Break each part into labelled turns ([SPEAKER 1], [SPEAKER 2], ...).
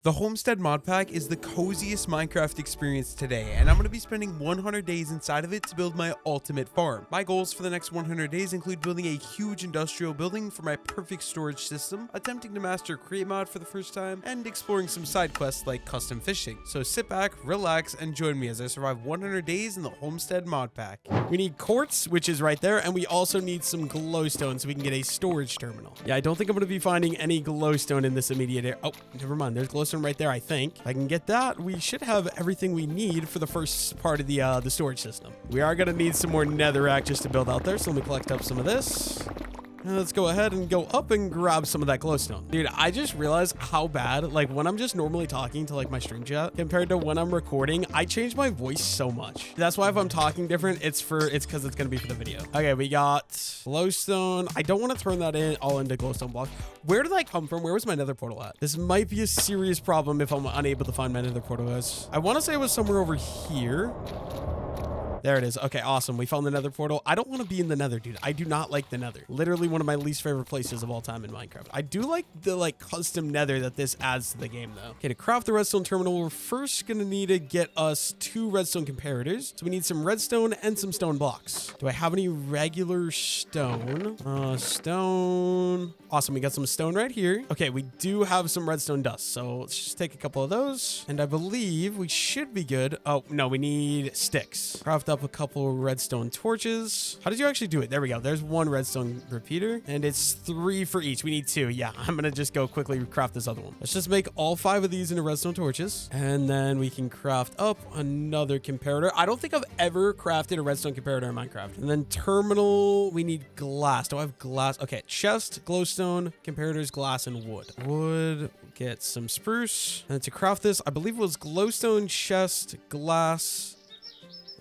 [SPEAKER 1] The Homestead mod pack is the coziest Minecraft experience today, and I'm going to be spending 100 days inside of it to build my ultimate farm. My goals for the next 100 days include building a huge industrial building for my perfect storage system, attempting to master create mod for the first time, and exploring some side quests like custom fishing. So sit back, relax, and join me as I survive 100 days in the Homestead mod pack. We need quartz, which is right there, and we also need some glowstone so we can get a storage terminal. Yeah, I don't think I'm going to be finding any glowstone in this immediate area. Oh, never mind. There's glowstone right there, I think. If I can get that, we should have everything we need for the first part of the storage system. We are going to need some more netherrack just to build out there, so let me collect up some of this. And let's go ahead and go up and grab some of that glowstone. Dude, I just realized how bad, like when I'm just normally talking to like my stream chat compared to when I'm recording, I change my voice so much. That's why if I'm talking different, it's because it's going to be for the video. Okay, we got glowstone. I don't want to turn that all into glowstone blocks. Where did I come from? Where was my nether portal at? This might be a serious problem if I'm unable to find my nether portal guys. I want to say it was somewhere over here. There it is. Okay, awesome. We found the nether portal. I don't want to be in the nether, dude. I do not like the nether. Literally one of my least favorite places of all time in Minecraft. I do like the custom nether that this adds to the game though. Okay, to craft the redstone terminal, we're first going to need to get us 2 redstone comparators. So we need some redstone and some stone blocks. Do I have any regular stone? Stone. Awesome. We got some stone right here. Okay, we do have some redstone dust. So let's just take a couple of those. And I believe we should be good. Oh, no, we need sticks. Craft up a couple redstone torches. How did you actually do it? There we go. There's 1 redstone repeater and it's 3 for each. We need 2. Yeah, I'm gonna just go quickly craft this other one. Let's just make all 5 of these into redstone torches and then we can craft up another comparator. I don't think I've ever crafted a redstone comparator in Minecraft. And then terminal, we need glass. Do I have glass? Okay, chest, glowstone, comparators, glass, and wood. Wood, get some spruce. And to craft this, I believe it was glowstone, chest, glass,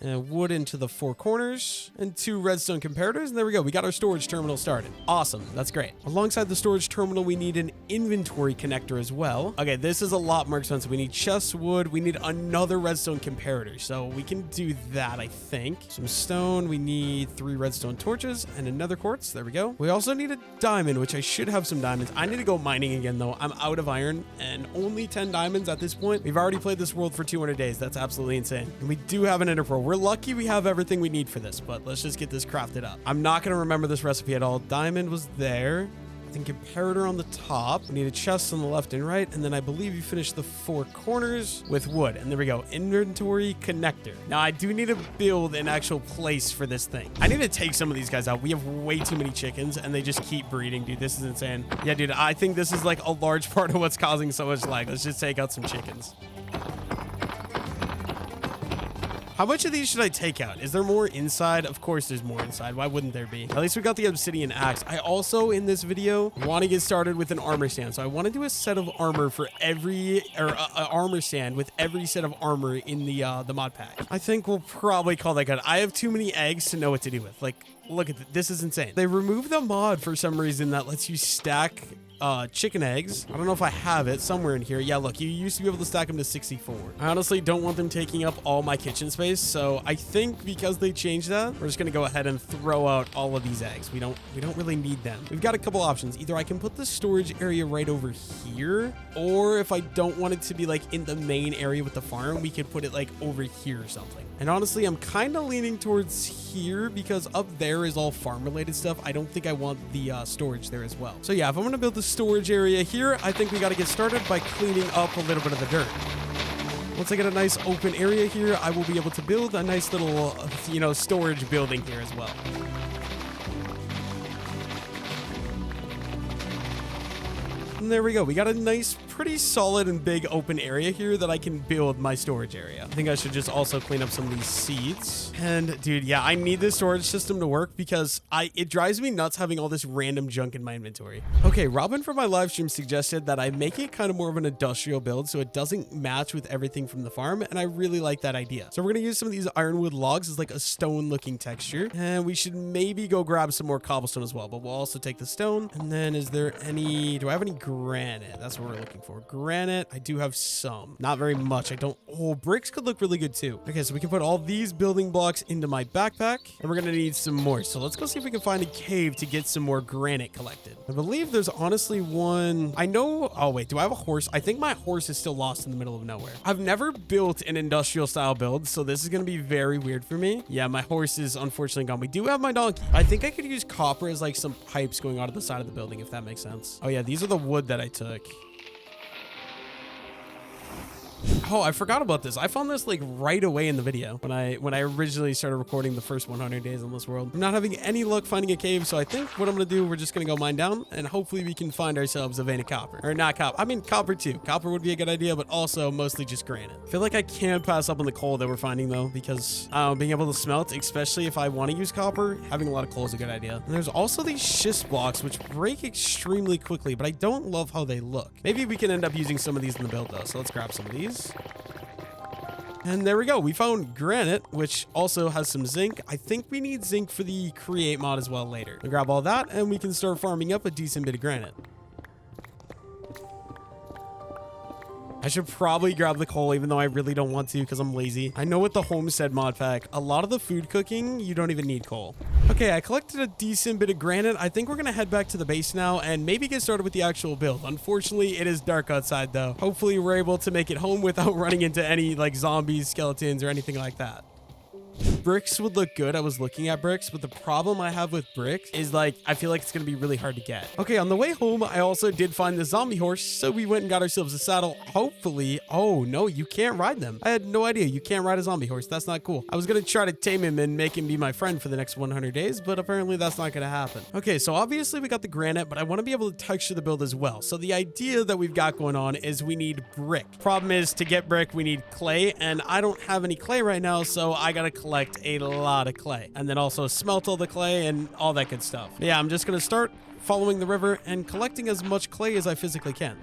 [SPEAKER 1] and wood into the 4 corners and 2 redstone comparators. And there we go. We got our storage terminal started. Awesome. That's great. Alongside the storage terminal, we need an inventory connector as well. Okay, this is a lot more expensive. We need chest wood. We need another redstone comparator. So we can do that, I think. Some stone. We need 3 redstone torches and another quartz. There we go. We also need a diamond, which I should have some diamonds. I need to go mining again, though. I'm out of iron and only 10 diamonds at this point. We've already played this world for 200 days. That's absolutely insane. And we do have an ender pearl. We're lucky we have everything we need for this, but let's just get this crafted up. I'm not going to remember this recipe at all. Diamond was there. I think comparator on the top. We need a chest on the left and right. And then I believe you finished the 4 corners with wood. And there we go. Inventory connector. Now I do need to build an actual place for this thing. I need to take some of these guys out. We have way too many chickens and they just keep breeding, dude. This is insane. Yeah, dude, I think this is like a large part of what's causing so much lag. Let's just take out some chickens. How much of these should I take out? Is there more inside? Of course there's more inside. Why wouldn't there be? At least we got the obsidian axe. I also, in this video, want to get started with an armor stand. So I want to do a set of armor for every, or armor stand with every set of armor in the mod pack. I think we'll probably call that good. I have too many eggs to know what to do with. Like, look at this. This is insane. They removed the mod for some reason that lets you stack chicken eggs. I don't know if I have it somewhere in here. Yeah, look, you used to be able to stack them to 64. I honestly don't want them taking up all my kitchen space. So I think because they changed that, we're just going to go ahead and throw out all of these eggs. We don't really need them. We've got a couple options. Either I can put the storage area right over here, or if I don't want it to be like in the main area with the farm, we could put it like over here or something. And honestly, I'm kind of leaning towards here because up there is all farm related stuff. I don't think I want the storage there as well. So yeah, if I'm going to build the storage area here, I think we got to get started by cleaning up a little bit of the dirt. Once I get a nice open area here, I will be able to build a nice little, storage building here as well. And there we go. We got a nice, pretty solid and big open area here that I can build my storage area. I think I should just also clean up some of these seeds. And dude, yeah, I need this storage system to work because it drives me nuts having all this random junk in my inventory. Okay, Robin from my live stream suggested that I make it kind of more of an industrial build so it doesn't match with everything from the farm. And I really like that idea. So we're going to use some of these ironwood logs as like a stone looking texture. And we should maybe go grab some more cobblestone as well. But we'll also take the stone. And then is there any, do I have any granite? That's what we're looking for. for? Granite. I do have some. Not very much. I don't... Oh, bricks could look really good too. Okay, so we can put all these building blocks into my backpack. And we're going to need some more. So let's go see if we can find a cave to get some more granite collected. I believe there's honestly one... I know... Oh, wait. Do I have a horse? I think my horse is still lost in the middle of nowhere. I've never built an industrial style build, so this is going to be very weird for me. Yeah, my horse is unfortunately gone. We do have my donkey. I think I could use copper as like some pipes going out of the side of the building, if that makes sense. Oh yeah, these are the wood that I took. Oh, I forgot about this. I found this like right away in the video when I originally started recording the first 100 days on this world. I'm not having any luck finding a cave, so I think what I'm gonna do, we're just gonna go mine down and hopefully we can find ourselves a vein of copper. Or not copper. I mean copper too. Copper would be a good idea, but also mostly just granite. I feel like I can't pass up on the coal that we're finding though, because being able to smelt, especially if I want to use copper, having a lot of coal is a good idea. And there's also these schist blocks which break extremely quickly, but I don't love how they look. Maybe we can end up using some of these in the build though, so let's grab some of these. And there we go. We found granite, which also has some zinc. I think we need zinc for the create mod as well later. We'll grab all that and we can start farming up a decent bit of granite. I should probably grab the coal, even though I really don't want to because I'm lazy. I know with the Homestead mod pack, a lot of the food cooking, you don't even need coal. Okay, I collected a decent bit of granite. I think we're going to head back to the base now and maybe get started with the actual build. Unfortunately, it is dark outside though. Hopefully, we're able to make it home without running into any like zombies, skeletons, or anything like that. Bricks would look good. I was looking at bricks, but the problem I have with bricks is like, I feel like it's going to be really hard to get. Okay, on the way home, I also did find the zombie horse, so we went and got ourselves a saddle. Hopefully, oh no, you can't ride them. I had no idea you can't ride a zombie horse. That's not cool. I was going to try to tame him and make him be my friend for the next 100 days, but apparently that's not going to happen. Okay, so obviously we got the granite, but I want to be able to texture the build as well. So the idea that we've got going on is we need brick. Problem is, to get brick, we need clay, and I don't have any clay right now, so I got to collect a lot of clay and then also smelt all the clay and all that good stuff. Yeah, I'm just gonna start following the river and collecting as much clay as I physically can.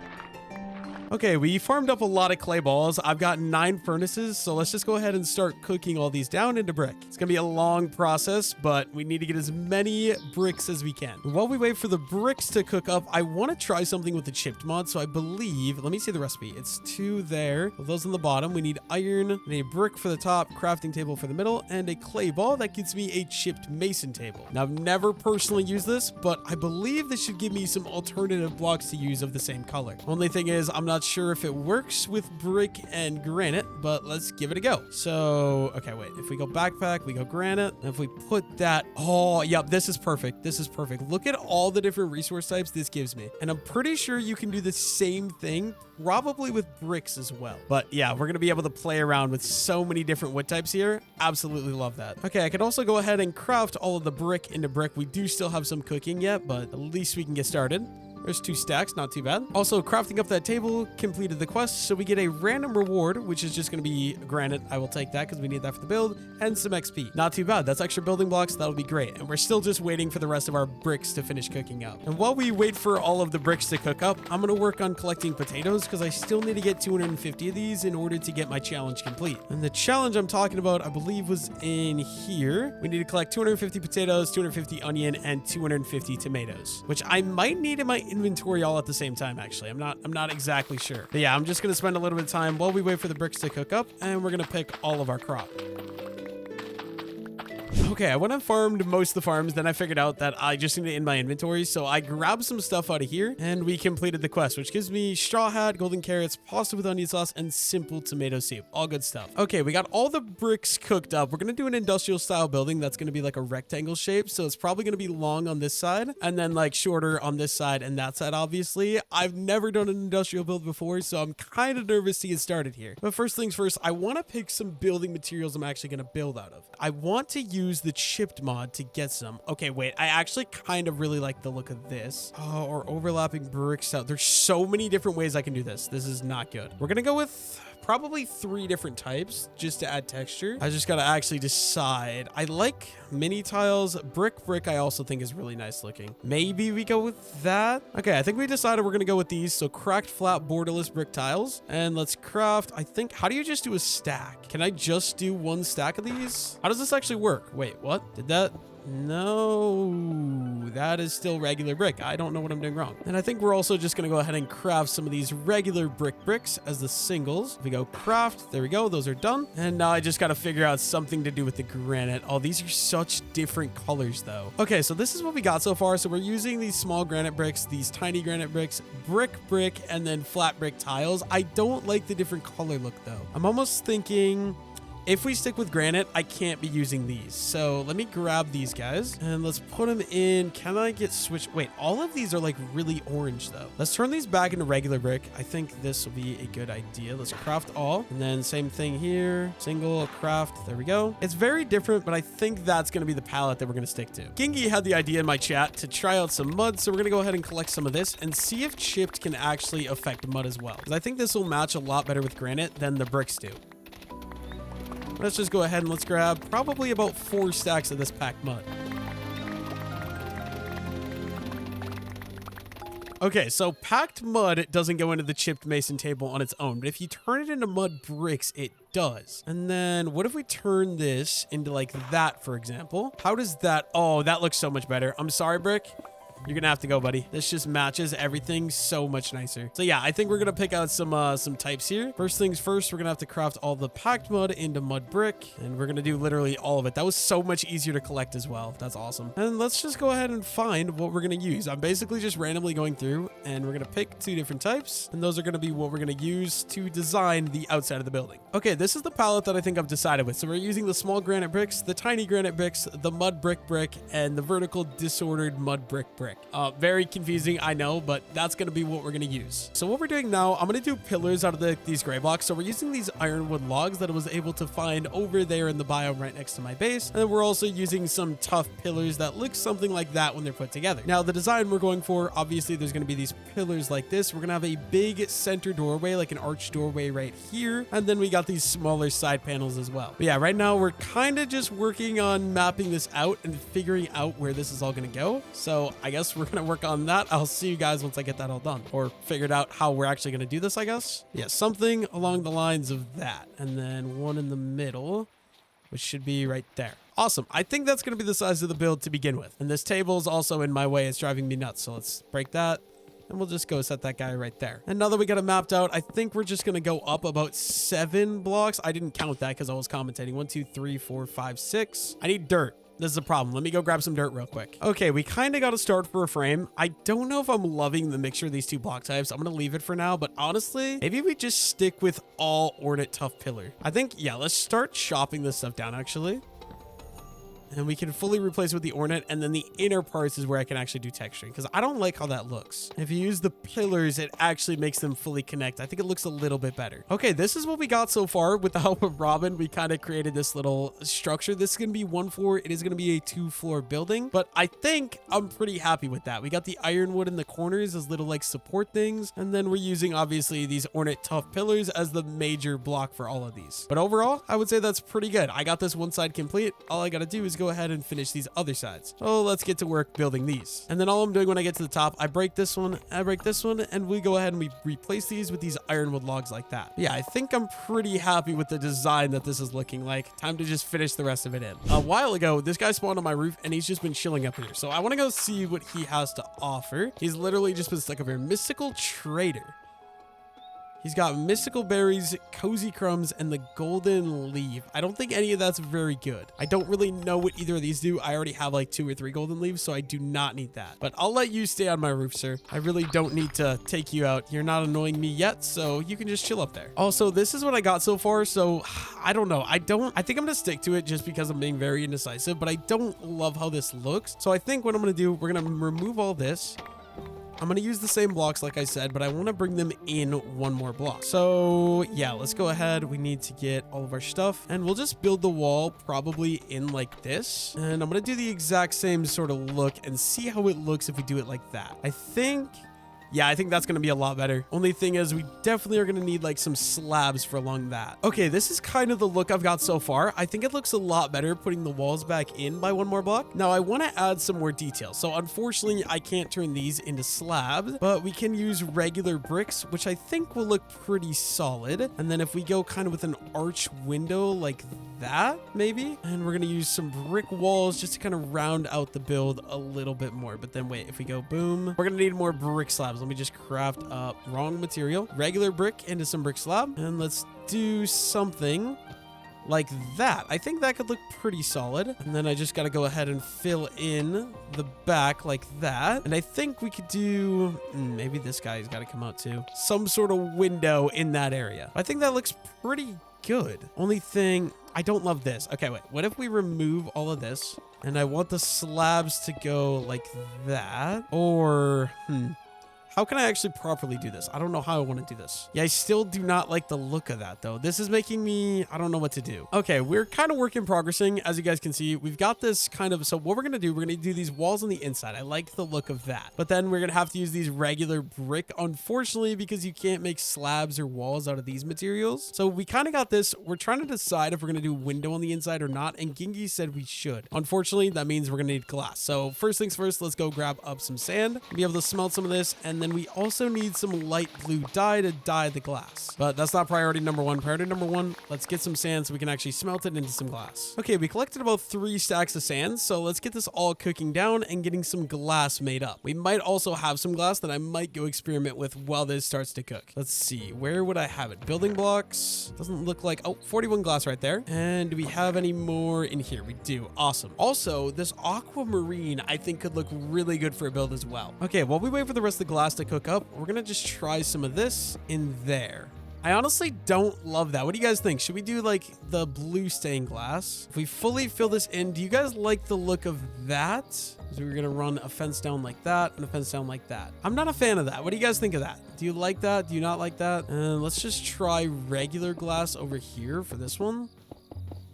[SPEAKER 1] Okay, we farmed up a lot of clay balls. I've got 9 furnaces, so let's just go ahead and start cooking all these down into brick. It's gonna be a long process, but we need to get as many bricks as we can. While we wait for the bricks to cook up, I want to try something with the chipped mod, so I believe, let me see the recipe. It's 2 there. With those on the bottom, we need iron, we need a brick for the top, crafting table for the middle, and a clay ball that gives me a chipped mason table. Now, I've never personally used this, but I believe this should give me some alternative blocks to use of the same color. Only thing is, I'm not sure if it works with brick and granite, but let's give it a go. So, okay, wait. If we go backpack, we go granite. And if we put that, oh, yep, this is perfect. This is perfect. Look at all the different resource types this gives me. And I'm pretty sure you can do the same thing, probably with bricks as well. But yeah, we're going to be able to play around with so many different wood types here. Absolutely love that. Okay, I could also go ahead and craft all of the brick into brick. We do still have some cooking yet, but at least we can get started. There's 2 stacks, not too bad. Also, crafting up that table completed the quest, so we get a random reward, which is just going to be granite. I will take that because we need that for the build, and some XP. Not too bad. That's extra building blocks. That'll be great. And we're still just waiting for the rest of our bricks to finish cooking up. And while we wait for all of the bricks to cook up, I'm going to work on collecting potatoes because I still need to get 250 of these in order to get my challenge complete. And the challenge I'm talking about, I believe, was in here. We need to collect 250 potatoes, 250 onion, and 250 tomatoes, which I might need in my inventory all at the same time. Actually, I'm not exactly sure, but yeah, I'm just gonna spend a little bit of time while we wait for the bricks to cook up, and we're gonna pick all of our crop. Okay, I went and farmed most of the farms, then I figured out that I just need it in my inventory, so I grabbed some stuff out of here, and we completed the quest, which gives me straw hat, golden carrots, pasta with onion sauce, and simple tomato soup. All good stuff. Okay, we got all the bricks cooked up. We're gonna do an industrial style building that's gonna be like a rectangle shape, so it's probably gonna be long on this side, and then like shorter on this side and that side, obviously. I've never done an industrial build before, so I'm kind of nervous to get started here. But first things first, I want to pick some building materials I'm actually gonna build out of. I want to use the chipped mod to get some. Okay, wait, I actually kind of really like the look of this. Oh, or overlapping brick style. There's so many different ways I can do this. This is not good. We're gonna go with probably 3 different types just to add texture. I just gotta actually decide. I like mini tiles. Brick I also think is really nice looking. Maybe we go with that. Okay, I think we decided we're gonna go with these. So cracked flat borderless brick tiles, and let's craft, I think, how do you just do a stack? Can I just do 1 stack of these? How does this actually work? Wait, what? Did that No, that is still regular brick. I don't know what I'm doing wrong. And I think we're also just going to go ahead and craft some of these regular bricks as the singles. If we go craft, there we go. Those are done. And now I just got to figure out something to do with the granite. Oh, these are such different colors though. Okay, so this is what we got so far. So we're using these small granite bricks, these tiny granite bricks, brick, and then flat brick tiles. I don't like the different color look though. I'm almost thinking if we stick with granite, I can't be using these. So let me grab these guys and let's put them in. Can I get switched? Wait, all of these are like really orange though. Let's turn these back into regular brick. I think this will be a good idea. Let's craft all. And then same thing here. Single craft. There we go. It's very different, but I think that's going to be the palette that we're going to stick to. Gingy had the idea in my chat to try out some mud. So we're going to go ahead and collect some of this and see if chipped can actually affect mud as well. Because I think this will match a lot better with granite than the bricks do. Let's just go ahead and let's grab probably about 4 stacks of this packed mud. Okay, so packed mud doesn't go into the chipped mason table on its own, but if you turn it into mud bricks, it does. And then what if we turn this into like that, for example? How does that? Oh, that looks so much better. I'm sorry, brick. You're gonna have to go, buddy. This just matches everything so much nicer. So yeah, I think we're gonna pick out some types here. First things first, we're gonna have to craft all the packed mud into mud brick, and we're gonna do literally all of it. That was so much easier to collect as well. That's awesome. And let's just go ahead and find what we're gonna use. I'm basically just randomly going through, and we're gonna pick 2 different types, and those are gonna be what we're gonna use to design the outside of the building. Okay, this is the palette that I think I've decided with. So we're using the small granite bricks, the tiny granite bricks, the mud brick, and the vertical disordered mud brick. Very confusing, I know, but that's going to be what we're going to use. So what we're doing now, I'm going to do pillars out of these gray blocks. So we're using these ironwood logs that I was able to find over there in the biome right next to my base. And then we're also using some tough pillars that look something like that when they're put together. Now, the design we're going for, obviously, there's going to be these pillars like this. We're going to have a big center doorway, like an arch doorway right here. And then we got these smaller side panels as well. But yeah, right now we're kind of just working on mapping this out and figuring out where this is all going to go. So I guess we're going to work on that. I'll see you guys once I get that all done or figured out how we're actually going to do this, I guess. Yeah, something along the lines of that. And then one in the middle, which should be right there. Awesome. I think that's going to be the size of the build to begin with. And this table is also in my way. It's driving me nuts. So let's break that. And we'll just go set that guy right there. And now that we got it mapped out, I think we're just going to go up about 7 blocks. I didn't count that because I was commentating. 1, 2, 3, 4, 5, 6. I need dirt. This is a problem. Let me go grab some dirt real quick. Okay, we kind of got to start for a frame. I don't know if I'm loving the mixture of these 2 block types. I'm going to leave it for now, but honestly, maybe we just stick with all ornate tough pillar. I think, yeah, let's start chopping this stuff down, actually. And we can fully replace with the ornate, and then the inner parts is where I can actually do texturing, because I don't like how that looks. If you use the pillars, it actually makes them fully connect. I think it looks a little bit better. Okay, this is what we got so far. With the help of Robin, we kind of created this little structure. This is going to be 1 floor. It is going to be a 2-floor building, but I think I'm pretty happy with that. We got the ironwood in the corners as little like support things, and then we're using obviously these ornate tough pillars as the major block for all of these. But overall, I would say that's pretty good. I got this one side complete. All I got to do is go ahead and finish these other sides. So let's get to work building these. And then all I'm doing when I get to the top, I break this one, I break this one, and we go ahead and we replace these with these ironwood logs like that. Yeah, I think I'm pretty happy with the design that this is looking like. Time to just finish the rest of it in. A while ago, this guy spawned on my roof and he's just been chilling up here. So I want to go see what he has to offer. He's literally just been stuck up here. Mystical Trader. He's got mystical berries, cozy crumbs, and the golden leaf. I don't think any of that's very good. I don't really know what either of these do. I already have like 2 or 3 golden leaves, so I do not need that. But I'll let you stay on my roof, sir. I really don't need to take you out. You're not annoying me yet, so you can just chill up there. Also, this is what I got so far, so I don't know. I think I'm gonna stick to it just because I'm being very indecisive, but I don't love how this looks. So I think what I'm gonna do, we're gonna remove all this. I'm going to use the same blocks like I said, but I want to bring them in 1 more block. So yeah, let's go ahead. We need to get all of our stuff and we'll just build the wall probably in like this. And I'm going to do the exact same sort of look and see how it looks if we do it like that. Yeah, I think that's going to be a lot better. Only thing is we definitely are going to need like some slabs for along that. Okay, this is kind of the look I've got so far. I think it looks a lot better putting the walls back in by 1 more block. Now I want to add some more detail. So unfortunately, I can't turn these into slabs, but we can use regular bricks, which I think will look pretty solid. And then if we go kind of with an arch window like that, maybe. And we're going to use some brick walls just to kind of round out the build a little bit more. But then wait, if we go boom, we're going to need more brick slabs. Let me just craft up wrong material, regular brick into some brick slab. And let's do something like that. I think that could look pretty solid. And then I just got to go ahead and fill in the back like that. And I think we could do, maybe this guy's got to come out too. Some sort of window in that area. I think that looks pretty good. Only thing, I don't love this. Okay, wait, what if we remove all of this and I want the slabs to go like that? Or, how can I actually properly do this? I don't know how I want to do this. Yeah, I still do not like the look of that though. This is making me, I don't know what to do. Okay, we're kind of work in progressing. As you guys can see, we've got this kind of, so what we're going to do, we're going to do these walls on the inside. I like the look of that. But then we're going to have to use these regular brick, unfortunately, because you can't make slabs or walls out of these materials. So we kind of got this. We're trying to decide if we're going to do window on the inside or not. And Gingy said we should. Unfortunately, that means we're going to need glass. So first things first, let's go grab up some sand, be able to smelt some of this, and then we also need some light blue dye to dye the glass. But that's not priority number one. Priority number one, let's get some sand so we can actually smelt it into some glass. Okay, we collected about 3 stacks of sand, so let's get this all cooking down and getting some glass made up. We might also have some glass that I might go experiment with while this starts to cook. Let's see, where would I have it? Building blocks, doesn't look like, oh, 41 glass right there. And do we have any more in here? We do. Awesome. Also, this aquamarine I think could look really good for a build as well. Okay, while we wait for the rest of the glass to cook up, we're gonna just try some of this in there. I honestly don't love that. What do you guys think? Should we do like the blue stained glass? If we fully fill this in, do you guys like the look of that? So we're gonna run a fence down like that and a fence down like that. I'm not a fan of that. What do you guys think of that? Do you like that? Do you not like that? And let's just try regular glass over here for this one.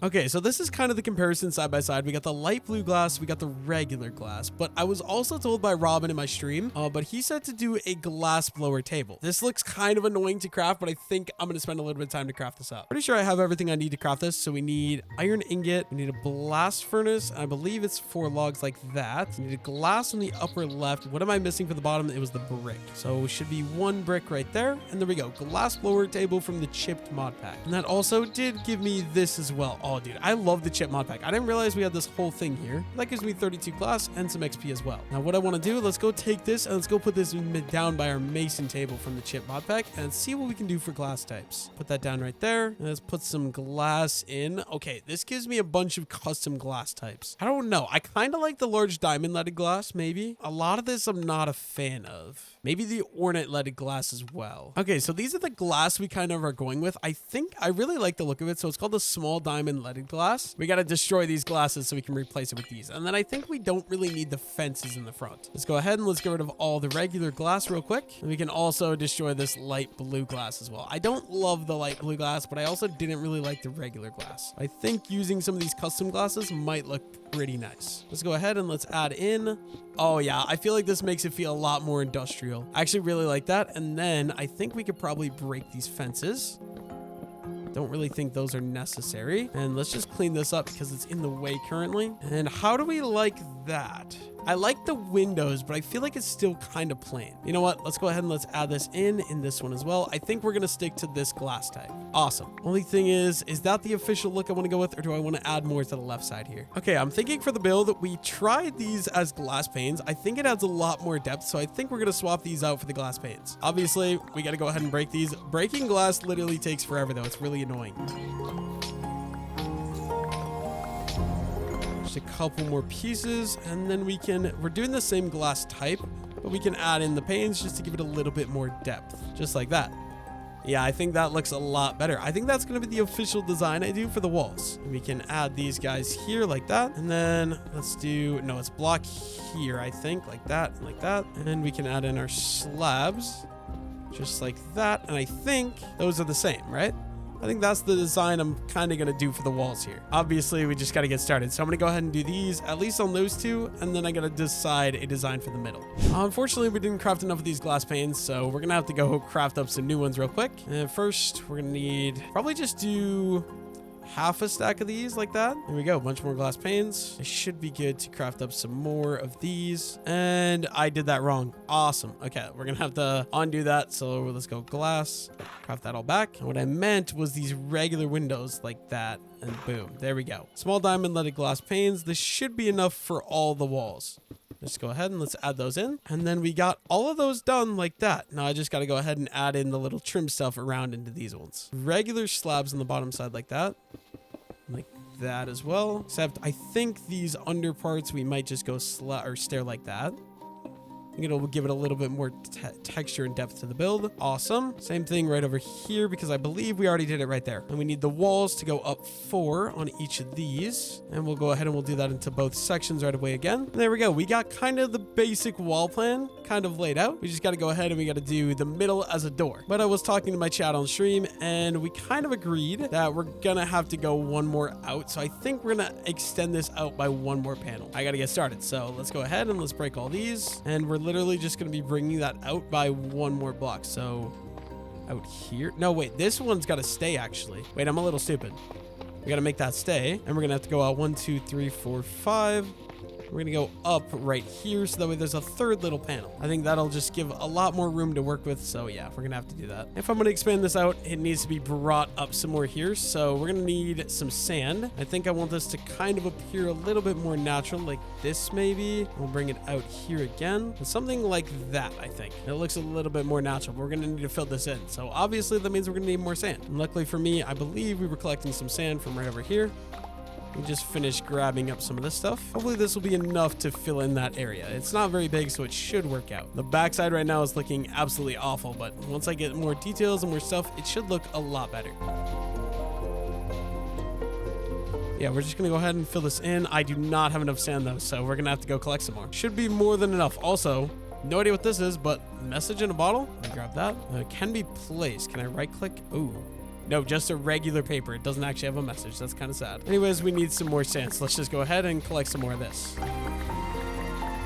[SPEAKER 1] Okay, so this is kind of the comparison side by side. We got the light blue glass, we got the regular glass, but I was also told by Robin in my stream, but he said to do a glass blower table. This looks kind of annoying to craft, but I think I'm going to spend a little bit of time to craft this up. Pretty sure I have everything I need to craft this. So we need iron ingot, we need a blast furnace, and I believe it's 4 logs like that. We need a glass on the upper left. What am I missing for the bottom? It was the brick. So it should be 1 brick right there. And there we go. Glass blower table from the chipped mod pack. And that also did give me this as well. Oh, dude, I love the chip mod pack. I didn't realize we had this whole thing here. That gives me 32 glass and some XP as well. Now, what I want to do, let's go take this and let's go put this down by our mason table from the chip mod pack and see what we can do for glass types. Put that down right there. And let's put some glass in. Okay, this gives me a bunch of custom glass types. I don't know. I kind of like the large diamond leaded glass, maybe. A lot of this I'm not a fan of. Maybe the ornate leaded glass as well. Okay, so these are the glass we kind of are going with. I think I really like the look of it. So it's called the small diamond leaded glass. We got to destroy these glasses so we can replace it with these. And then I think we don't really need the fences in the front. Let's go ahead and let's get rid of all the regular glass real quick. And we can also destroy this light blue glass as well. I don't love the light blue glass, but I also didn't really like the regular glass. I think using some of these custom glasses might look pretty nice. Let's go ahead and let's add in. Oh yeah, I feel like this makes it feel a lot more industrial. I actually really like that. And then I think we could probably break these fences. Don't really think those are necessary. And let's just clean this up because it's in the way currently. And how do we like that? I like the windows, but I feel like it's still kind of plain. You know what? Let's go ahead and let's add this in this one as well. I think we're going to stick to this glass type. Awesome. Only thing is that the official look I want to go with, or do I want to add more to the left side here? Okay, I'm thinking for the build, we tried these as glass panes. I think it adds a lot more depth, so I think we're going to swap these out for the glass panes. Obviously, we got to go ahead and break these. Breaking glass literally takes forever, though. It's really annoying. A couple more pieces and then we're doing the same glass type, but we can add in the panes just to give it a little bit more depth, just like that. Yeah, I think that looks a lot better. I think that's going to be the official design I do for the walls. We can add these guys here like that, and then let's do, no, it's block here, I think, like that and like that, and we can add in our slabs just like that, and I think those are the same, right? I think that's the design I'm kind of going to do for the walls here. Obviously, we just got to get started. So I'm going to go ahead and do these, at least on those two, and then I got to decide a design for the middle. Unfortunately, we didn't craft enough of these glass panes, so we're going to have to go craft up some new ones real quick. And first, we're going to need, probably just do half a stack of these like that. There we go. A bunch more glass panes. It should be good to craft up some more of these. And I did that wrong. Awesome. Okay, we're gonna have to undo that. So let's go glass, craft that all back. And what I meant was these regular windows like that. And boom, there we go. Small diamond leaded glass panes. This should be enough for all the walls. Let's go ahead and let's add those in. And then we got all of those done like that. Now I just got to go ahead and add in the little trim stuff around into these ones. Regular slabs on the bottom side like that. Like that as well. Except I think these under parts we might just go stair like that. I think it'll give it a little bit more texture and depth to the build. Awesome. Same thing right over here because I believe we already did it right there. And we need the walls to go up 4 on each of these. And we'll go ahead and we'll do that into both sections right away again. And there we go. We got kind of the basic wall plan kind of laid out. We just got to go ahead and we got to do the middle as a door. But I was talking to my chat on stream and we kind of agreed that we're going to have to go one more out. So I think we're going to extend this out by one more panel. I got to get started. So let's go ahead and let's break all these. And we're literally just going to be bringing that out by one more block. So out here. No, wait, this one's got to stay actually. Wait, I'm a little stupid. We got to make that stay. And we're going to have to go out 1, 2, 3, 4, 5. We're going to go up right here so that way there's a third little panel. I think that'll just give a lot more room to work with. So yeah, we're going to have to do that. If I'm going to expand this out, it needs to be brought up some more here. So we're going to need some sand. I think I want this to kind of appear a little bit more natural like this maybe. We'll bring it out here again. Something like that, I think. It looks a little bit more natural. We're going to need to fill this in. So obviously that means we're going to need more sand. And luckily for me, I believe we were collecting some sand from right over here. We just finished grabbing up some of this stuff. Hopefully this will be enough to fill in that area. It's not very big, so it should work out. The backside right now is looking absolutely awful, but once I get more details and more stuff, it should look a lot better. Yeah, we're just gonna go ahead and fill this in. I do not have enough sand though, so we're gonna have to go collect some more. Should be more than enough. Also, no idea what this is, but message in a bottle. Let me grab that. It can be placed. Can I right click? Ooh. No, just a regular paper. It doesn't actually have a message. That's kind of sad. Anyways, we need some more sand. So let's just go ahead and collect some more of this.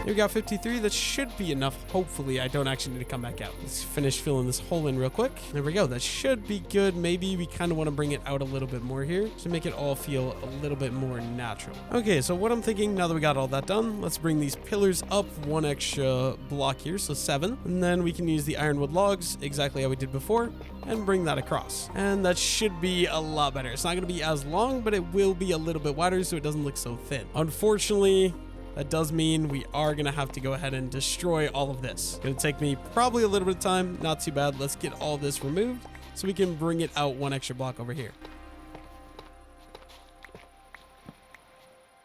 [SPEAKER 1] Here we got 53. That should be enough. Hopefully, I don't actually need to come back out. Let's finish filling this hole in real quick. There we go. That should be good. Maybe we kind of want to bring it out a little bit more here to make it all feel a little bit more natural. Okay, so what I'm thinking now that we got all that done, let's bring these pillars up one extra block here, so 7. And then we can use the ironwood logs exactly how we did before and bring that across. And that should be a lot better. It's not going to be as long, but it will be a little bit wider so it doesn't look so thin. Unfortunately, that does mean we are going to have to go ahead and destroy all of this. It's going to take me probably a little bit of time. Not too bad. Let's get all this removed so we can bring it out one extra block over here.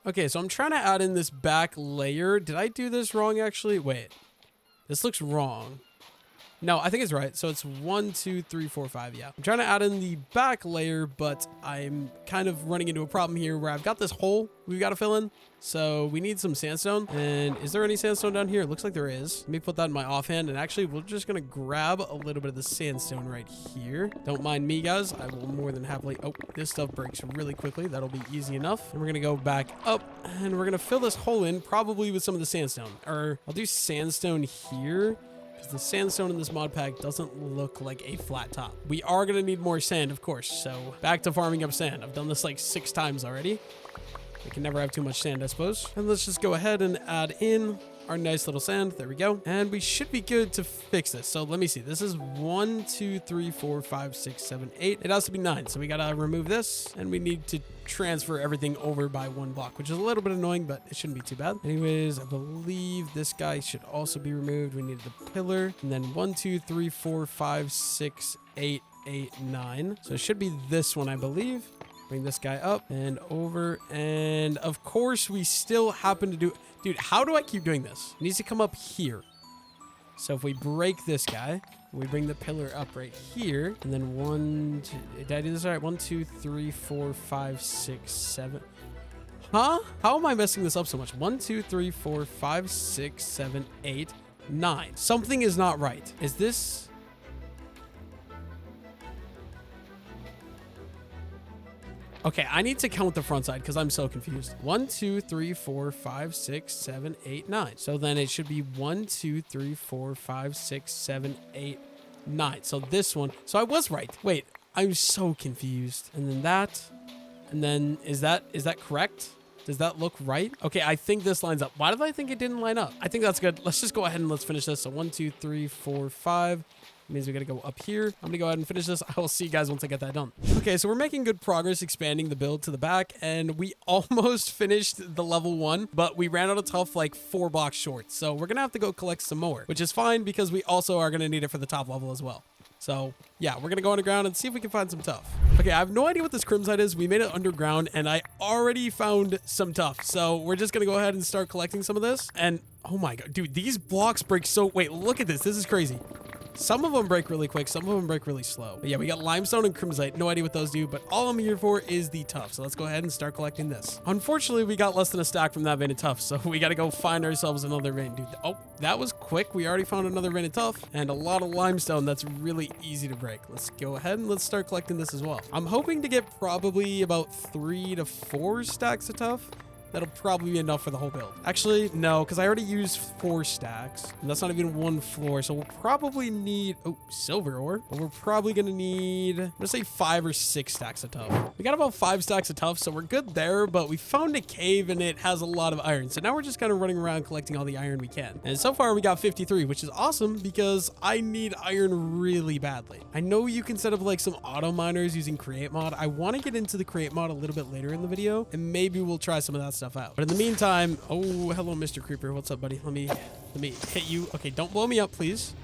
[SPEAKER 1] Okay, so I'm trying to add in this back layer. Did I do this wrong actually? Wait, this looks wrong. No, I think it's right. So it's 1, 2, 3, 4, 5. Yeah. I'm trying to add in the back layer, but I'm kind of running into a problem here where I've got this hole we've got to fill in. So we need some sandstone. And is there any sandstone down here? It looks like there is. Let me put that in my offhand. And actually, we're just going to grab a little bit of the sandstone right here. Don't mind me, guys. I will more than happily. Oh, this stuff breaks really quickly. That'll be easy enough. And we're going to go back up and we're going to fill this hole in probably with some of the sandstone. Or I'll do sandstone here. The sandstone in this mod pack doesn't look like a flat top. We are going to need more sand, of course. So back to farming up sand. I've done this like 6 times already. We can never have too much sand, I suppose. And let's just go ahead and add in our nice little sand. There we go. And we should be good to fix this. So let me see. This is 1, 2, 3, 4, 5, 6, 7, 8. It has to be 9. So we got to remove this and we need to transfer everything over by 1 block, which is a little bit annoying, but it shouldn't be too bad. Anyways, I believe this guy should also be removed. We need the pillar and then 1, 2, 3, 4, 5, 6, 8, 8, 9. So it should be this one, I believe. Bring this guy up and over. And of course we still happen to do... Dude, how do I keep doing this? It needs to come up here. So if we break this guy, we bring the pillar up right here. And then 1, 2... Did I do this all right? 1, 2, 3, 4, 5, 6, 7... Huh? How am I messing this up so much? 1, 2, 3, 4, 5, 6, 7, 8, 9. Something is not right. Is this... Okay, I need to count the front side because I'm so confused. 1, 2, 3, 4, 5, 6, 7, 8, 9. So then it should be 1, 2, 3, 4, 5, 6, 7, 8, 9. So this one. So I was right. Wait, I'm so confused. And then that.
[SPEAKER 2] And then is that correct? Does that look right? Okay, I think this lines up. Why did I think it didn't line up? I think that's good. Let's just go ahead and let's finish this. So 1, 2, 3, 4, 5. Means we gotta go up here. I'm gonna go ahead and finish this. I will see you guys once I get that done. Okay, so we're making good progress expanding the build to the back, and we almost finished the level 1, but we ran out of tuff like 4 blocks short. So we're gonna have to go collect some more, which is fine because we also are gonna need it for the top level as well. So yeah, we're gonna go underground and see if we can find some tuff. Okay, I have no idea what this crimsite is. We made it underground and I already found some tuff. So we're just gonna go ahead and start collecting some of this. And oh my god, dude, these blocks break so, wait, look at this. This is crazy. Some of them break really quick. Some of them break really slow. But yeah, we got limestone and crimsite. No idea what those do, but all I'm here for is the tuff. So let's go ahead and start collecting this. Unfortunately, we got less than a stack from that vein of tuff. So we got to go find ourselves another vein, dude. Oh, that was quick. We already found another vein of tuff and a lot of limestone. That's really easy to break. Let's go ahead and let's start collecting this as well. I'm hoping to get probably about 3 to 4 stacks of tuff. That'll probably be enough for the whole build. Actually, no, because I already used 4 stacks. And that's not even 1 floor. So we'll probably need... Oh, silver ore. But we're probably going to need... I'm going to say 5 or 6 stacks of tuff. We got about 5 stacks of tuff, so we're good there. But we found a cave, and it has a lot of iron. So now we're just kind of running around collecting all the iron we can. And so far, we got 53, which is awesome because I need iron really badly. I know you can set up like some auto miners using create mod. I want to get into the create mod a little bit later in the video. And maybe we'll try some of that stuff out. But in the meantime, oh, hello, Mr. Creeper. What's up, buddy? Let me hit you. Okay, don't blow me up, please.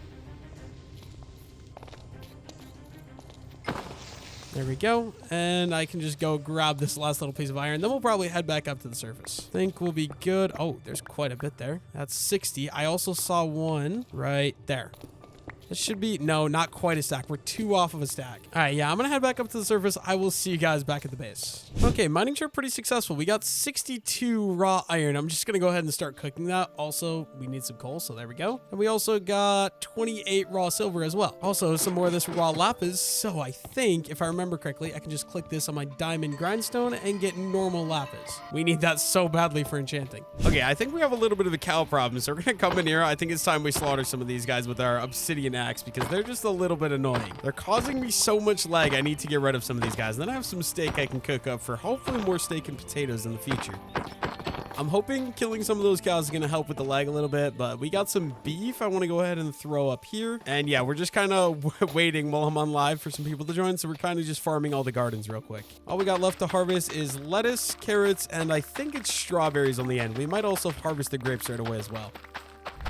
[SPEAKER 2] There we go. And I can just go grab this last little piece of iron. Then we'll probably head back up to the surface. Think we'll be good. Oh, there's quite a bit there. That's 60. I also saw one right there. This should be, no, not quite a stack. We're 2 off of a stack. All right, yeah, I'm gonna head back up to the surface. I will see you guys back at the base. Okay, mining trip pretty successful. We got 62 raw iron. I'm just gonna go ahead and start cooking that. Also, we need some coal, so there we go. And we also got 28 raw silver as well. Also, some more of this raw lapis. So I think, if I remember correctly, I can just click this on my diamond grindstone and get normal lapis. We need that so badly for enchanting. Okay, I think we have a little bit of a cow problem, so we're gonna come in here. I think it's time we slaughter some of these guys with our obsidian axe because they're just a little bit annoying. They're causing me so much lag. I need to get rid of some of these guys. And then I have some steak I can cook up for hopefully more steak and potatoes in the future. I'm hoping killing some of those cows is going to help with the lag a little bit, but we got some beef I want to go ahead and throw up here. And yeah, we're just kind of waiting while I'm on live for some people to join. So we're kind of just farming all the gardens real quick. All we got left to harvest is lettuce, carrots, and I think it's strawberries on the end. We might also harvest the grapes right away as well.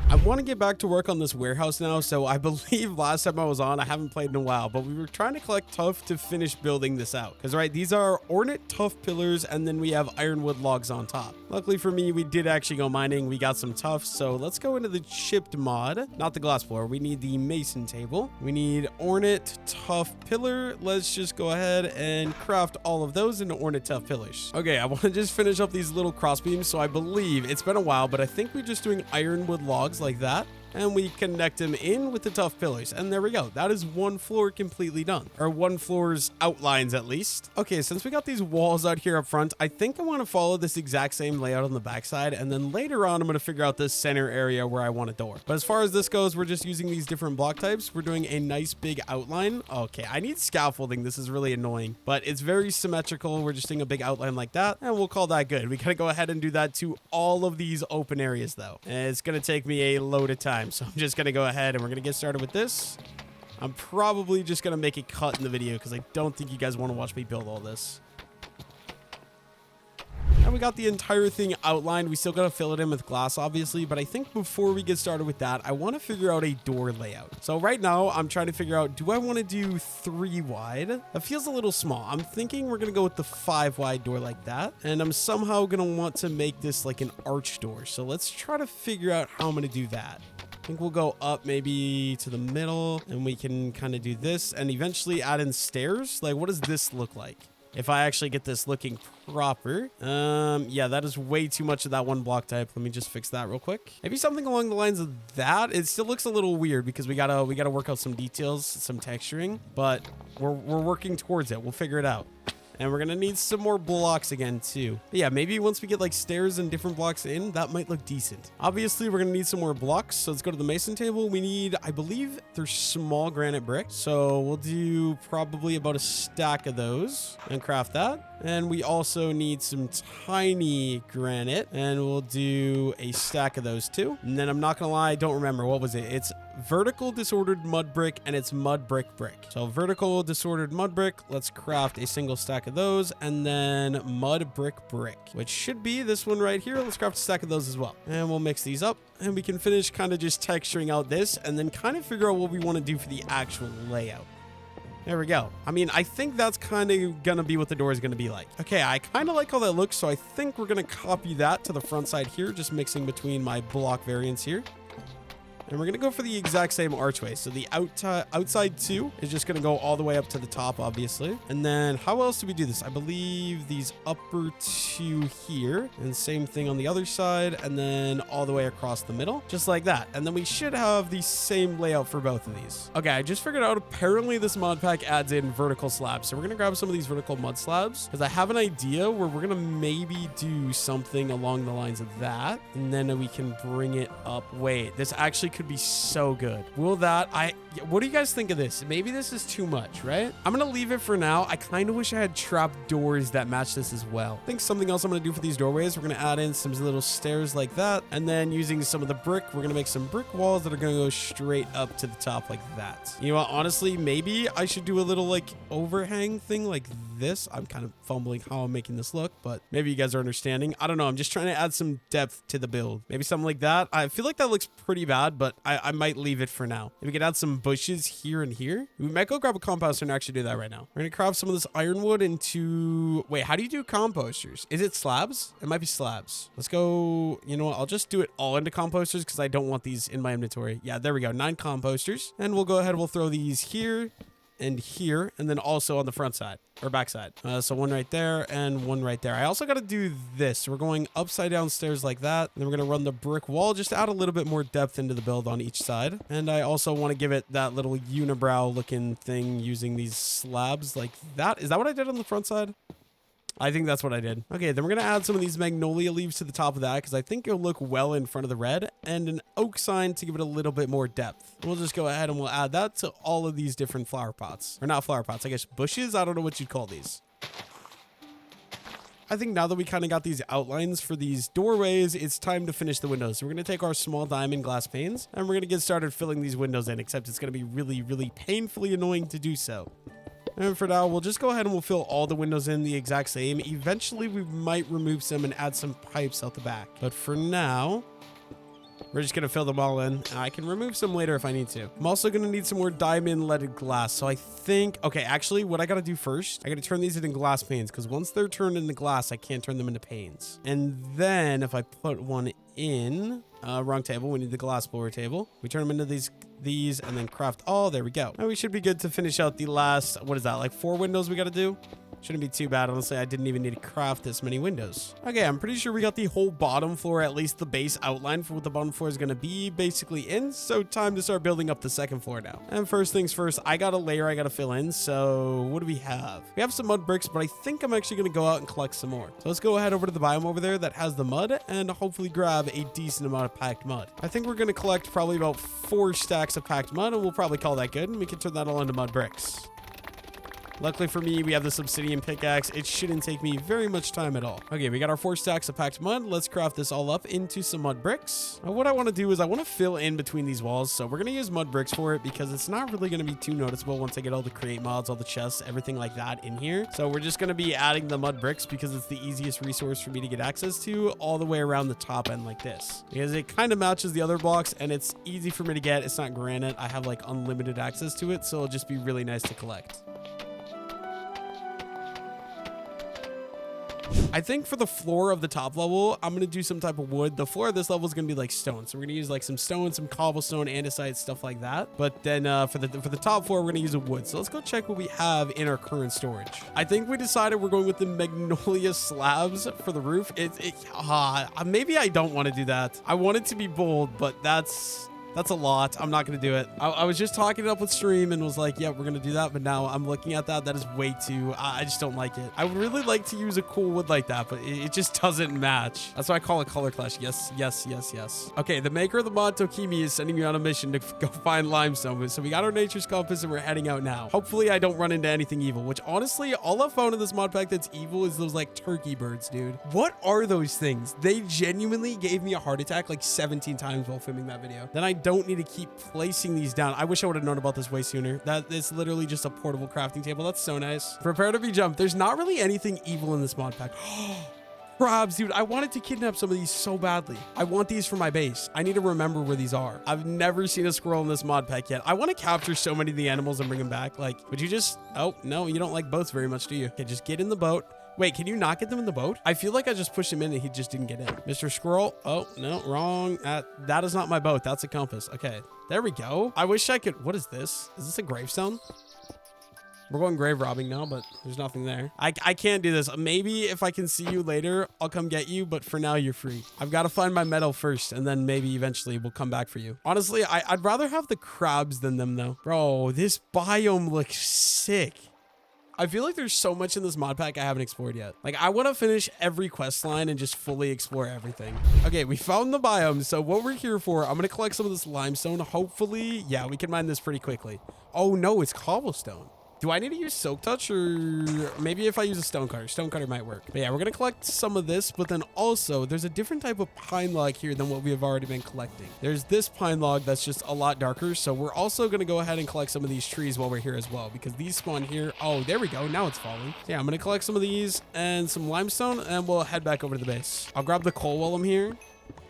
[SPEAKER 2] I want to get back to work on this warehouse now, so I believe last time I was on, I haven't played in a while, but we were trying to collect tuff to finish building this out. Because, right, these are ornate tuff pillars, and then we have ironwood logs on top. Luckily for me, we did actually go mining. We got some tuff, so let's go into the chipped mod. Not the glass floor. We need the mason table. We need ornate tuff pillar. Let's just go ahead and craft all of those into ornate tuff pillars. Okay, I want to just finish up these little cross beams, so I believe it's been a while, but I think we're just doing ironwood logs like that, and we connect them in with the tuff pillars, and there we go. That is 1 floor completely done, or 1 floor's outlines at least. Okay, since we got these walls out here up front, I think I want to follow this exact same layout on the backside, and then later on I'm going to figure out this center area where I want a door. But as far as this goes, we're just using these different block types. We're doing a nice big outline. Okay, I need scaffolding. This is really annoying, but it's very symmetrical. We're just doing a big outline like that, and we'll call that good. We gotta go ahead and do that to all of these open areas though, and it's gonna take me a load of time. So I'm just going to go ahead and we're going to get started with this. I'm probably just going to make a cut in the video because I don't think you guys want to watch me build all this. And we got the entire thing outlined. We still got to fill it in with glass, obviously. But I think before we get started with that, I want to figure out a door layout. So right now, I'm trying to figure out, do I want to do 3 wide? That feels a little small. I'm thinking we're going to go with the 5 wide door like that. And I'm somehow going to want to make this like an arch door. So let's try to figure out how I'm going to do that. I think we'll go up maybe to the middle and we can kind of do this and eventually add in stairs. Like, what does this look like if I actually get this looking proper? Yeah, that is way too much of that one block type. Let me just fix that real quick. Maybe something along the lines of that. It still looks a little weird because we gotta work out some details, some texturing, but we're working towards it. We'll figure it out. And we're going to need some more blocks again too. But yeah, maybe once we get like stairs and different blocks in, that might look decent. Obviously, we're going to need some more blocks. So let's go to the mason table. We need, I believe there's small granite bricks. So we'll do probably about a stack of those and craft that. And we also need some tiny granite, and we'll do a stack of those too. And then I'm not gonna lie, I don't remember. What was it? It's vertical disordered mud brick, and it's mud brick. So vertical disordered mud brick, let's craft a single stack of those, and then mud brick, which should be this one right here. Let's craft a stack of those as well. And we'll mix these up, and we can finish kind of just texturing out this, and then kind of figure out what we want to do for the actual layout. There we go. I mean, I think that's kind of going to be what the door is going to be like. Okay, I kind of like how that looks, so I think we're going to copy that to the front side here, just mixing between my block variants here. And we're going to go for the exact same archway. So the outside two is just going to go all the way up to the top, obviously. And then how else do we do this? I believe these upper two here. And same thing on the other side. And then all the way across the middle. Just like that. And then we should have the same layout for both of these. Okay, I just figured out apparently this mod pack adds in vertical slabs. So we're going to grab some of these vertical mud slabs. Because I have an idea where we're going to maybe do something along the lines of that. And then we can bring it up. Wait, this actually could be so good. Will that what do you guys think of this? Maybe this is too much, right? I'm gonna leave it for now. I kind of wish I had trap doors that match this as well. I think something else I'm gonna do for these doorways, we're gonna add in some little stairs like that, and then using some of the brick, we're gonna make some brick walls that are gonna go straight up to the top like that. You know what, honestly, maybe I should do a little like overhang thing like this. I'm kind of fumbling how I'm making this look, but maybe you guys are understanding. I don't know. I'm just trying to add some depth to the build. Maybe something like that. I feel like that looks pretty bad, but I might leave it for now. If we could add some bushes here and here, we might go grab a composter and actually do that right now. We're going to craft some of this ironwood into... Wait, how do you do composters? Is it slabs? It might be slabs. Let's go... You know what? I'll just do it all into composters because I don't want these in my inventory. Yeah, there we go. 9 composters. And we'll go ahead. We'll throw these here and here, and then also on the front side or back side. So one right there and one right there. I also got to do this. We're going upside down stairs like that. And then we're going to run the brick wall just to add a little bit more depth into the build on each side. And I also want to give it that little unibrow looking thing using these slabs like that. Is that what I did on the front side? I think that's what I did. Okay, then we're going to add some of these magnolia leaves to the top of that because I think it'll look well in front of the red, and an oak sign to give it a little bit more depth. We'll just go ahead and we'll add that to all of these different flower pots. Or not flower pots, I guess bushes? I don't know what you'd call these. I think now that we kind of got these outlines for these doorways, it's time to finish the windows. So we're going to take our small diamond glass panes and we're going to get started filling these windows in, except it's going to be really, really painfully annoying to do so. And for now, we'll just go ahead and we'll fill all the windows in the exact same. Eventually, we might remove some and add some pipes out the back. But for now, we're just going to fill them all in. I can remove some later if I need to. I'm also going to need some more diamond leaded glass. So I think... Okay, actually, what I got to do first, I got to turn these into glass panes. Because once they're turned into glass, I can't turn them into panes. And then if I put one in... wrong table. We need the glass blower table. We turn them into these and then craft. Oh, there we go. Now we should be good to finish out the last, what is that, like 4 windows we got to do? Shouldn't be too bad. Honestly, I didn't even need to craft this many windows. Okay, I'm pretty sure we got the whole bottom floor, at least the base outline for what the bottom floor is going to be basically in. So time to start building up the second floor now. And first things first, I got a layer I got to fill in. So what do we have? We have some mud bricks, but I think I'm actually going to go out and collect some more. So let's go ahead over to the biome over there that has the mud and hopefully grab a decent amount of packed mud. I think we're going to collect probably about 4 stacks of packed mud, and we'll probably call that good. And we can turn that all into mud bricks. Luckily for me, we have this obsidian pickaxe. It shouldn't take me very much time at all. Okay, we got our 4 stacks of packed mud. Let's craft this all up into some mud bricks. Now, what I want to do is I want to fill in between these walls. So we're going to use mud bricks for it because it's not really going to be too noticeable once I get all the create mods, all the chests, everything like that in here. So we're just going to be adding the mud bricks because it's the easiest resource for me to get access to all the way around the top end like this. Because it kind of matches the other blocks and it's easy for me to get. It's not granite. I have like unlimited access to it. So it'll just be really nice to collect. I think for the floor of the top level, I'm going to do some type of wood. The floor of this level is going to be like stone. So we're going to use like some stone, some cobblestone, andesite, stuff like that. But then for the top floor, we're going to use a wood. So let's go check what we have in our current storage. I think we decided we're going with the magnolia slabs for the roof. Maybe I don't want to do that. I want it to be bold, but that's That's a lot. I'm not going to do it. I was just talking it up with stream and was like, yeah, we're going to do that. But now I'm looking at that. That is way too, I just don't like it. I would really like to use a cool wood like that, but it just doesn't match. That's why I call it color clash. Yes, yes, yes, yes. Okay, the maker of the mod, Tokimi, is sending me on a mission to go find limestone. So we got our nature's compass and we're heading out now. Hopefully I don't run into anything evil, which honestly, all I've found in this mod pack that's evil is those like turkey birds, dude. What are those things? They genuinely gave me a heart attack like 17 times while filming that video. Then I don't need to keep placing these down. I wish I would have known about this way sooner. That is literally just a portable crafting table. That's so nice. Prepare to be jumped. There's not really anything evil in this mod pack. Crabs, dude. I wanted to kidnap some of these so badly. I want these for my base. I need to remember where these are. I've never seen a squirrel in this mod pack yet. I want to capture so many of the animals and bring them back. Like, would you just... Oh, no, you don't like boats very much, do you? Okay, just get in the boat. Wait, can you not get them in the boat? I feel like I just pushed him in and he just didn't get in. Mr. Squirrel. Oh, no, wrong. That is not my boat. That's a compass. Okay, there we go. I wish I could... What is this? Is this a gravestone? We're going grave robbing now, but there's nothing there. I can't do this. Maybe if I can see you later, I'll come get you, but for now, you're free. I've got to find my metal first, and then maybe eventually we'll come back for you. Honestly, I'd rather have the crabs than them, though. Bro, this biome looks sick. I feel like there's so much in this mod pack I haven't explored yet. Like, I want to finish every quest line and just fully explore everything. Okay, we found the biome. So what we're here for, I'm going to collect some of this limestone. Hopefully, yeah, we can mine this pretty quickly. Oh, no, it's cobblestone. Do I need to use silk touch, or maybe if I use a stone cutter might work. But yeah, we're going to collect some of this, but then also there's a different type of pine log here than what we have already been collecting. There's this pine log that's just a lot darker. So we're also going to go ahead and collect some of these trees while we're here as well, because these spawn here. Oh, there we go. Now it's falling. So yeah, I'm going to collect some of these and some limestone, and we'll head back over to the base. I'll grab the coal while I'm here.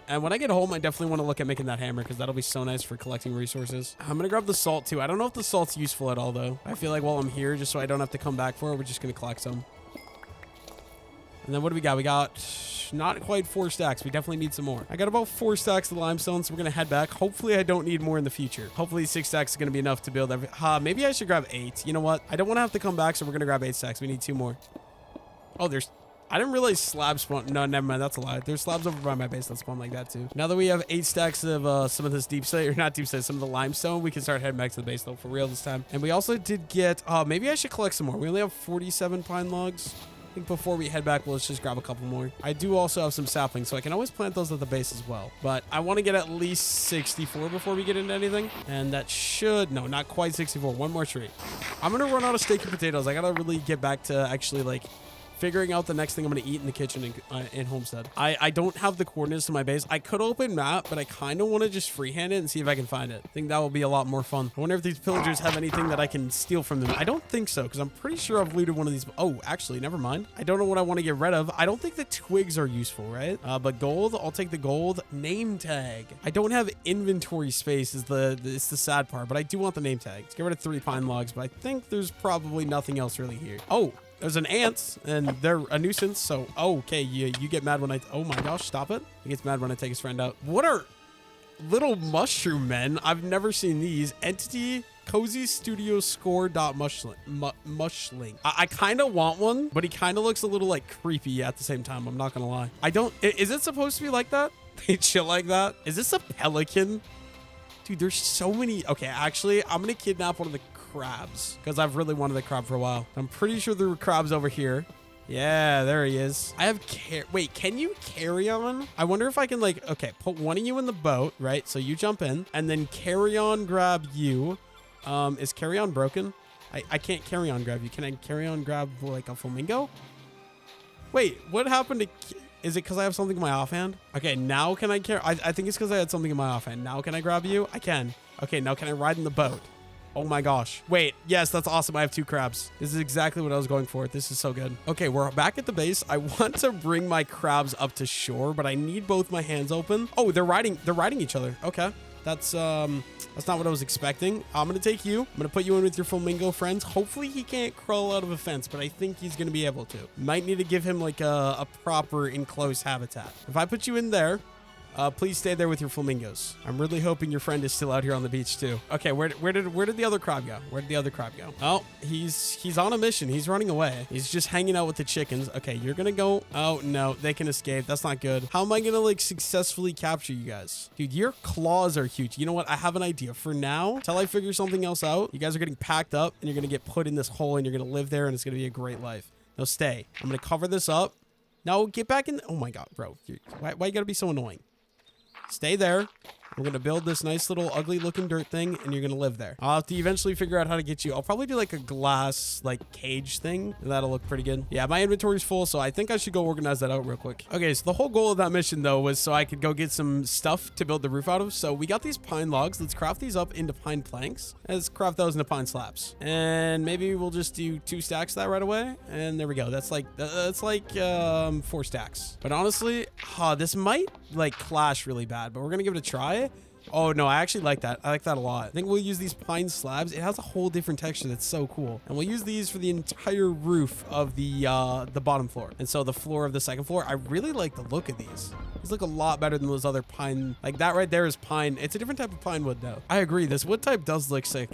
[SPEAKER 2] And when I get home, I definitely want to look at making that hammer, because that'll be so nice for collecting resources. I'm going to grab the salt too. I don't know if the salt's useful at all, though. I feel like while I'm here, just so I don't have to come back for it, we're just going to collect some. And then what do we got? We got not quite 4 stacks. We definitely need some more. I got about 4 stacks of limestone, so we're going to head back. Hopefully, I don't need more in the future. Hopefully, 6 stacks is going to be enough to build every... maybe I should grab 8. You know what? I don't want to have to come back, so we're going to grab 8 stacks. We need 2 more. Oh, there's... I didn't realize slabs spawn. No, never mind. That's a lie. There's slabs over by my base that spawn like that too. Now that we have 8 stacks of some of this deep slate, or not deep slate, some of the limestone, we can start heading back to the base though, for real this time. And we also did get, maybe I should collect some more. We only have 47 pine logs. I think before we head back, let's just grab a couple more. I do also have some saplings, so I can always plant those at the base as well. But I want to get at least 64 before we get into anything. And that should, no, not quite 64. 1 more tree. I'm going to run out of steak and potatoes. I got to really get back to actually like figuring out the next thing I'm going to eat in the kitchen in Homestead. I don't have the coordinates to my base. I could open map, but I kind of want to just freehand it and see if I can find it. I think that will be a lot more fun. I wonder if these pillagers have anything that I can steal from them. I don't think so, because I'm pretty sure I've looted one of these. Oh, actually, never mind. I don't know what I want to get rid of. I don't think the twigs are useful, right? But gold, I'll take the gold. Name tag. I don't have inventory space is it's the sad part, but I do want the name tag. Let's get rid of 3 pine logs, but I think there's probably nothing else really here. Oh, there's an ant, and they're a nuisance, so, oh, okay, you get mad when oh my gosh, stop it. He gets mad when I take his friend out. What are little mushroom men? I've never seen these. Entity Cozy Studio Score mushling. I kind of want one, but he kind of looks a little, like, creepy at the same time, I'm not gonna lie. Is it supposed to be like that? They chill like that? Is this a pelican? Dude, there's so many. Okay, actually, I'm gonna kidnap one of the crabs, because I've really wanted a crab for a while. I'm pretty sure there were crabs over here. Yeah, there he is. I have wait, can you carry on? I wonder if I can, like, okay, put one of you in the boat, right? So you jump in, and then carry on grab you. Is carry on broken? I can't carry on grab you. Can I carry on grab, like, a flamingo? Wait, what happened to... Is it because I have something in my offhand? Okay, now can I carry... I think it's because I had something in my offhand. Now can I grab you? I can. Okay, now can I ride in the boat? Oh my gosh. Wait, yes, that's awesome. I have 2 crabs. This is exactly what I was going for. This is so good. Okay, we're back at the base. I want to bring my crabs up to shore, but I need both my hands open. Oh, they're riding each other. Okay. That's not what I was expecting. I'm going to take you. I'm going to put you in with your flamingo friends. Hopefully he can't crawl out of a fence, but I think he's going to be able to. Might need to give him like a proper enclosed habitat. If I put you in there, Please stay there with your flamingos. I'm really hoping your friend is still out here on the beach too. Okay, where did the other crab go? Where did the other crab go? Oh, he's on a mission. He's running away. He's just hanging out with the chickens. Okay, you're gonna go. Oh no, they can escape. That's not good. How am I gonna like successfully capture you guys? Dude, your claws are huge. You know what? I have an idea. For now, till I figure something else out, you guys are getting packed up and you're gonna get put in this hole and you're gonna live there and it's gonna be a great life. No, stay. I'm gonna cover this up. No, get back in. Oh my God, bro. Why you gotta be so annoying? Stay there. We're going to build this nice little ugly looking dirt thing and you're going to live there. I'll have to eventually figure out how to get you. I'll probably do like a glass like cage thing and that'll look pretty good. Yeah, my inventory's full, so I think I should go organize that out real quick. Okay, so the whole goal of that mission though was so I could go get some stuff to build the roof out of. So we got these pine logs. Let's craft these up into pine planks. Let's craft those into pine slabs. And maybe we'll just do 2 stacks of that right away. And there we go. That's like 4 stacks. But honestly, this might like clash really bad, but we're going to give it a try. Oh no, I actually like that. I like that a lot. I think we'll use these pine slabs. It has a whole different texture that's so cool. And we'll use these for the entire roof of the bottom floor. And so the floor of the second floor, I really like the look of these. These look a lot better than those other pine. Like that right there is pine. It's a different type of pine wood though. I agree. This wood type does look sick.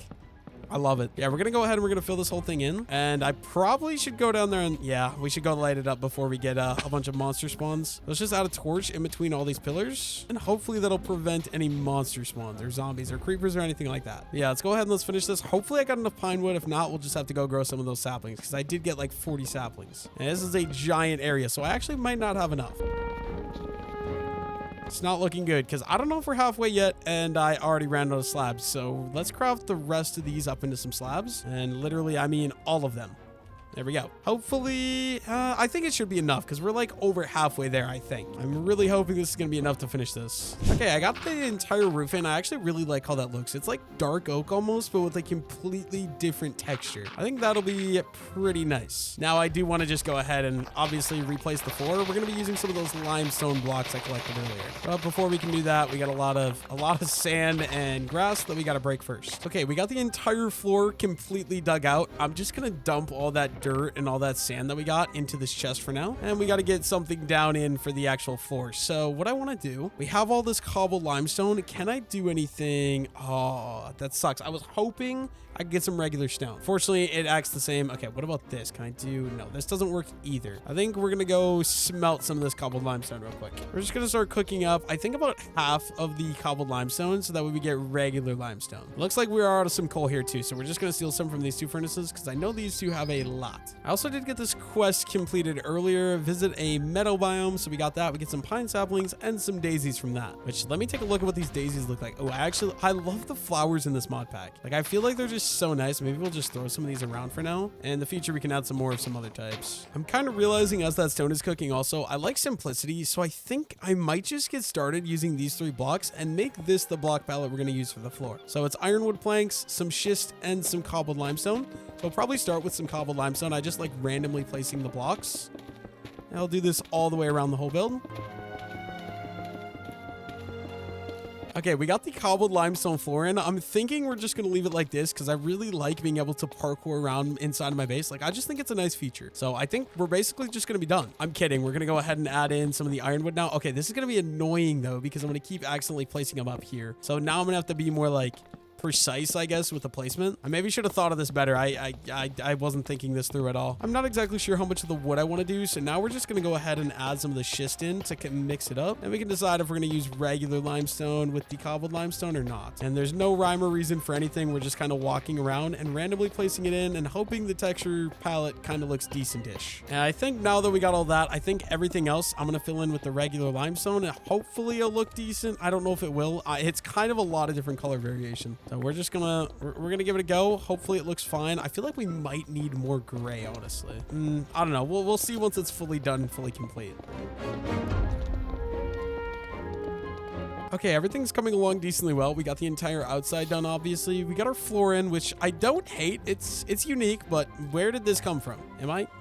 [SPEAKER 2] I love it. Yeah, we're going to go ahead and we're going to fill this whole thing in. And I probably should go down there and yeah, we should go light it up before we get a bunch of monster spawns. Let's just add a torch in between all these pillars. And hopefully that'll prevent any monster spawns or zombies or creepers or anything like that. Yeah, let's go ahead and let's finish this. Hopefully I got enough pine wood. If not, we'll just have to go grow some of those saplings because I did get like 40 saplings. And this is a giant area, so I actually might not have enough. It's not looking good because I don't know if we're halfway yet and I already ran out of slabs. So let's craft the rest of these up into some slabs and literally, I mean all of them. There we go. Hopefully, I think it should be enough because we're like over halfway there, I think. I'm really hoping this is going to be enough to finish this. Okay, I got the entire roof in. I actually really like how that looks. It's like dark oak almost, but with a completely different texture. I think that'll be pretty nice. Now, I do want to just go ahead and obviously replace the floor. We're going to be using some of those limestone blocks I collected earlier. But before we can do that, we got a lot of sand and grass that we got to break first. Okay, we got the entire floor completely dug out. I'm just going to dump all that dirt and all that sand that we got into this chest for now, and we got to get something down in for the actual floor. So what I want to do, we have all this cobbled limestone. Can I do anything? Oh, that sucks. I was hoping I could get some regular stone. Fortunately, it acts the same. Okay, what about this? Can I do? No, this doesn't work either. I think we're gonna go smelt some of this cobbled limestone real quick. We're just gonna start cooking up, I think, about half of the cobbled limestone so that way we get regular limestone. Looks like we are out of some coal here too, so we're just gonna steal some from these 2 furnaces because I know these 2 have a lot. I also did get this quest completed earlier. Visit a meadow biome, so we got that. We get some pine saplings and some daisies from that. Which, let me take a look at what these daisies look like. Oh, I love the flowers in this mod pack. Like, I feel like they're just so nice. Maybe we'll just throw some of these around for now. In the future, we can add some more of some other types. I'm kind of realizing as that stone is cooking also, I like simplicity, so I think I might just get started using these 3 blocks and make this the block palette we're going to use for the floor. So it's ironwood planks, some schist, and some cobbled limestone. So I'll probably start with some cobbled limestone. I just like randomly placing the blocks. And I'll do this all the way around the whole build. Okay, we got the cobbled limestone floor in. I'm thinking we're just going to leave it like this because I really like being able to parkour around inside of my base. Like, I just think it's a nice feature. So I think we're basically just going to be done. I'm kidding. We're going to go ahead and add in some of the ironwood now. Okay, this is going to be annoying though because I'm going to keep accidentally placing them up here. So now I'm going to have to be more like precise, I guess, with the placement. I maybe should have thought of this better. I wasn't thinking this through at all. I'm not exactly sure how much of the wood I want to do, so now we're just going to go ahead and add some of the schist in to mix it up, and we can decide if we're going to use regular limestone with the cobbled limestone or not. And there's no rhyme or reason for anything. We're just kind of walking around and randomly placing it in and hoping the texture palette kind of looks decent-ish. And I think now that we got all that, I think everything else I'm going to fill in with the regular limestone, and hopefully it'll look decent. I don't know if it will. It's kind of a lot of different color variation. So we're just gonna give it a go. Hopefully it looks fine. I feel like we might need more gray, honestly. I don't know. We'll see once it's fully done and fully complete. Okay, everything's coming along decently well. We got the entire outside done, obviously. We got our floor in, which I don't hate. It's unique, but where did this come from?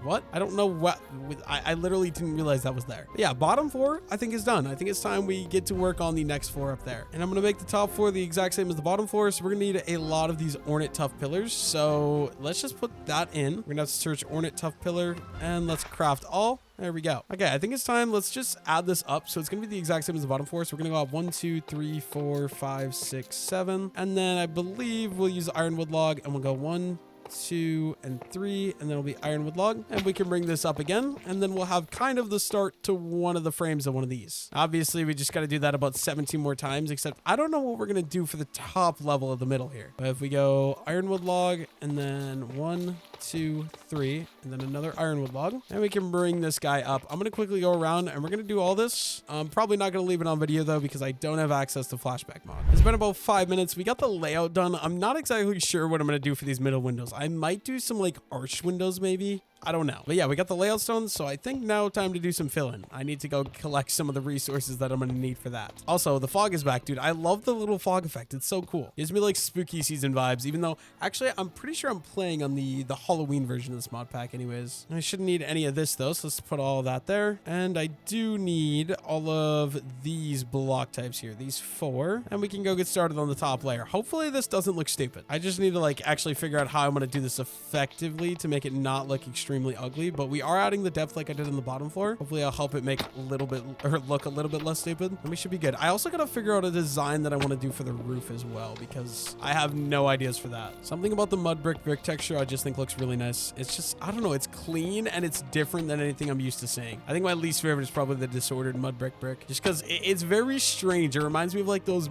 [SPEAKER 2] What? I don't know what. I literally didn't realize that was there. But yeah, bottom floor, I think is done. I think it's time we get to work on the next floor up there. And I'm going to make the top floor the exact same as the bottom floor, so we're going to need a lot of these ornate tough pillars. So let's just put that in. We're going to have to search ornate tough pillar, and let's craft all. There we go. Okay, I think it's time. Let's just add this up. So it's going to be the exact same as the bottom floor. So we're going to go up 1, 2, 3, 4, 5, 6, 7. And then I believe we'll use ironwood log and we'll go 1, 2, and 3, and then it'll be ironwood log, and we can bring this up again, and then we'll have kind of the start to one of the frames of one of these. Obviously, we just got to do that about 17 more times, except I don't know what we're going to do for the top level of the middle here. But if we go ironwood log, and then 1, 2, 3, and then another ironwood log, and we can bring this guy up. I'm going to quickly go around, and we're going to do all this. I'm probably not going to leave it on video, though, because I don't have access to flashback mod. It's been about 5 minutes. We got the layout done. I'm not exactly sure what I'm going to do for these middle windows. I might do some like arched windows maybe. I don't know. But yeah, we got the layout stone, so I think now time to do some fill-in. I need to go collect some of the resources that I'm going to need for that. Also, the fog is back, dude. I love the little fog effect. It's so cool. Gives me like spooky season vibes, even though actually I'm pretty sure I'm playing on the Halloween version of this mod pack anyways. I shouldn't need any of this though, so let's put all that there. And I do need all of these block types here, these 4, and we can go get started on the top layer. Hopefully this doesn't look stupid. I just need to like actually figure out how I'm going to do this effectively to make it not look extremely ugly, but we are adding the depth like I did on the bottom floor. Hopefully I'll help it make a little bit or look a little bit less stupid, and we should be good. I also got to figure out a design that I want to do for the roof as well, because I have no ideas for that. Something about the mud brick texture I just think looks really nice. It's just, I don't know, it's clean and it's different than anything I'm used to seeing. I think my least favorite is probably the disordered mud brick just because it's very strange. It reminds me of like those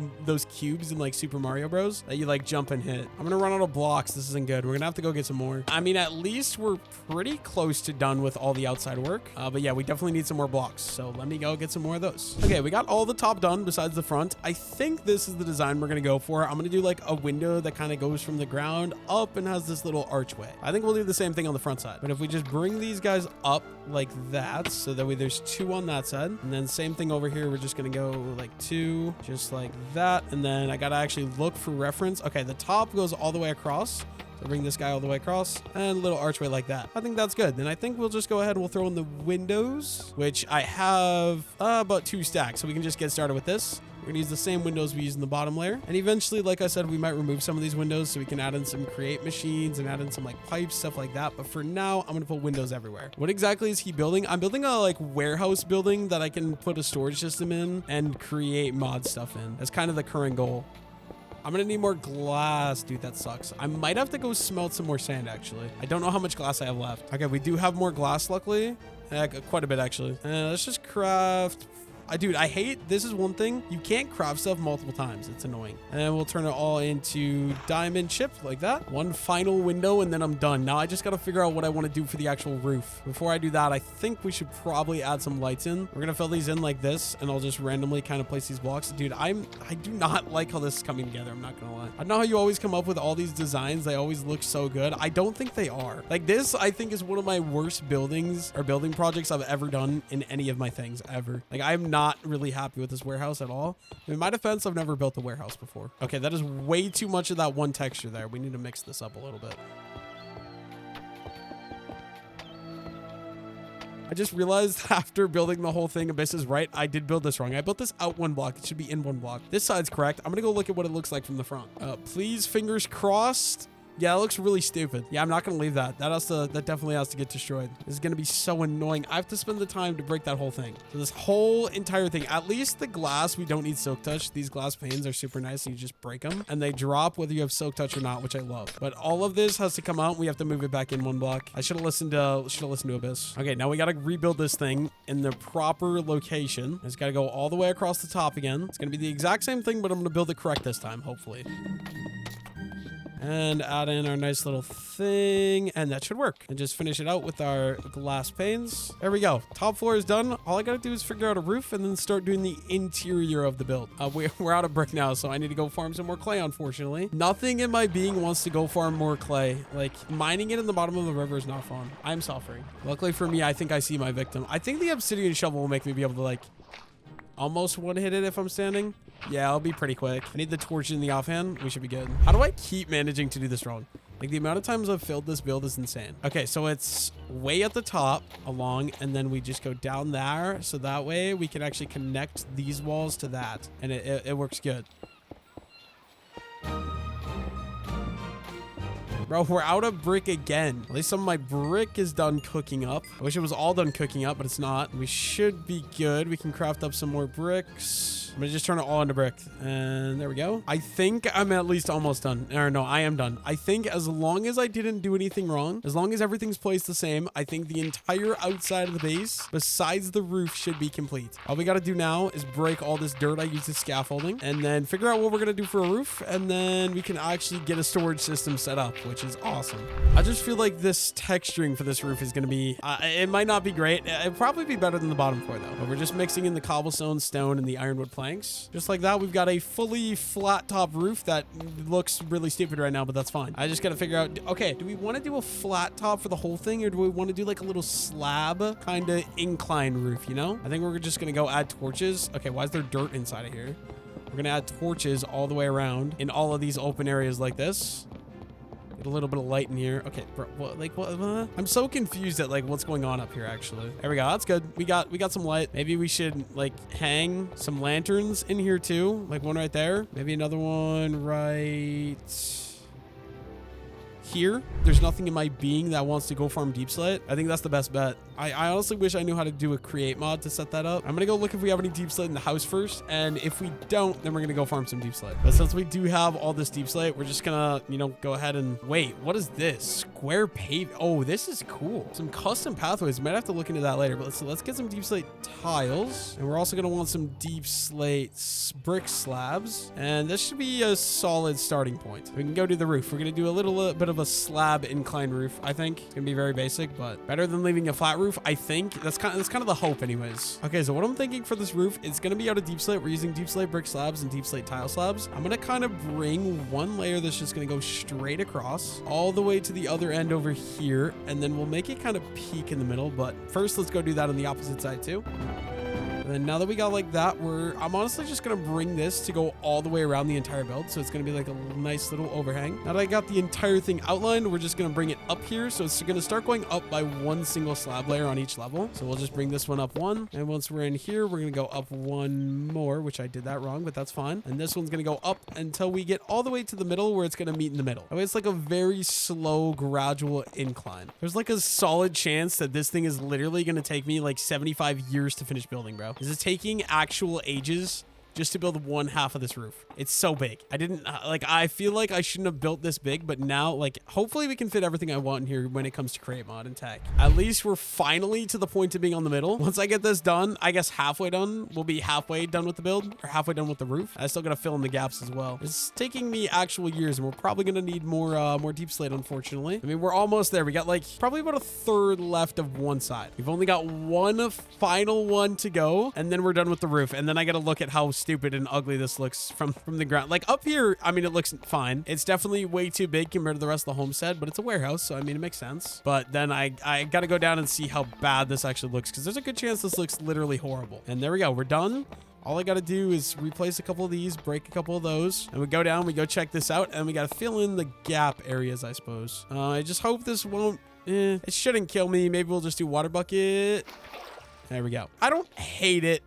[SPEAKER 2] cubes in like Super Mario Bros that you like jump and hit. I'm gonna run out of blocks. This isn't good. We're gonna have to go get some more. I mean, at least we're pretty close to done with all the outside work, but yeah, we definitely need some more blocks, so let me go get some more of those. Okay, we got all the top done besides the front. I think this is the design we're gonna go for. I'm gonna do like a window that kind of goes from the ground up and has this little archway. I think we'll do the same thing on the front side, but if we just bring these guys up like that, so that way there's 2 on that side, and then same thing over here, we're just gonna go like 2 just like that, and then I gotta actually look for reference. Okay, the top goes all the way across. So bring this guy all the way across and a little archway like that. I think that's good. Then I think we'll just go ahead and we'll throw in the windows, which I have about 2 stacks. So we can just get started with this. We're going to use the same windows we use in the bottom layer. And eventually, like I said, we might remove some of these windows so we can add in some create machines and add in some like pipes, stuff like that. But for now, I'm going to put windows everywhere. What exactly is he building? I'm building a like warehouse building that I can put a storage system in and create mod stuff in. That's kind of the current goal. I'm gonna need more glass. Dude, that sucks. I might have to go smelt some more sand, actually. I don't know how much glass I have left. Okay, we do have more glass, luckily. Quite a bit, actually. Let's just craft... Dude, I hate, this is one thing. You can't craft stuff multiple times. It's annoying. And we'll turn it all into diamond chip like that. One final window and then I'm done. Now I just got to figure out what I want to do for the actual roof. Before I do that, I think we should probably add some lights in. We're going to fill these in like this and I'll just randomly kind of place these blocks. Dude, I do not like how this is coming together. I'm not going to lie. I don't know how you always come up with all these designs. They always look so good. I don't think they are. Like this, I think is one of my worst buildings or building projects I've ever done in any of my things ever. Like I'm not really happy with this warehouse at all. In my defense, I've never built a warehouse before. Okay, that is way too much of that one texture there. We need to mix this up a little bit. I just realized after building the whole thing, Abyss is right. I did build this wrong. I built this out 1 block. It should be in 1 block. This side's correct. I'm gonna go look at what it looks like from the front. Please, fingers crossed. Yeah, it looks really stupid. Yeah, I'm not going to leave that. That definitely has to get destroyed. This is going to be so annoying. I have to spend the time to break that whole thing. So this whole entire thing, at least the glass, we don't need silk touch. These glass panes are super nice and you just break them and they drop whether you have silk touch or not, which I love. But all of this has to come out. We have to move it back in 1 block. I should have listened to Abyss. Okay, now we got to rebuild this thing in the proper location. It's got to go all the way across the top again. It's going to be the exact same thing, but I'm going to build it correct this time, hopefully. And add in our nice little thing, and that should work. And just finish it out with our glass panes. There we go. Top floor is done. All I gotta do is figure out a roof and then start doing the interior of the build. We're out of brick now, so I need to go farm some more clay, unfortunately. Nothing in my being wants to go farm more clay. Like, mining it in the bottom of the river is not fun. I'm suffering. Luckily for me, I think I see my victim. I think the obsidian shovel will make me be able to, like, almost one-hit it if I'm standing. Yeah, I'll be pretty quick. I need the torch in the offhand. We should be good. How do I keep managing to do this wrong? Like, the amount of times I've failed this build is insane. Okay, so it's way at the top along, and then we just go down there. So that way we can actually connect these walls to that. And it works good. Bro, we're out of brick again. At least some of my brick is done cooking up. I wish it was all done cooking up, but it's not. We should be good. We can craft up some more bricks. I'm gonna just turn it all into brick. And there we go. I think I'm at least almost done. Or no, I am done. I think as long as I didn't do anything wrong, as long as everything's placed the same, I think the entire outside of the base, besides the roof, should be complete. All we gotta do now is break all this dirt I used as scaffolding, and then figure out what we're gonna do for a roof, and then we can actually get a storage system set up, which is awesome. I just feel like this texturing for this roof is gonna be, it might not be great. It'll probably be better than the bottom floor though. But we're just mixing in the cobblestone, stone, and the ironwood planks. Just like that, we've got a fully flat top roof that looks really stupid right now, but that's fine. I just gotta figure out, okay, do we want to do a flat top for the whole thing, or do we want to do like a little slab kind of incline roof, you know? I think we're just gonna go add torches. Okay, why is there dirt inside of here? We're gonna add torches all the way around in all of these open areas like this. Get a little bit of light in here. Okay, bro, what? I'm so confused at like what's going on up here actually. There we go. That's good. We got some light. Maybe we should like hang some lanterns in here too. Like one right there. Maybe another one right here. There's nothing in my being that wants to go farm deep slate. I think that's the best bet. I honestly wish I knew how to do a create mod to set that up. I'm gonna go look if we have any deep slate in the house first, and if we don't, then we're gonna go farm some deep slate. But since we do have all this deep slate, we're just gonna, you know, go ahead and wait. What is this? Square pave. Oh, this is cool. Some custom pathways. Might have to look into that later. But let's get some deep slate tiles, and we're also gonna want some deep slate brick slabs, and this should be a solid starting point. We can go do the roof. We're gonna do a little bit of a slab incline roof. I think it's gonna be very basic, but better than leaving a flat roof. I think that's kind of the hope anyways. Okay, so what I'm thinking for this roof, it's gonna be out of deep slate. We're using deep slate brick slabs and deep slate tile slabs. I'm gonna kind of bring one layer that's just gonna go straight across all the way to the other end over here, and then we'll make it kind of peak in the middle. But first, let's go do that on the opposite side too. And then now that we got like that, I'm honestly just gonna bring this to go all the way around the entire build. So it's gonna be like a nice little overhang. Now that I got the entire thing outlined, we're just gonna bring it up here. So it's gonna start going up by one single slab layer on each level. So we'll just bring this one up one. And once we're in here, we're gonna go up one more, which I did that wrong, but that's fine. And this one's gonna go up until we get all the way to the middle where it's gonna meet in the middle. It's like a very slow, gradual incline. There's like a solid chance that this thing is literally gonna take me like 75 years to finish building, bro. Is it taking actual ages just to build one half of this roof? It's so big. I feel like I shouldn't have built this big, but now, like, hopefully we can fit everything I want in here when it comes to create mod and tech. At least we're finally to the point of being on the middle. Once I get this done, I guess halfway done, we'll be halfway done with the build, or halfway done with the roof. I still gotta fill in the gaps as well. It's taking me actual years, and we're probably gonna need more deep slate, unfortunately. I mean, we're almost there. We got like probably about a third left of one side. We've only got one final one to go, and then we're done with the roof. And then I gotta look at how stupid and ugly this looks from the ground. Like up here, I mean, it looks fine. It's definitely way too big compared to the rest of the homestead, but it's a warehouse, so I mean, it makes sense. But then I gotta go down and see how bad this actually looks, because there's a good chance this looks literally horrible. And there we go. We're done. All I gotta do is replace a couple of these, break a couple of those, and we go down, we go check this out, and we gotta fill in the gap areas, I suppose. I just hope this won't, it shouldn't kill me. Maybe we'll just do water bucket. There we go. I don't hate it.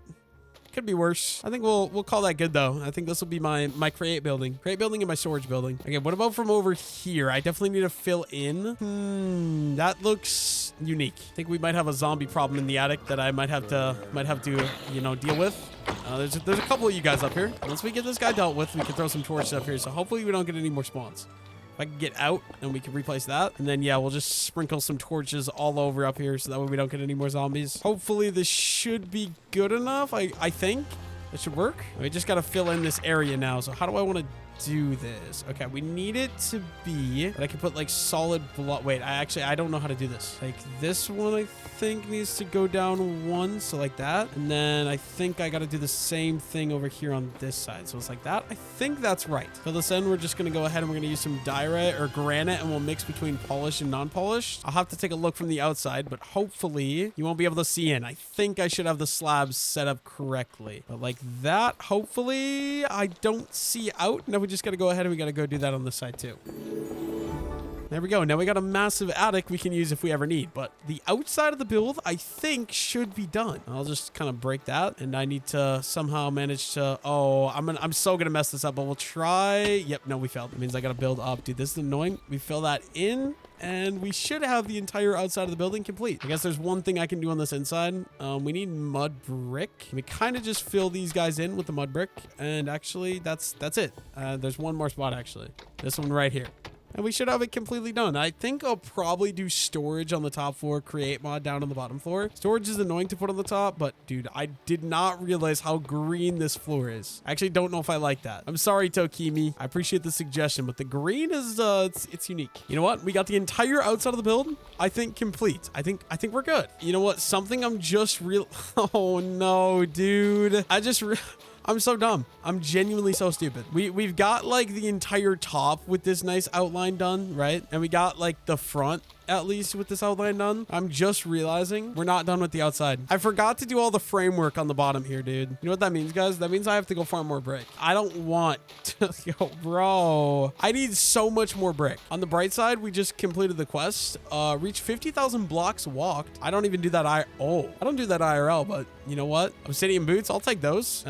[SPEAKER 2] Could be worse. I think we'll call that good though. I think this will be my create building and my storage building. Okay, what about from over here? I definitely need to fill in. That looks unique. I think we might have a zombie problem in the attic that I might have to you know, deal with. There's a couple of you guys up here. Once we get this guy dealt with, we can throw some torches up here. So hopefully we don't get any more spawns. If I can get out and we can replace that. And then, yeah, we'll just sprinkle some torches all over up here so that way we don't get any more zombies. Hopefully this should be good enough. I think it should work. We just got to fill in this area now. So how do I want to do this? Okay, we need it to be that I can put like solid block. Wait, I don't know how to do this. Like this one, I think needs to go down one, so like that. And then I think I got to do the same thing over here on this side, so it's like that. I think that's right. So this end, we're just gonna go ahead and we're gonna use some diorite or granite, and we'll mix between polished and non-polished. I'll have to take a look from the outside, but hopefully you won't be able to see in. I think I should have the slabs set up correctly, but like that, hopefully I don't see out. Now we just got to go ahead and we got to go do that on this side too. There we go. Now we got a massive attic we can use if we ever need. But the outside of the build, I think, should be done. I'll just kind of break that. And I need to somehow manage to... Oh, I'm so going to mess this up. But we'll try... Yep, no, we failed. It means I got to build up. Dude, this is annoying. We fill that in. And we should have the entire outside of the building complete. I guess there's one thing I can do on this inside. We need mud brick. We kind of just fill these guys in with the mud brick. And actually, that's it. There's one more spot, actually. This one right here. And we should have it completely done. I think I'll probably do storage on the top floor, create mod down on the bottom floor. Storage is annoying to put on the top, but dude, I did not realize how green this floor is. I actually don't know if I like that. I'm sorry, Tokimi. I appreciate the suggestion, but the green is, it's unique. You know what? We got the entire outside of the build, I think, complete. I think we're good. You know what? Something I'm just oh no, dude. I'm so dumb. I'm genuinely so stupid. We've got like the entire top with this nice outline done, right? And we got like the front at least with this outline done. I'm just realizing we're not done with the outside. I forgot to do all the framework on the bottom here, dude. You know what that means, guys? That means I have to go farm more brick. I don't want to go, bro. I need so much more brick. On the bright side, we just completed the quest. Reach 50,000 blocks walked. I don't even do that. I don't do that IRL, but you know what? Obsidian boots, I'll take those.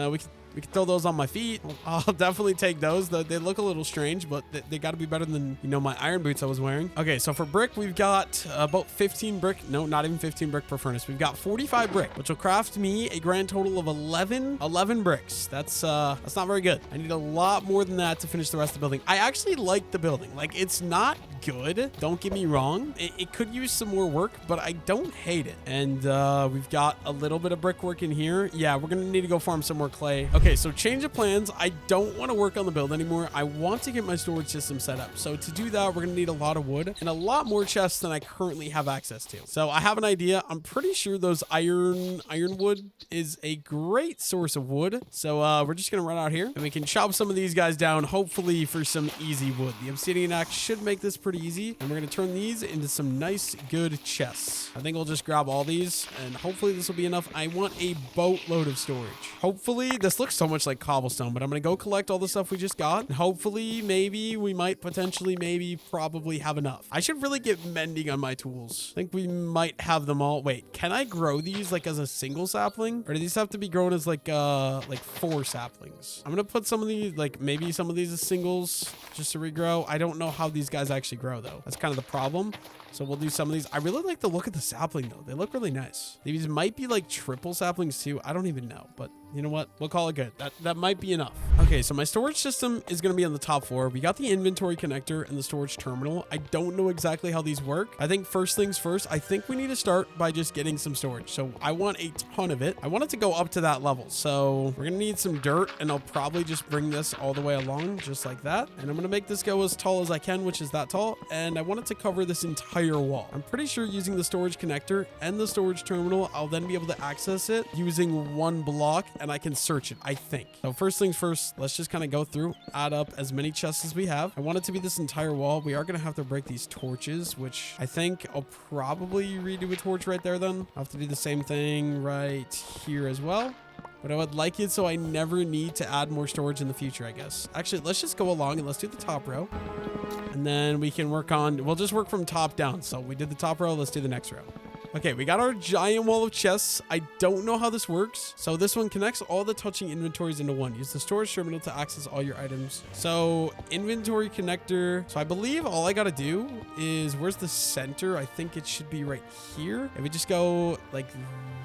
[SPEAKER 2] We can throw those on my feet. I'll definitely take those. They look a little strange, but they got to be better than, you know, my iron boots I was wearing. Okay, so for brick, we've got about 15 brick. No, not even 15 brick per furnace. We've got 45 brick, which will craft me a grand total of 11 bricks. That's not very good. I need a lot more than that to finish the rest of the building. I actually like the building. Like, it's not good. Don't get me wrong. It could use some more work, but I don't hate it. And we've got a little bit of brickwork in here. Yeah, we're going to need to go farm some more clay. Okay, so change of plans. I don't want to work on the build anymore. I want to get my storage system set up. So to do that, we're going to need a lot of wood and a lot more chests than I currently have access to. So I have an idea. I'm pretty sure those ironwood is a great source of wood. So we're just going to run out here and we can chop some of these guys down, hopefully for some easy wood. The obsidian axe should make this pretty easy. And we're going to turn these into some nice, good chests. I think we'll just grab all these and hopefully this will be enough. I want a boatload of storage. Hopefully this looks so much like cobblestone, but I'm going to go collect all the stuff we just got. And hopefully, maybe we might potentially, probably have enough. I should really get mending on my tools. I think we might have them all. Wait, can I grow these like as a single sapling? Or do these have to be grown as like 4 saplings? I'm going to put some of these, like maybe some of these as singles just to regrow. I don't know how these guys actually grow though. That's kind of the problem. So we'll do some of these. I really like the look of the sapling though. They look really nice. These might be like triple saplings too. I don't even know, but you know what? We'll call it good. That might be enough. Okay, so my storage system is going to be on the top floor. We got the inventory connector and the storage terminal. I don't know exactly how these work. I think first things first, I think we need to start by just getting some storage. So I want a ton of it. I want it to go up to that level. So we're going to need some dirt and I'll probably just bring this all the way along just like that. And I'm going to make this go as tall as I can, which is that tall. And I want it to cover this entire wall. I'm pretty sure using the storage connector and the storage terminal, I'll then be able to access it using one block and I can search it, I think. So first things first, let's just kind of go through, add up as many chests as we have. I want it to be this entire wall. We are going to have to break these torches, which I think I'll probably redo a torch right there then. I'll have to do the same thing right here as well. But I would like it so I never need to add more storage in the future, I guess. Actually, let's just go along and let's do the top row. And then we can work on, we'll just work from top down. So we did the top row, let's do the next row. Okay, we got our giant wall of chests. I don't know how this works. So this one connects all the touching inventories into one. Use the storage terminal to access all your items. So inventory connector. So I believe all I got to do is, where's the center? I think it should be right here. If we just go like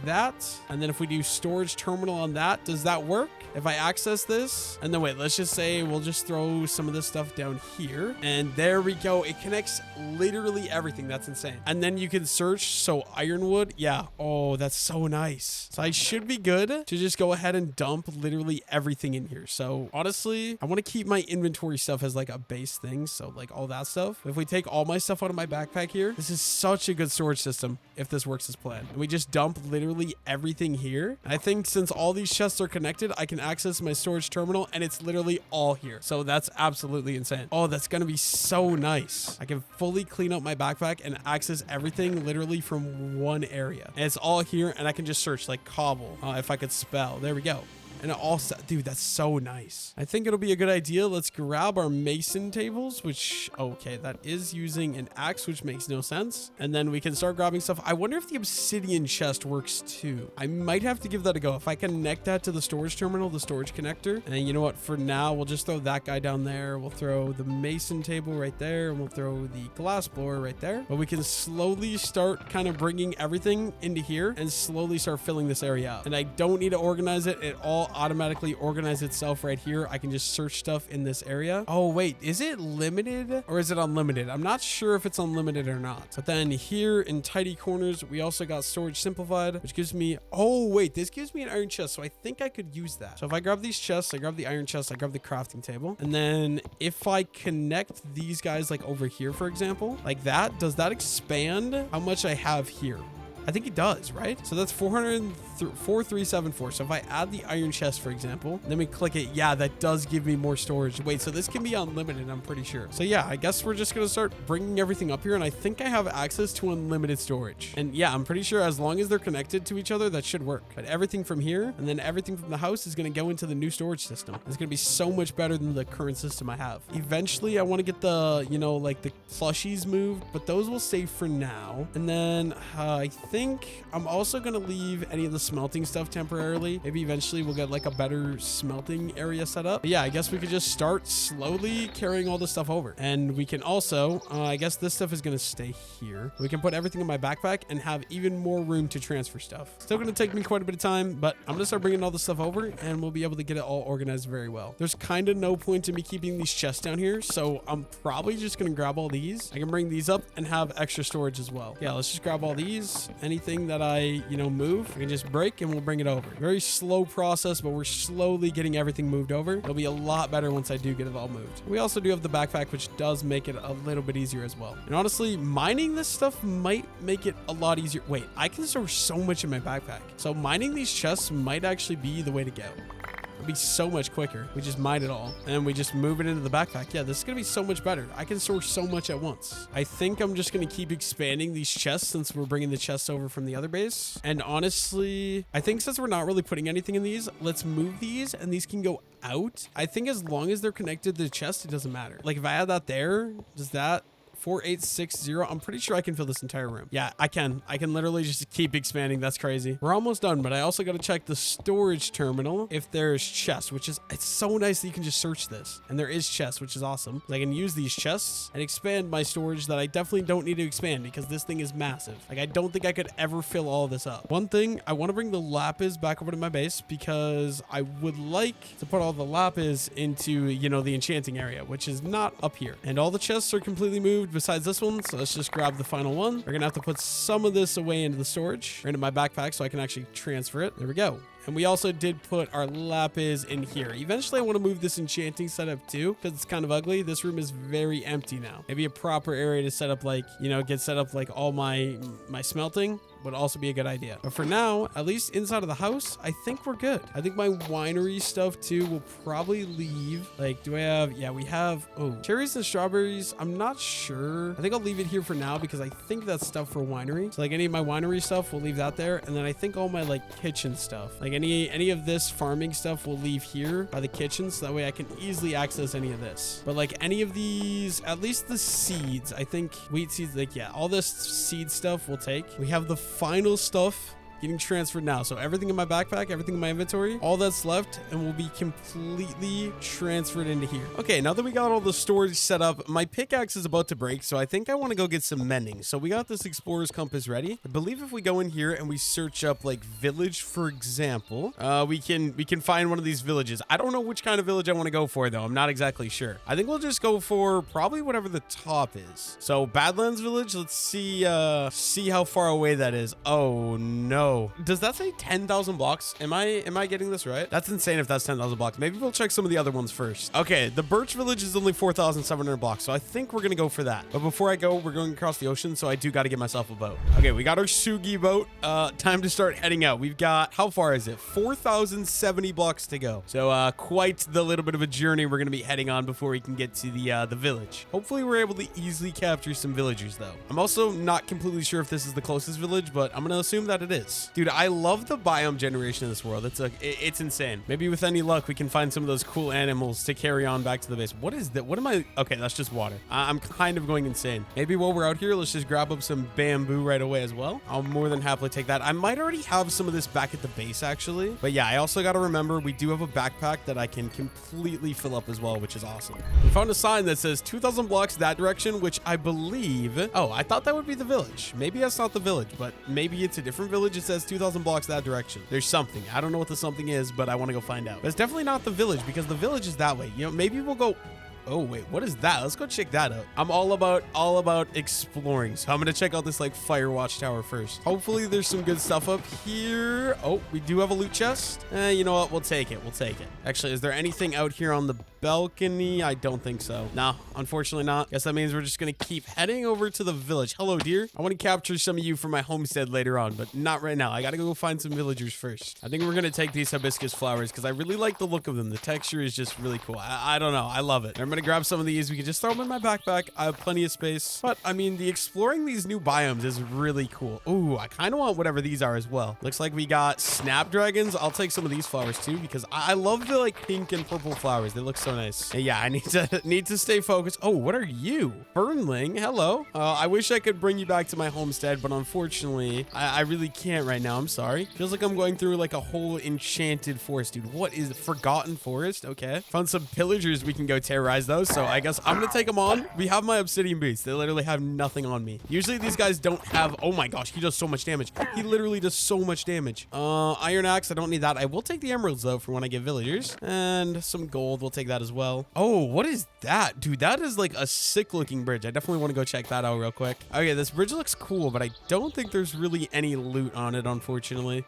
[SPEAKER 2] that, and then if we do storage terminal on that, does that work? If I access this, and then wait, let's just say we'll just throw some of this stuff down here. And there we go. It connects literally everything. That's insane. And then you can search. So ironwood. Yeah. Oh, that's so nice. So I should be good to just go ahead and dump literally everything in here. So honestly, I want to keep my inventory stuff as like a base thing. So like all that stuff. If we take all my stuff out of my backpack here, this is such a good storage system if this works as planned. And we just dump literally everything here. And I think since all these chests are connected, I can access my storage terminal and it's literally all here. So that's absolutely insane. Oh, that's going to be so nice. I can fully clean up my backpack and access everything literally from one area. And it's all here and I can just search like cobble if I could spell. There we go. and it all set. Dude, that's so nice. I think it'll be a good idea. Let's grab our mason tables, which, okay, that is using an axe, which makes no sense. And then we can start grabbing stuff. I wonder if the obsidian chest works too. I might have to give that a go. If I connect that to the storage terminal, the storage connector, and you know what, for now, we'll just throw that guy down there. We'll throw the mason table right there, and we'll throw the glass blower right there. But we can slowly start kind of bringing everything into here and slowly start filling this area out. And I don't need to organize it. It all automatically organizes itself right here. I can just search stuff in this area. Oh, wait, is it limited or is it unlimited? I'm not sure if it's unlimited or not. But then here in tidy corners, we also got storage simplified, which gives me, oh, wait, this gives me an iron chest. So I think I could use that. So if I grab these chests, I grab the iron chest, I grab the crafting table. And then if I connect these guys like over here, for example, like that, does that expand how much I have here? I think it does, right? So that's 4,374. So if I add the iron chest, for example, then we click it, yeah, that does give me more storage. Wait, so this can be unlimited, I'm pretty sure. So yeah, I guess we're just gonna start bringing everything up here, and I think I have access to unlimited storage. And yeah, I'm pretty sure as long as they're connected to each other, that should work. But everything from here, and then everything from the house is gonna go into the new storage system. It's gonna be so much better than the current system I have. Eventually, I wanna get the, you know, like the plushies moved, but those will stay for now. And then I think I'm also going to leave any of the smelting stuff temporarily. Maybe eventually we'll get like a better smelting area set up. But yeah, I guess we could just start slowly carrying all this stuff over. And we can also, I guess this stuff is going to stay here. We can put everything in my backpack and have even more room to transfer stuff. Still going to take me quite a bit of time, but I'm going to start bringing all this stuff over and we'll be able to get it all organized very well. There's kind of no point in me keeping these chests down here, so I'm probably just going to grab all these. I can bring these up and have extra storage as well. Yeah, let's just grab all these. Anything that I, you know, move, I can just break and we'll bring it over. Very slow process, but we're slowly getting everything moved over. It'll be a lot better once I do get it all moved. We also do have the backpack, which does make it a little bit easier as well. And honestly, mining this stuff might make it a lot easier. Wait, I can store so much in my backpack. So mining these chests might actually be the way to go. It'd be so much quicker. We just mine it all and we just move it into the backpack. Yeah, this is gonna be so much better. I can store so much at once. I think I'm just gonna keep expanding these chests since we're bringing the chests over from the other base. And honestly, I think since we're not really putting anything in these, let's move these and these can go out. I think as long as they're connected to the chest, it doesn't matter. Like if I add that there, does that 4860? I'm pretty sure I can fill this entire room. Yeah, I can literally just keep expanding. That's crazy. We're almost done, but I also got to check the storage terminal if there's chests, which is, it's so nice that you can just search this and there is chests, which is awesome. I can use these chests and expand my storage that I definitely don't need to expand because this thing is massive. Like I don't think I could ever fill all this up. One thing, I want to bring the lapis back over to my base because I would like to put all the lapis into, you know, the enchanting area, which is not up here. And all the chests are completely moved besides this one, so let's just grab the final one. We're gonna have to put some of this away into the storage or into my backpack so I can actually transfer it. There we go. And we also did put our lapis in here. Eventually, I want to move this enchanting setup too, because it's kind of ugly. This room is very empty now. Maybe a proper area to set up, like, you know, get set up like all my smelting would also be a good idea. But for now, at least inside of the house, I think we're good. I think my winery stuff too will probably leave. Like, do I have, yeah, we have, oh, cherries and strawberries. I'm not sure. I think I'll leave it here for now because I think that's stuff for winery. So like any of my winery stuff, we'll leave that there. And then I think all my like kitchen stuff, like any of this farming stuff will leave here by the kitchen. So that way I can easily access any of this. But like any of these, at least the seeds, I think wheat seeds, like, yeah, all this seed stuff we'll take. We have the final stuff getting transferred now. So everything in my backpack, everything in my inventory, all that's left and will be completely transferred into here. Okay, now that we got all the storage set up, my pickaxe is about to break, so I think I want to go get some mending. So we got this explorer's compass ready. I believe if we go in here and we search up like village, for example, we can find one of these villages. I don't know which kind of village I want to go for though. I'm not exactly sure. I think we'll just go for probably whatever the top is. So Badlands village, let's see how far away that is. Oh no. Does that say 10,000 blocks? Am I getting this right? That's insane if that's 10,000 blocks. Maybe we'll check some of the other ones first. Okay, the birch village is only 4,700 blocks, so I think we're gonna go for that. But before I go, we're going across the ocean, so I do got to get myself a boat. Okay, we got our Sugi boat. Time to start heading out. We've got, how far is it? 4,070 blocks to go. So quite the little bit of a journey we're gonna be heading on before we can get to the village. Hopefully we're able to easily capture some villagers though. I'm also not completely sure if this is the closest village, but I'm gonna assume that it is. nice. Dude, I love the biome generation in this world. It's insane. Maybe with any luck, we can find some of those cool animals to carry on back to the base. What is that? What am I? Okay, that's just water. I'm kind of going insane. Maybe while we're out here, let's just grab up some bamboo right away as well. I'll more than happily take that. I might already have some of this back at the base, actually. But yeah, I also got to remember we do have a backpack that I can completely fill up as well, which is awesome. We found a sign that says 2,000 blocks that direction, which I believe... Oh, I thought that would be the village. Maybe that's not the village, but maybe it's a different village. It says 2,000 blocks that direction. There's something. I don't know what the something is, but I want to go find out. But it's definitely not the village because the village is that way. You know, maybe we'll go... Oh, wait, what is that? Let's go check that out. I'm all about exploring. So I'm going to check out this like fire watchtower first. Hopefully there's some good stuff up here. Oh, we do have a loot chest. You know what? We'll take it. We'll take it. Actually, is there anything out here on the balcony? I don't think so. No, unfortunately not. Guess that means we're just going to keep heading over to the village. Hello, dear. I want to capture some of you for my homestead later on, but not right now. I got to go find some villagers first. I think we're going to take these hibiscus flowers because I really like the look of them. The texture is just really cool. I don't know. I love it. I'm going to grab some of these. We can just throw them in my backpack. I have plenty of space. But I mean, the exploring these new biomes is really cool. Ooh, I kind of want whatever these are as well. Looks like we got snapdragons. I'll take some of these flowers too because I love the like pink and purple flowers. They look so nice. And yeah, I need to stay focused. Oh, what are you? Fernling. Hello. I wish I could bring you back to my homestead, but unfortunately, I really can't right now. I'm sorry. Feels like I'm going through like a whole enchanted forest, dude. What is Forgotten Forest? Okay. Found some pillagers we can go terrorize those. So I guess I'm going to take them on. We have my obsidian boots. They literally have nothing on me. Usually these guys don't have... Oh my gosh, he does so much damage. He literally does so much damage. Iron axe, I don't need that. I will take the emeralds though for when I get villagers. And some gold, we'll take that as well. Oh, what is that? Dude, that is like a sick looking bridge. I definitely want to go check that out real quick. Okay, this bridge looks cool, but I don't think there's really any loot on it, unfortunately.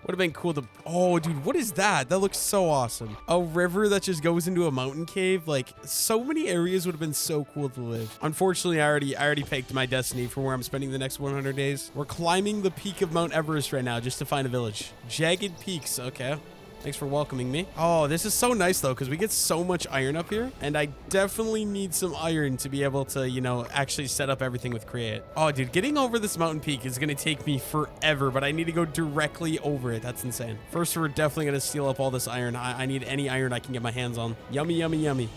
[SPEAKER 2] Would have been cool to... Oh, dude, what is that? That looks so awesome. A river that just goes into a mountain cave. Like, so many areas would have been so cool to live. Unfortunately, I already picked my destiny for where I'm spending the next 100 days. We're climbing the peak of Mount Everest right now just to find a village. Jagged Peaks. Okay. Thanks for welcoming me. Oh, this is so nice, though, because we get so much iron up here. And I definitely need some iron to be able to, you know, actually set up everything with Create. Oh, dude, getting over this mountain peak is going to take me forever, but I need to go directly over it. That's insane. First, we're definitely going to steal up all this iron. I need any iron I can get my hands on. Yummy, yummy, yummy.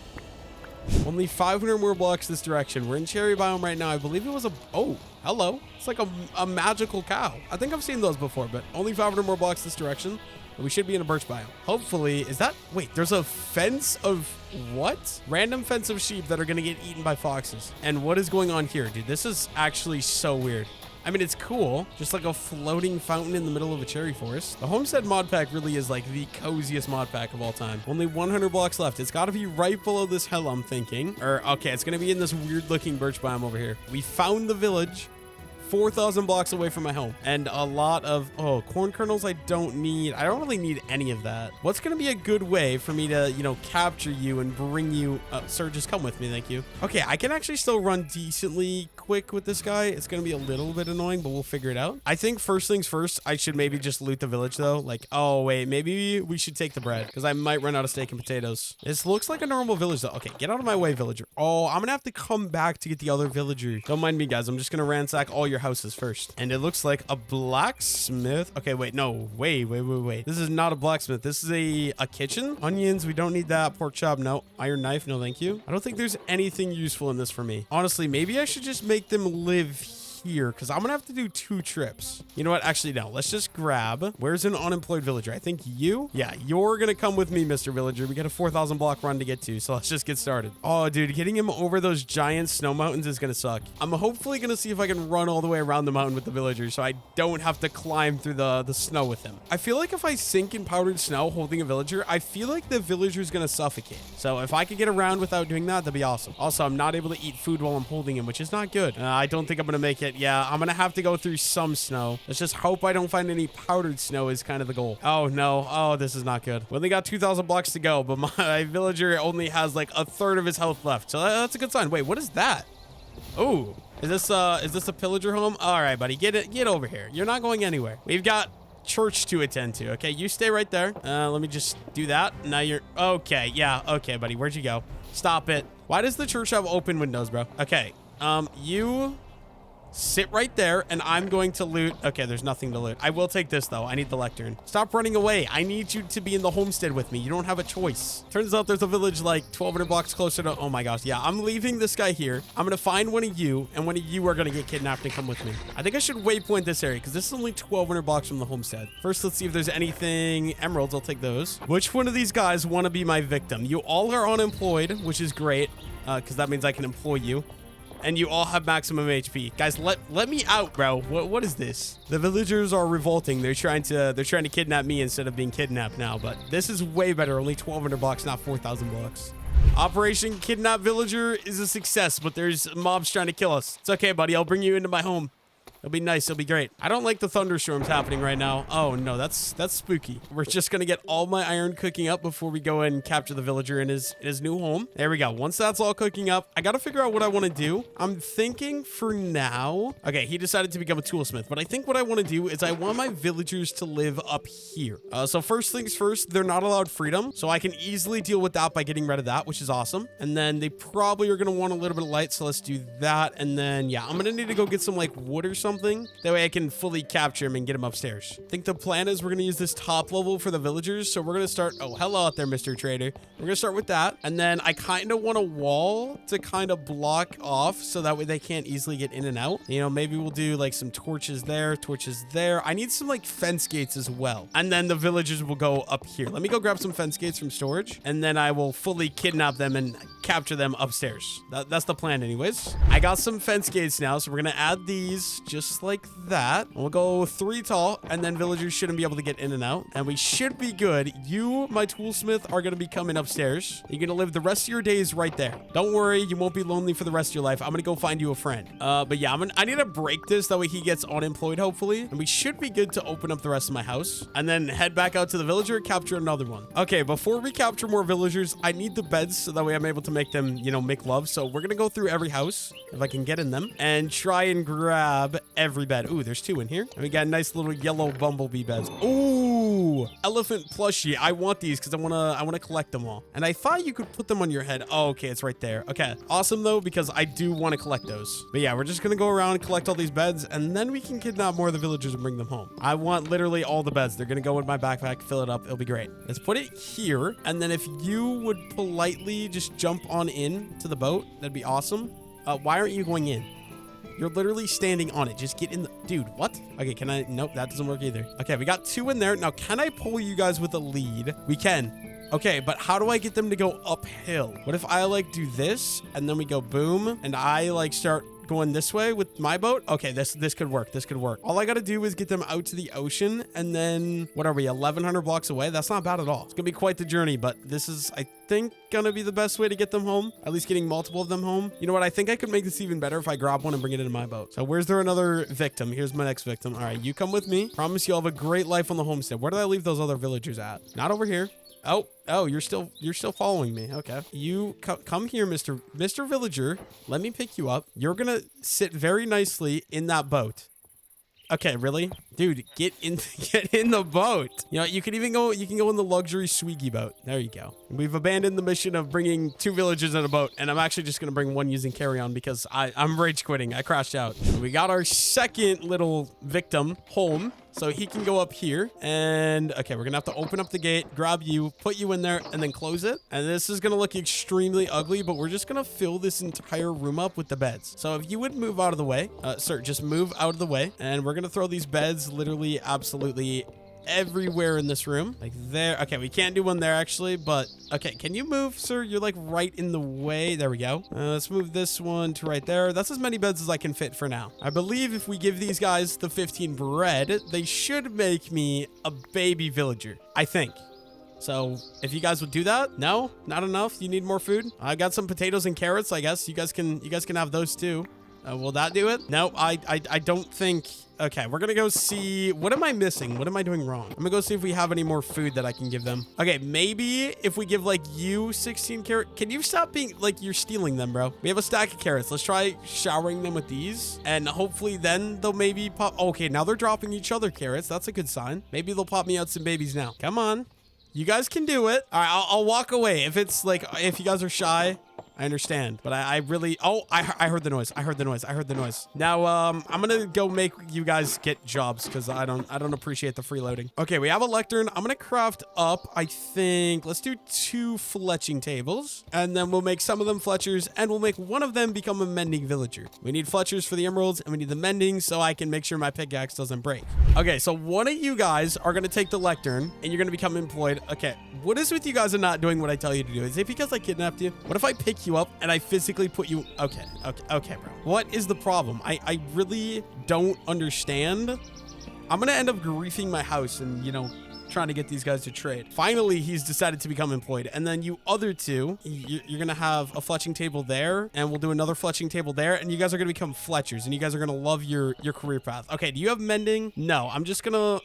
[SPEAKER 2] Only 500 more blocks this direction. We're in cherry biome right now. I believe it was a... Oh, hello. It's like a magical cow. I think I've seen those before, but only 500 more blocks this direction. We should be in a birch biome. Hopefully, is that... Wait, there's a fence of what? Random fence of sheep that are going to get eaten by foxes. And what is going on here, dude? This is actually so weird. I mean, it's cool. Just like a floating fountain in the middle of a cherry forest. The Homestead mod pack really is like the coziest mod pack of all time. Only 100 blocks left. It's got to be right below this hill, I'm thinking. Or, okay, it's going to be in this weird looking birch biome over here. We found the village. 4,000 blocks away from my home and a lot of corn kernels. I don't really need any of that. What's going to be a good way for me to, you know, capture you and bring you sir, just come with me. Thank you. Okay, I can actually still run decently quick with this guy. It's going to be a little bit annoying, but we'll figure it out. I think first things first, I should maybe just loot the village though. Like, oh wait, maybe we should take the bread because I might run out of steak and potatoes. This looks like a normal village though. Okay, get out of my way, villager. Oh, I'm gonna have to come back to get the other villager. Don't mind me, guys. I'm just gonna ransack all your houses first. And it looks like a blacksmith. Okay, wait, no, wait. This is not a blacksmith. This is a kitchen. Onions, we don't need that. Pork chop, no. Iron knife, no thank you. I don't think there's anything useful in this for me. Honestly, maybe I should just make them live here because I'm gonna have to do 2 trips. You know what? Actually, no. Let's just grab... Where's an unemployed villager? I think you? Yeah, you're gonna come with me, Mr. Villager. We got a 4,000 block run to get to, so let's just get started. Oh, dude, getting him over those giant snow mountains is gonna suck. I'm hopefully gonna see if I can run all the way around the mountain with the villager so I don't have to climb through the snow with him. I feel like if I sink in powdered snow holding a villager, I feel like the villager's gonna suffocate. So if I could get around without doing that, that'd be awesome. Also, I'm not able to eat food while I'm holding him, which is not good. I don't think I'm gonna make it. Yeah, I'm gonna have to go through some snow. Let's just hope I don't find any powdered snow is kind of the goal. Oh no. Oh, this is not good. We only got 2,000 blocks to go, but my villager only has like a third of his health left. So that's a good sign. Wait, what is that? Oh, is this a pillager home? All right, buddy, get over here. You're not going anywhere. We've got church to attend to. Okay, you stay right there. Let me just do that. Now you're okay. Yeah. Okay, buddy. Where'd you go? Stop it. Why does the church have open windows, bro? Okay. sit right there, and I'm going to loot. Okay, there's nothing to loot. I will take this, though. I need the lectern. Stop running away. I need you to be in the homestead with me. You don't have a choice. Turns out there's a village like 1,200 blocks closer to... Oh, my gosh. Yeah, I'm leaving this guy here. I'm going to find one of you, and one of you are going to get kidnapped and come with me. I think I should waypoint this area, because this is only 1,200 blocks from the homestead. First, let's see if there's anything... Emeralds, I'll take those. Which one of these guys want to be my victim? You all are unemployed, which is great, because that means I can employ you. And you all have maximum HP. Guys, let me out, bro. What is this? The villagers are revolting. They're trying to kidnap me instead of being kidnapped now. But this is way better. Only 1,200 blocks, not 4,000 blocks. Operation Kidnap Villager is a success, but there's mobs trying to kill us. It's okay, buddy. I'll bring you into my home. It'll be nice. It'll be great. I don't like the thunderstorms happening right now. Oh, no, that's spooky. We're just going to get all my iron cooking up before we go and capture the villager in his new home. There we go. Once that's all cooking up, I got to figure out what I want to do. I'm thinking for now. Okay, he decided to become a toolsmith, but I think what I want to do is I want my villagers to live up here. So first things first, they're not allowed freedom. So I can easily deal with that by getting rid of that, which is awesome. And then they probably are going to want a little bit of light. So let's do that. And then, yeah, I'm going to need to go get some like wood or something. That way I can fully capture him and get him upstairs. I think the plan is we're going to use this top level for the villagers. So we're going to start... Oh, hello out there, Mr. Trader. We're going to start with that. And then I kind of want a wall to kind of block off so that way they can't easily get in and out. You know, maybe we'll do like some torches there, torches there. I need some like fence gates as well. And then the villagers will go up here. Let me go grab some fence gates from storage. And then I will fully kidnap them and capture them upstairs. That's the plan anyways. I got some fence gates now. So we're going to add these just like that. We'll go 3 tall, and then villagers shouldn't be able to get in and out, and we should be good. You, my toolsmith, are going to be coming upstairs. You're going to live the rest of your days right there. Don't worry, you won't be lonely for the rest of your life. I'm going to go find you a friend. But yeah, I need to break this. That way he gets unemployed, hopefully, and we should be good to open up the rest of my house, and then head back out to the villager, capture another one. Okay, before we capture more villagers, I need the beds so that way I'm able to make them, you know, make love. So we're going to go through every house, if I can get in them, and try and grab every bed. Ooh, there's 2 in here. And we got nice little yellow bumblebee beds. Ooh, elephant plushie. I want these because I want to collect them all. And I thought you could put them on your head. Oh, okay, it's right there. Okay, awesome though, because I do want to collect those. But yeah, we're just gonna go around and collect all these beds, and then we can kidnap more of the villagers and bring them home. I want literally all the beds. They're gonna go in my backpack, fill it up. It'll be great. Let's put it here, and then if you would politely just jump on in to the boat, that'd be awesome. Why aren't you going in? You're literally standing on it. Just get in the... Dude, what? Okay, can I... Nope, that doesn't work either. Okay, we got 2 in there. Now, can I pull you guys with a lead? We can. Okay, but how do I get them to go uphill? What if I, like, do this, and then we go boom, and I, like, start going this way with my boat? Okay, this could work. This could work. All I gotta do is get them out to the ocean, and then... What are we, 1,100 blocks away? That's not bad at all. It's gonna be quite the journey, but this is, I think, gonna be the best way to get them home. At least getting multiple of them home. You know what? I think I could make this even better if I grab one and bring it into my boat. So where's there another victim? Here's my next victim. All right, you come with me. Promise you'll have a great life on the homestead. Where did I leave those other villagers at? Not over here. Oh, you're still following me. Okay. You come here, Mr. Villager. Let me pick you up. You're gonna sit very nicely in that boat. Okay, really? Dude, get in the boat. You know, you can go in the luxury Swiggy boat. There you go. We've abandoned the mission of bringing 2 villagers in a boat, and I'm actually just going to bring 1 using carry-on because I'm rage quitting. I crashed out. We got our second little victim home. So he can go up here, and okay, we're gonna have to open up the gate, grab you, put you in there, and then close it. And this is gonna look extremely ugly, but we're just gonna fill this entire room up with the beds. So if you would move out of the way, sir, just move out of the way, and we're gonna throw these beds literally absolutely everywhere in this room, like there. Okay, we can't do one there actually, but okay, can you move, sir? You're like right in the way. There we go. Let's move this one to right there. That's as many beds as I can fit for now. I believe if we give these guys the 15 bread, they should make me a baby villager, I think. So if you guys would do that. No, not enough. You need more food. I got some potatoes and carrots. I guess you guys can have those too. Will that do it? No, I don't think. Okay, we're gonna go see. What am I missing? What am I doing wrong? I'm gonna go see if we have any more food that I can give them. Okay, maybe if we give like you 16 carrot. Can you stop being like you're stealing them, bro? We have a stack of carrots. Let's try showering them with these, and hopefully then they'll maybe pop. Okay, now they're dropping each other carrots. That's a good sign. Maybe they'll pop me out some babies now. Come on. You guys can do it. All right, I'll walk away. If it's like, if you guys are shy, I understand. But I really... Oh, I heard the noise. I heard the noise. I heard the noise. Now, I'm going to go make you guys get jobs because I don't appreciate the freeloading. Okay, we have a lectern. I'm going to craft up, I think... Let's do 2 fletching tables. And then we'll make some of them fletchers. And we'll make one of them become a mending villager. We need fletchers for the emeralds. And we need the mending so I can make sure my pickaxe doesn't break. Okay, so one of you guys are going to take the lectern. And you're going to become employed. Okay, what is with you guys and not doing what I tell you to do? Is it because I kidnapped you? What if I pick you up and I physically put you... Okay, bro. What is the problem? I really don't understand. I'm going to end up griefing my house and, you know, trying to get these guys to trade. Finally, he's decided to become employed. And then you other two, you're going to have a fletching table there, and we'll do another fletching table there, and you guys are going to become fletchers, and you guys are going to love your career path. Okay, do you have mending? No, I'm just going to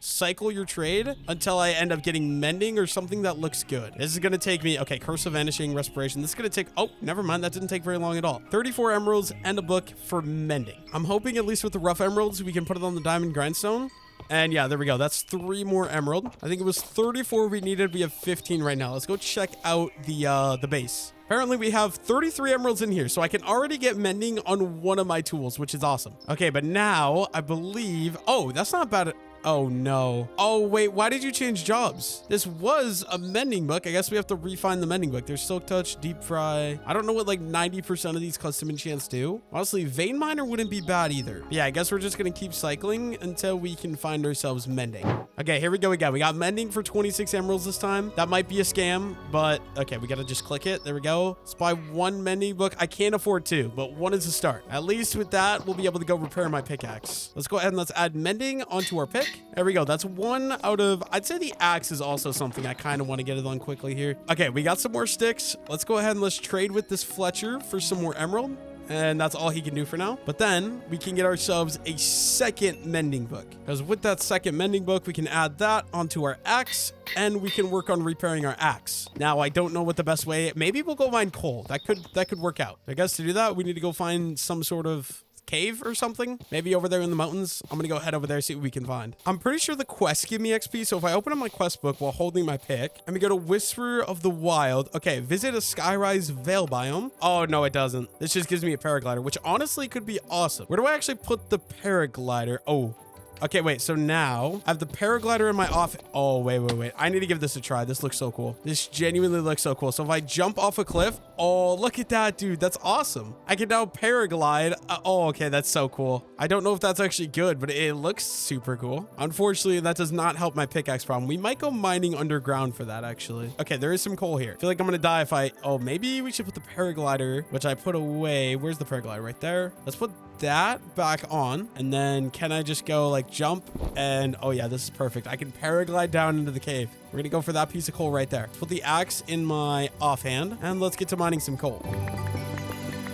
[SPEAKER 2] cycle your trade until I end up getting mending or something that looks good. This is going to take me, okay, Curse of Vanishing, Respiration. This is going to take, oh, never mind. That didn't take very long at all. 34 emeralds and a book for mending. I'm hoping at least with the rough emeralds, we can put it on the diamond grindstone. And yeah, there we go. That's 3 more emerald. I think it was 34 we needed. We have 15 right now. Let's go check out the base. Apparently we have 33 emeralds in here, so I can already get mending on one of my tools, which is awesome. Okay, but now I believe, oh, that's not bad. Oh no. Oh wait, why did you change jobs? This was a mending book. I guess we have to refine the mending book. There's Silk Touch, Deep Fry. I don't know what like 90% of these custom enchants do. Honestly, Vein Miner wouldn't be bad either. Yeah, I guess we're just gonna keep cycling until we can find ourselves mending. Okay, here we go. We got mending for 26 emeralds this time. That might be a scam, but okay, we gotta just click it. There we go. Let's buy 1 mending book. I can't afford 2, but 1 is a start. At least with that, we'll be able to go repair my pickaxe. Let's go ahead and let's add mending onto our pick. There we go. That's 1 out of, I'd say the axe is also something I kind of want to get it on quickly here. Okay, we got some more sticks. Let's go ahead and let's trade with this Fletcher for some more emerald. And that's all he can do for now. But then we can get ourselves a second mending book. Because with that second mending book, we can add that onto our axe and we can work on repairing our axe. Now, I don't know what the best way, maybe we'll go find coal. That could work out. I guess to do that, we need to go find some sort of cave or something, maybe over there in the mountains. I'm gonna go head over there, see what we can find. I'm pretty sure the quests give me XP, so if I open up my quest book while holding my pick and we go to Whisper of the Wild, okay, visit a Skyrise Vale biome. Oh no, it doesn't. This just gives me a paraglider, which honestly could be awesome. Where do I actually put the paraglider? Oh, okay, wait, so now I have the paraglider in my off. Oh, wait. I need to give this a try. This looks so cool. This genuinely looks so cool. So if I jump off a cliff, oh, look at that, dude. That's awesome. I can now paraglide. Oh, okay, that's so cool. I don't know if that's actually good, but it looks super cool. Unfortunately, that does not help my pickaxe problem. We might go mining underground for that, actually. Okay, there is some coal here. I feel like I'm gonna die if I... Oh, maybe we should put the paraglider, which I put away. Where's the paraglider? Right there. Let's put that back on, and then can I just go like jump and oh yeah, this is perfect. I can paraglide down into the cave. We're gonna go for that piece of coal right there. Let's put the axe in my offhand and let's get to mining some coal.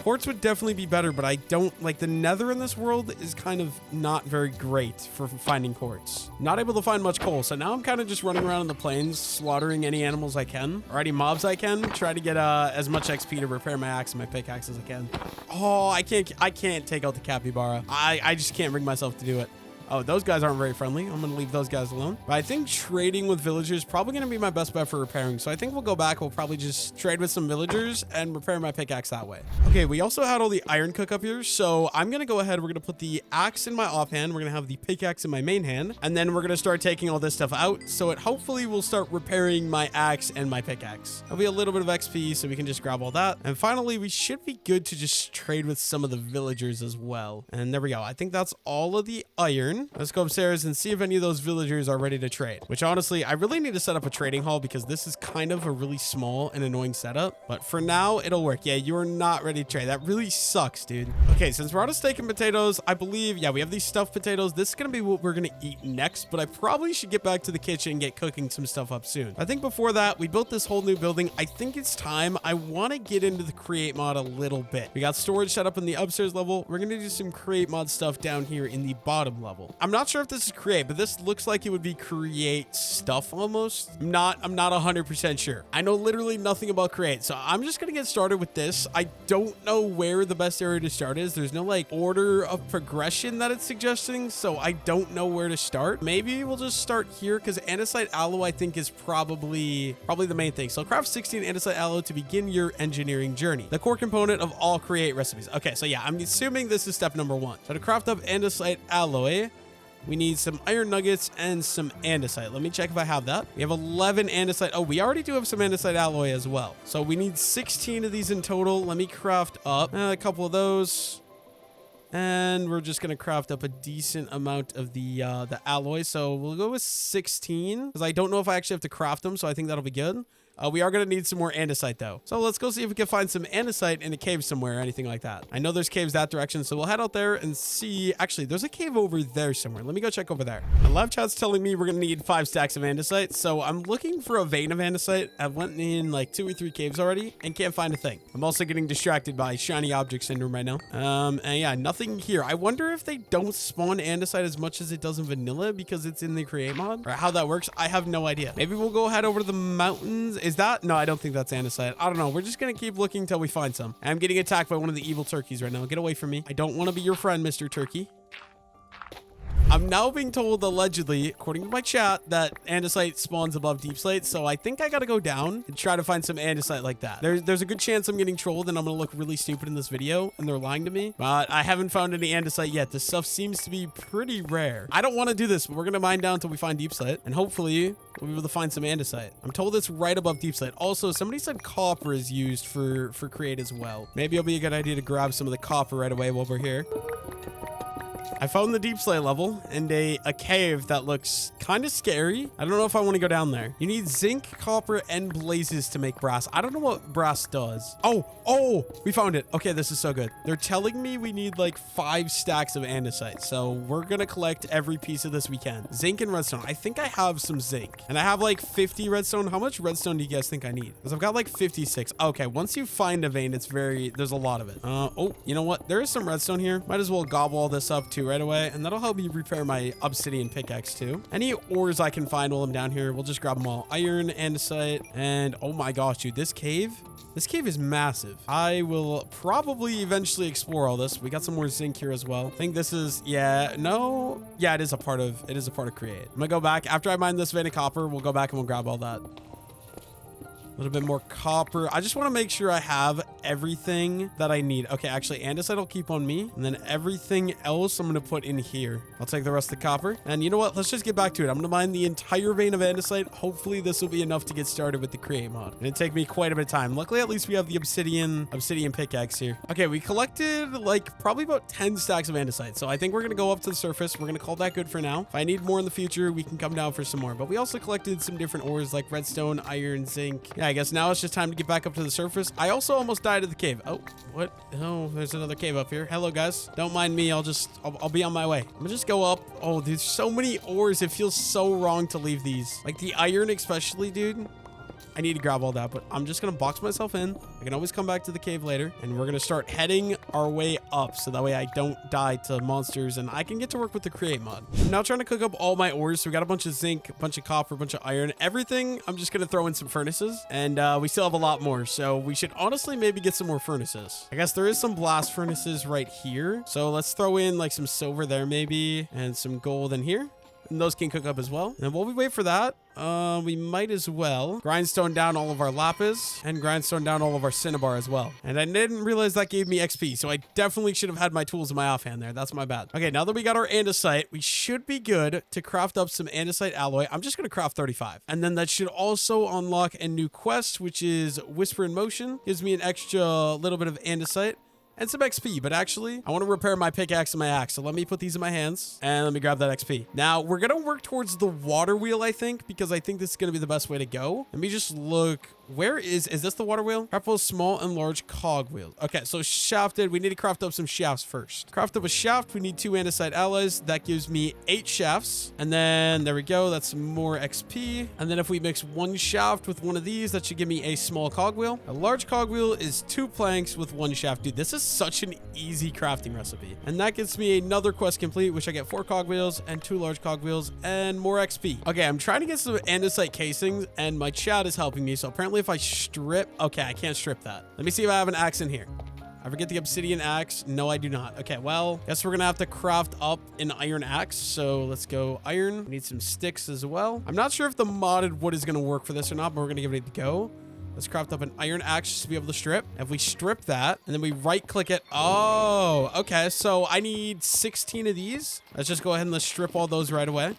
[SPEAKER 2] Quartz would definitely be better, but I don't like the nether in this world is kind of not very great for finding quartz. Not able to find much coal, so now I'm kind of just running around in the plains, slaughtering any animals I can, or any mobs I can, try to get as much XP to repair my axe and my pickaxe as I can. Oh, I can't take out the capybara. I just can't bring myself to do it. Oh, those guys aren't very friendly. I'm going to leave those guys alone. But I think trading with villagers is probably going to be my best bet for repairing. So I think we'll go back. We'll probably just trade with some villagers and repair my pickaxe that way. Okay, we also had all the iron cook up here. So I'm going to go ahead. We're going to put the axe in my offhand. We're going to have the pickaxe in my main hand. And then we're going to start taking all this stuff out. So it hopefully will start repairing my axe and my pickaxe. There'll be a little bit of XP so we can just grab all that. And finally, we should be good to just trade with some of the villagers as well. And there we go. I think that's all of the iron. Let's go upstairs and see if any of those villagers are ready to trade, which honestly, I really need to set up a trading hall because this is kind of a really small and annoying setup, but for now it'll work. Yeah, you are not ready to trade. That really sucks, dude. Okay, since we're out of steak and potatoes, I believe, yeah, we have these stuffed potatoes. This is going to be what we're going to eat next, but I probably should get back to the kitchen and get cooking some stuff up soon. I think before that, we built this whole new building. I think it's time. I want to get into the create mod a little bit. We got storage set up in the upstairs level. We're going to do some create mod stuff down here in the bottom level. level. I'm not sure if this is create, but this looks like it would be create stuff almost. I'm not 100% sure. I know literally nothing about create, so I'm just gonna get started with this. I don't know where the best area to start is. There's no like order of progression that it's suggesting, so I don't know where to start. Maybe we'll just start here because andesite alloy I think is probably the main thing. So craft 16 andesite alloy to begin your engineering journey. The core component of all create recipes. Okay, so yeah, I'm assuming this is step number 1. So to craft up andesite alloy, we need some iron nuggets and some andesite. Let me check if I have that. We have 11 andesite. Oh, we already do have some andesite alloy as well. So we need 16 of these in total. Let me craft up a couple of those. And we're just going to craft up a decent amount of the alloy. So we'll go with 16 because I don't know if I actually have to craft them. So I think that'll be good. We are going to need some more andesite though. So let's go see if we can find some andesite in a cave somewhere or anything like that. I know there's caves that direction. So we'll head out there and see. Actually, there's a cave over there somewhere. Let me go check over there. My live chat's telling me we're going to need 5 stacks of andesite. So I'm looking for a vein of andesite. I went in like 2 or 3 caves already and can't find a thing. I'm also getting distracted by shiny object syndrome right now. And yeah, nothing here. I wonder if they don't spawn andesite as much as it does in vanilla because it's in the create mod or how that works. I have no idea. Maybe we'll go head over to the mountains. Is that? No, I don't think that's andesite. I don't know. We're just going to keep looking until we find some. I'm getting attacked by one of the evil turkeys right now. Get away from me. I don't want to be your friend, Mr. Turkey. I'm now being told, allegedly, according to my chat, that andesite spawns above deep slate. So I think I got to go down and try to find some andesite like that. There's a good chance I'm getting trolled and I'm going to look really stupid in this video and they're lying to me. But I haven't found any andesite yet. This stuff seems to be pretty rare. I don't want to do this, but we're going to mine down until we find deep slate. And hopefully we'll be able to find some andesite. I'm told it's right above deep slate. Also, somebody said copper is used for create as well. Maybe it'll be a good idea to grab some of the copper right away while we're here. I found the deep slate level and a cave that looks kind of scary. I don't know if I want to go down there. You need zinc, copper, and blazes to make brass. I don't know what brass does. Oh, we found it. Okay, this is so good. They're telling me we need like 5 stacks of andesite. So we're going to collect every piece of this we can. Zinc and redstone. I think I have some zinc. And I have like 50 redstone. How much redstone do you guys think I need? Because I've got like 56. Okay, once you find a vein, there's a lot of it. Oh, you know what? There is some redstone here. Might as well gobble all this up too right away, and that'll help me repair my obsidian pickaxe too. Any ores I can find while I'm down here, we'll just grab them all. Iron, andesite, and oh my gosh, dude, this cave is massive. I will probably eventually explore all this. We got some more zinc here as well. I think this is, it is a part of create. I'm gonna go back after I mine this vein of copper. We'll go back and we'll grab all that. A little bit more copper. I just want to make sure I have everything that I need. Okay, actually, andesite I'll keep on me. And then everything else I'm going to put in here. I'll take the rest of the copper. And you know what? Let's just get back to it. I'm going to mine the entire vein of andesite. Hopefully, this will be enough to get started with the create mod. And it'll take me quite a bit of time. Luckily, at least we have the obsidian pickaxe here. Okay, we collected like probably about 10 stacks of andesite. So I think we're going to go up to the surface. We're going to call that good for now. If I need more in the future, we can come down for some more. But we also collected some different ores like redstone, iron, zinc. Yeah, I guess now it's just time to get back up to the surface. I also almost died at the cave. Oh, what? Oh, there's another cave up here. Hello, guys. Don't mind me. I'll be on my way. I'm gonna just go up. Oh, there's so many ores. It feels so wrong to leave these. Like the iron especially, dude. I need to grab all that, but I'm just going to box myself in. I can always come back to the cave later, and we're going to start heading our way up so that way I don't die to monsters and I can get to work with the create mod. I'm now trying to cook up all my ores. So we got a bunch of zinc, a bunch of copper, a bunch of iron, everything. I'm just going to throw in some furnaces, and we still have a lot more. So we should honestly maybe get some more furnaces. I guess there is some blast furnaces right here. So let's throw in like some silver there maybe and some gold in here. And those can cook up as well. And while we wait for that, we might as well grindstone down all of our lapis and grindstone down all of our cinnabar as well. And I didn't realize that gave me XP, so I definitely should have had my tools in my offhand there. That's my bad. Okay, now that we got our andesite, we should be good to craft up some andesite alloy. I'm just going to craft 35. And then that should also unlock a new quest, which is Whisper in Motion. Gives me an extra little bit of andesite and some XP, but actually, I want to repair my pickaxe and my axe. So let me put these in my hands and let me grab that XP. Now, we're going to work towards the water wheel, I think, because I think this is going to be the best way to go. Let me just look Where is this the water wheel? Craft both small and large cog wheels. Okay, so shafted. We need to craft up some shafts first. Craft up a shaft. We need 2 andesite alloys. That gives me 8 shafts. And then there we go. That's some more XP. And then if we mix 1 shaft with one of these, that should give me a small cogwheel. A large cogwheel is 2 planks with 1 shaft. Dude, this is such an easy crafting recipe. And that gets me another quest complete, which I get 4 cogwheels and 2 large cogwheels and more XP. Okay, I'm trying to get some andesite casings and my chat is helping me. So apparently if I strip, okay, I can't strip that. Let me see if I have an axe in here. I forget the obsidian axe. No, I do not. Okay, well, guess we're gonna have to craft up an iron axe. So let's go iron. We need some sticks as well. I'm not sure if the modded wood is gonna work for this or not, but we're gonna give it a go. Let's craft up an iron axe just to be able to strip. If we strip that and then we right click it. Oh, okay. So I need 16 of these. Let's just go ahead and let's strip all those right away.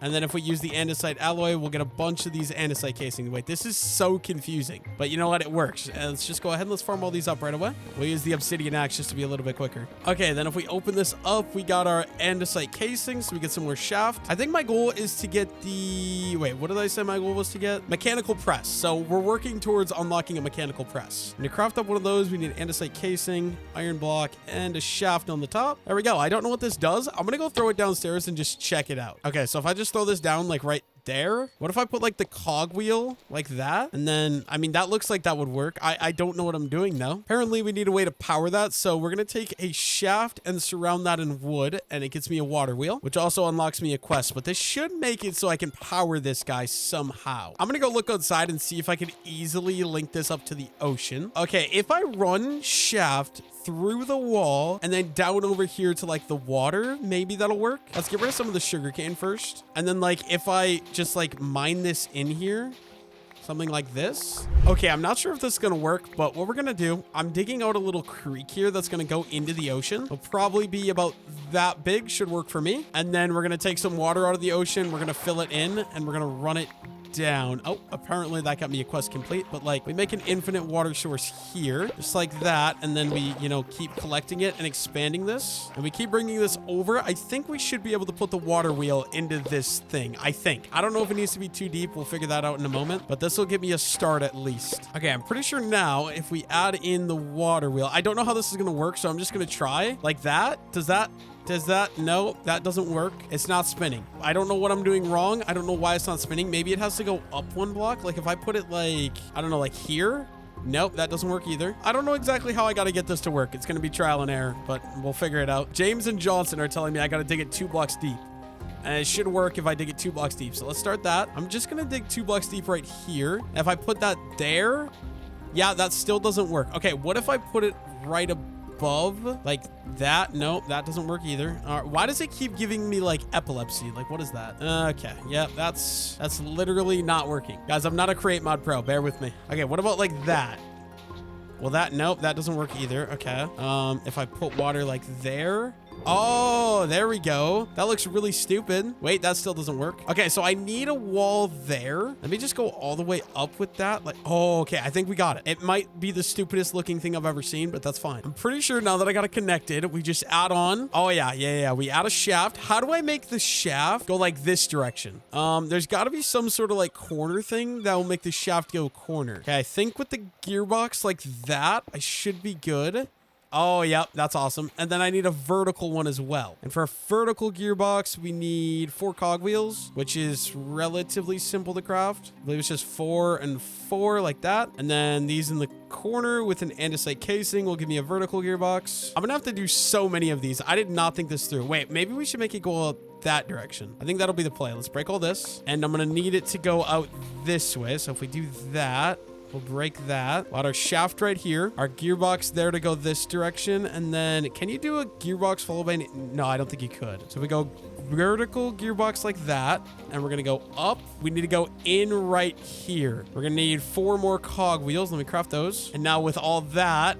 [SPEAKER 2] And then if we use the andesite alloy, we'll get a bunch of these andesite casings. Wait, this is so confusing. But you know what? It works. And let's just go ahead and let's farm all these up right away. We'll use the obsidian axe just to be a little bit quicker. Okay, then if we open this up, we got our andesite casings. So we get some more shaft. I think my goal is to get the... Wait, what did I say my goal was to get? Mechanical press. So we're working towards unlocking a mechanical press. And to craft up one of those, we need an andesite casing, iron block, and a shaft on the top. There we go. I don't know what this does. I'm going to go throw it downstairs and just check it out. Okay, so if I just throw this down like right there, what if I put like the cog wheel like that? And then, I mean, that looks like that would work. I don't know what I'm doing though. Apparently we need a way to power that. So we're going to take a shaft and surround that in wood and it gets me a water wheel, which also unlocks me a quest, but this should make it so I can power this guy somehow. I'm going to go look outside and see if I can easily link this up to the ocean. Okay. If I run shaft through the wall and then down over here to like the water, maybe that'll work. Let's get rid of some of the sugarcane first. And then like, if I just like mine this in here, something like this. Okay, I'm not sure if this is going to work, but what we're going to do, I'm digging out a little creek here that's going to go into the ocean. It'll probably be about that big, should work for me. And then we're going to take some water out of the ocean. We're going to fill it in and we're going to run it down. Oh, apparently that got me a quest complete, but like we make an infinite water source here, just like that. And then we, you know, keep collecting it and expanding this. And we keep bringing this over. I think we should be able to put the water wheel into this thing. I think. I don't know if it needs to be too deep. We'll figure that out in a moment, but this will give me a start at least. Okay, I'm pretty sure now if we add in the water wheel, I don't know how this is going to work, so I'm just going to try like that. Does that, no, that doesn't work. It's not spinning. I don't know what I'm doing wrong. I don't know why it's not spinning. Maybe it has to go up 1 block. Like if I put it like, I don't know, like here. Nope, that doesn't work either. I don't know exactly how I got to get this to work. It's going to be trial and error, but we'll figure it out. James and Johnson are telling me I got to dig it 2 blocks deep. And it should work if I dig it 2 blocks deep. So let's start that. I'm just going to dig 2 blocks deep right here. If I put that there, yeah, that still doesn't work. Okay, what if I put it right above like that? No, that doesn't work either. Why does it keep giving me like epilepsy? Like what is that? Okay, yeah, that's literally not working, guys. I'm not a create mod pro, bear with me. Okay, what about like that? Well, that, nope, that doesn't work either. Okay, if I put water like there. Oh, there we go. That looks really stupid. Wait, that still doesn't work. Okay, so I need a wall there. Let me just go all the way up with that. Like, oh, okay, I think we got it. It might be the stupidest looking thing I've ever seen, but that's fine. I'm pretty sure now that I got it connected, we just add on. Oh, yeah. We add a shaft. How do I make the shaft go like this direction? There's got to be some sort of like corner thing that will make the shaft go corner. Okay, I think with the gearbox like that, I should be good. Oh, yep, that's awesome. And then I need a vertical one as well. And for a vertical gearbox, we need 4 cogwheels, which is relatively simple to craft. I believe it's just 4 and 4 like that. And then these in the corner with an andesite casing will give me a vertical gearbox. I'm gonna have to do so many of these. I did not think this through. Wait, maybe we should make it go out that direction. I think that'll be the play. Let's break all this. And I'm gonna need it to go out this way. So if we do that, we'll break that. We'll add our shaft right here. Our gearbox there to go this direction. And then can you do a gearbox followed by... No, I don't think you could. So we go vertical gearbox like that. And we're going to go up. We need to go in right here. We're going to need 4 more cog wheels. Let me craft those. And now with all that,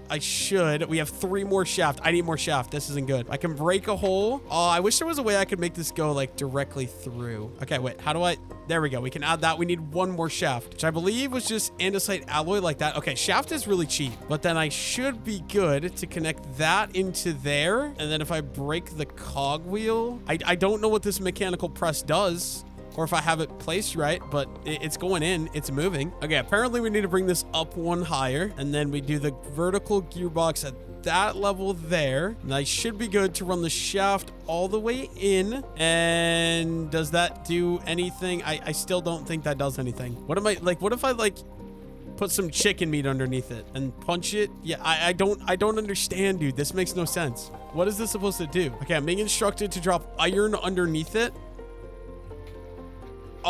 [SPEAKER 2] we have 3 more shaft. I need more shaft. This isn't good. I can break a hole. Oh, I wish there was a way I could make this go like directly through. Okay, wait. How do I... There we go. We can add that. We need 1 more shaft, which I believe was just andesite alloy like that. Okay, shaft is really cheap, but then I should be good to connect that into there. And then if I break the cog wheel, I don't know what this mechanical press does or if I have it placed right, but it's going in, it's moving. Okay, apparently we need to bring this up one higher, and then we do the vertical gearbox at that level there, and I should be good to run the shaft all the way in. And does that do anything? I still don't think that does anything. What am I like? What if I like put some chicken meat underneath it and punch it? Yeah, I don't understand, dude. This makes no sense. What is this supposed to do? Okay, I'm being instructed to drop iron underneath it.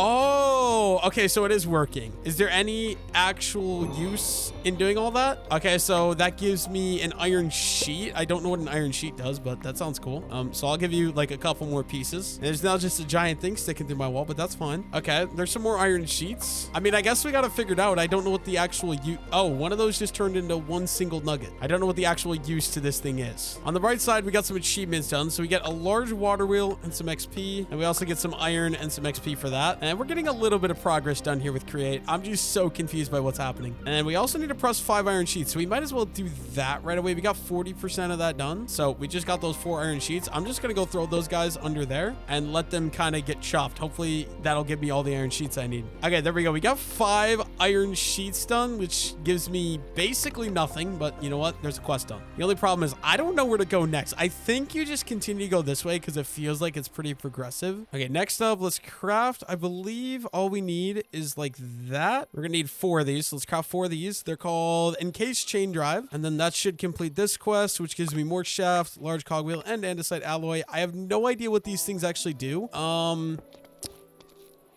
[SPEAKER 2] Oh, okay, so it is working. Is there any actual use in doing all that? Okay, so that gives me an iron sheet. I don't know what an iron sheet does, but that sounds cool. So I'll give you like a couple more pieces. There's now just a giant thing sticking through my wall, but that's fine. Okay, there's some more iron sheets. I mean, I guess we got to figure it out. I don't know what the actual use. Oh, one of those just turned into one single nugget. I don't know what the actual use to this thing is. On the bright side, we got some achievements done. So we get a large water wheel and some XP, and we also get some iron and some XP for that. And we're getting a little bit of progress done here with create. I'm just so confused by what's happening. And we also need to press 5 iron sheets, so we might as well do that right away. We got 40% of that done, so we just got those 4 iron sheets. I'm just gonna go throw those guys under there and let them kind of get chopped. Hopefully that'll give me all the iron sheets I need. Okay, there we go. We got 5 iron sheets done, which gives me basically nothing, but you know what, there's a quest done. The only problem is I don't know where to go next. I think you just continue to go this way because it feels like it's pretty progressive. Okay, next up, let's craft, I believe all we need is like that. We're gonna need 4 of these, so let's craft 4 of these. They're called encased chain drive, and then that should complete this quest, which gives me more shaft, large cogwheel, and andesite alloy. I have no idea what these things actually do.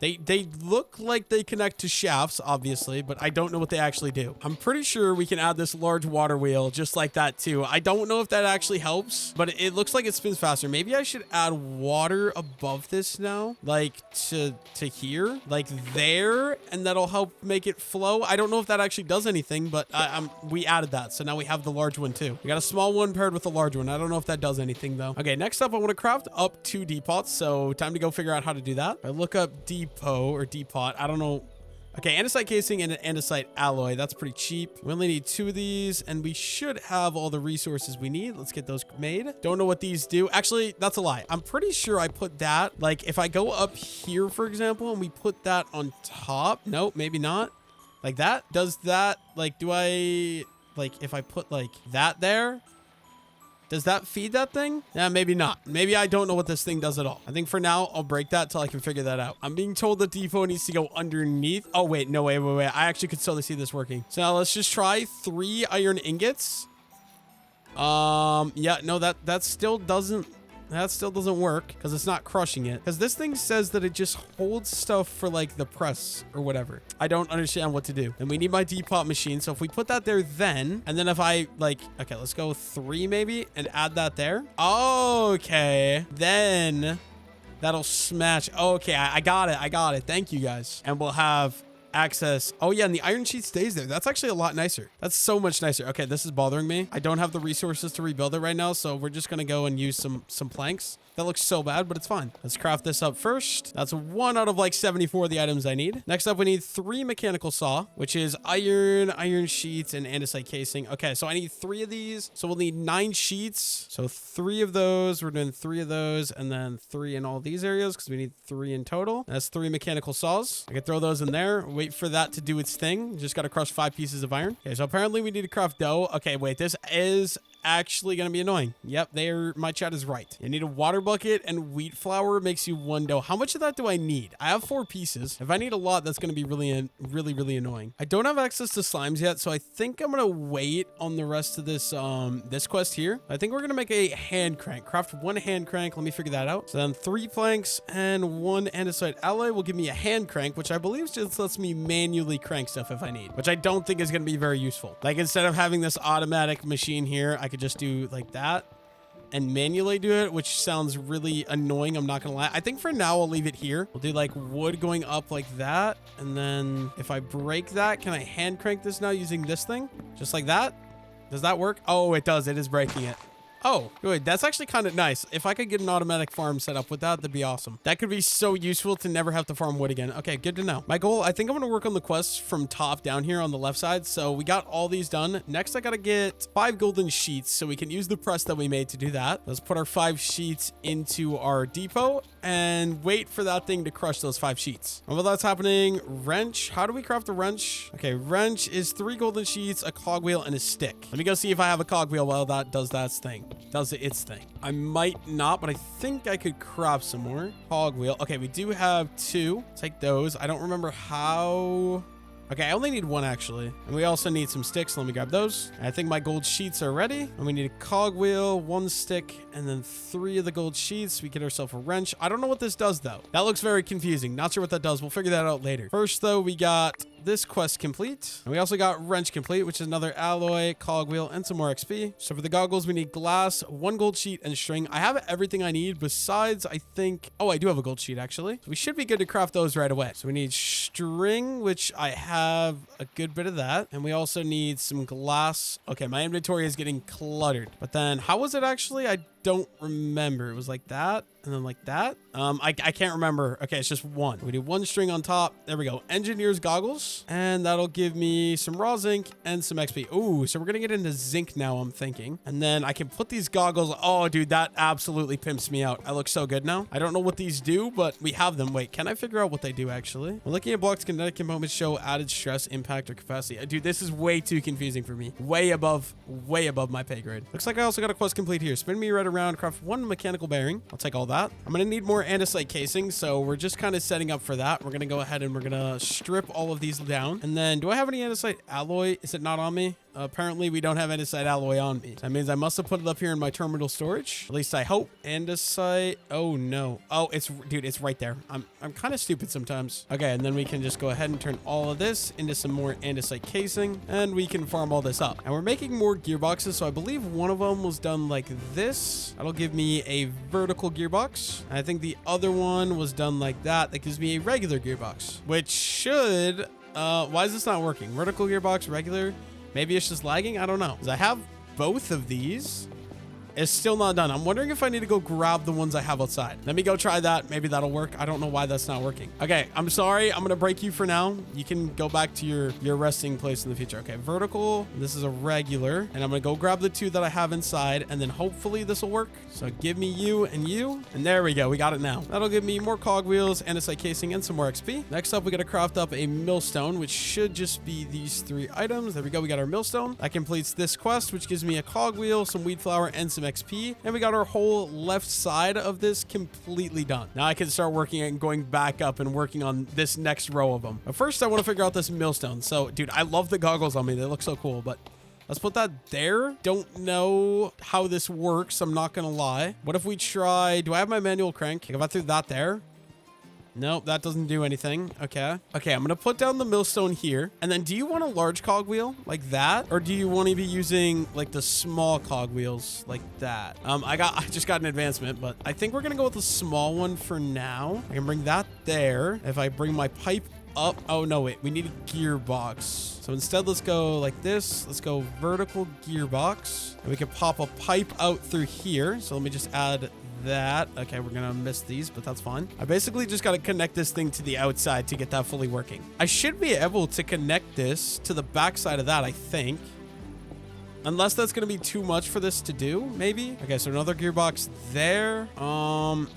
[SPEAKER 2] They look like they connect to shafts, obviously, but I don't know what they actually do. I'm pretty sure we can add this large water wheel just like that too. I don't know if that actually helps, but it looks like it spins faster. Maybe I should add water above this now, like to here, like there, and that'll help make it flow. I don't know if that actually does anything, but we added that, so now we have the large one too. We got a small one paired with a large one. I don't know if that does anything though. Okay, next up, I want to craft up 2 depots, so time to go figure out how to do that. I look up depot or depot. I don't know. Okay, andesite casing and an andesite alloy. That's pretty cheap. We only need 2 of these, and we should have all the resources we need. Let's get those made. Don't know what these do. Actually, that's a lie. I'm pretty sure I put that, like, if I go up here, for example, and we put that on top. Nope, maybe not. Like that? Does that, like, do I, like, if I put, like, that there? Does that feed that thing? Yeah, maybe not. Maybe I don't know what this thing does at all. I think for now, I'll break that till I can figure that out. I'm being told the depot needs to go underneath. Oh, wait. No, wait. I actually could totally see this working. So now let's just try 3 iron ingots. Yeah, no, that still doesn't work because it's not crushing it. Because this thing says that it just holds stuff for like the press or whatever. I don't understand what to do. And we need my depot machine. So if we put that there then, and then if I like, okay, let's go 3 maybe and add that there. Okay. Then that'll smash. Okay, I got it. Thank you guys. And we'll have access. Oh yeah, and the iron sheet stays there. That's actually a lot nicer. That's so much nicer. Okay, this is bothering me. I don't have the resources to rebuild it right now, so we're just gonna go and use some planks. That looks so bad, but it's fine. Let's craft this up first. That's 1 out of like 74 of the items I need. Next up, we need 3 mechanical saw, which is iron sheets, and andesite casing. Okay, so I need 3 of these. So we'll need 9 sheets. So 3 of those. We're doing 3 of those, and then 3 in all these areas because we need 3 in total. That's 3 mechanical saws. I can throw those in there. Wait for that to do its thing. Just got to crush 5 pieces of iron. Okay, so apparently we need to craft dough. Okay, wait, this is actually gonna be annoying. Yep, my chat is right. You need a water bucket, and wheat flour makes you 1 dough. How much of that do I need? I have 4 pieces. If I need a lot, that's gonna be really annoying. I don't have access to slimes yet, so I think I'm gonna wait on the rest of this this quest here. I think we're gonna make a hand crank. Craft 1 hand crank. Let me figure that out. So then 3 planks and 1 andesite alloy will give me a hand crank, which I believe just lets me manually crank stuff if I need, which I don't think is gonna be very useful. Like, instead of having this automatic machine here, I could just do like that and manually do it, which sounds really annoying. I'm not gonna lie. I think for now I'll leave it here. We'll do like wood going up like that, and then if I break that, can I hand crank this now using this thing just like that? Does that work? Oh, it does. It is breaking it. Oh, good. That's actually kind of nice. If I could get an automatic farm set up with that, that'd be awesome. That could be so useful to never have to farm wood again. Okay, good to know. My goal, I think I'm going to work on the quests from top down here on the left side. So we got all these done. Next, I got to get 5 golden sheets so we can use the press that we made to do that. Let's put our 5 sheets into our depot and wait for that thing to crush those 5 sheets. And while that's happening, wrench. How do we craft a wrench? Okay, wrench is 3 golden sheets, a cogwheel, and a stick. Let me go see if I have a cogwheel while that does that thing. Does its thing. I might not, but I think I could craft some more. Cogwheel. Okay, we do have 2. Take those. I don't remember how... Okay, I only need 1 actually. And we also need some sticks. Let me grab those. I think my gold sheets are ready. And we need a cogwheel, 1 stick, and then 3 of the gold sheets. We get ourselves a wrench. I don't know what this does though. That looks very confusing. Not sure what that does. We'll figure that out later. First though, we got this quest complete. And we also got wrench complete, which is another alloy, cogwheel, and some more XP. So for the goggles, we need glass, 1 gold sheet, and string. I have everything I need besides, I think... Oh, I do have a gold sheet, actually. So we should be good to craft those right away. So we need string, which I have a good bit of that. And we also need some glass. Okay, my inventory is getting cluttered. But then, how was it actually? I don't remember. It was like that and then like that. I can't remember. Okay, it's just 1. We do 1 string on top. There we go. Engineer's goggles. And that'll give me some raw zinc and some XP. Ooh, so we're gonna get into zinc now, I'm thinking. And then I can put these goggles. Oh, dude, that absolutely pimps me out. I look so good now. I don't know what these do, but we have them. Wait, can I figure out what they do actually? We're looking at blocks. Kinetic components show added stress, impact, or capacity. Dude, this is way too confusing for me. Way above my pay grade. Looks like I also got a quest complete here. Spin me right around, craft 1 mechanical bearing. I'll take all that. I'm gonna need more andesite casing, so we're just kind of setting up for that. We're gonna go ahead and we're gonna strip all of these down. And then, do I have any andesite alloy? Is it not on me? Apparently we don't have andesite alloy on me. That means I must have put it up here in my terminal storage. At least I hope. Andesite. Oh no. Oh, dude, it's right there. I'm kind of stupid sometimes. Okay, and then we can just go ahead and turn all of this into some more andesite casing, and we can farm all this up. And we're making more gearboxes, so I believe one of them was done like this. That'll give me a vertical gearbox. And I think the other one was done like that. That gives me a regular gearbox, which should... why is this not working? Vertical gearbox, regular... Maybe it's just lagging. I don't know. Because I have both of these. It's still not done. I'm wondering if I need to go grab the ones I have outside. Let me go try that. Maybe that'll work. I don't know why that's not working. Okay, I'm sorry. I'm going to break you for now. You can go back to your resting place in the future. Okay, vertical. This is a regular. And I'm going to go grab the 2 that I have inside. And then hopefully this will work. So give me you and you. And there we go. We got it now. That'll give me more cogwheels, andesite casing, and some more XP. Next up, we got to craft up a millstone, which should just be these 3 items. There we go. We got our millstone. That completes this quest, which gives me a cogwheel, some wheat flour, and some XP, and we got our whole left side of this completely done. Now I can start working and going back up and working on this next row of them. But first I want to figure out this millstone. So dude, I love the goggles on me. They look so cool, but let's put that there. Don't know how this works. I'm not going to lie. What if we try, do I have my manual crank? If I threw that there, nope, that doesn't do anything. Okay. Okay, I'm going to put down the millstone here. And then do you want a large cogwheel like that? Or do you want to be using like the small cogwheels like that? I just got an advancement, but I think we're going to go with the small one for now. I can bring that there. If I bring my pipe up. Oh, no, wait. We need a gearbox. So instead, let's go like this. Let's go vertical gearbox. And we can pop a pipe out through here. So let me just add that. Okay, we're gonna miss these, but that's fine. I basically just gotta connect this thing to the outside to get that fully working. I should be able to connect this to the back side of that, I think. Unless that's gonna be too much for this to do, maybe. Okay, so another gearbox there.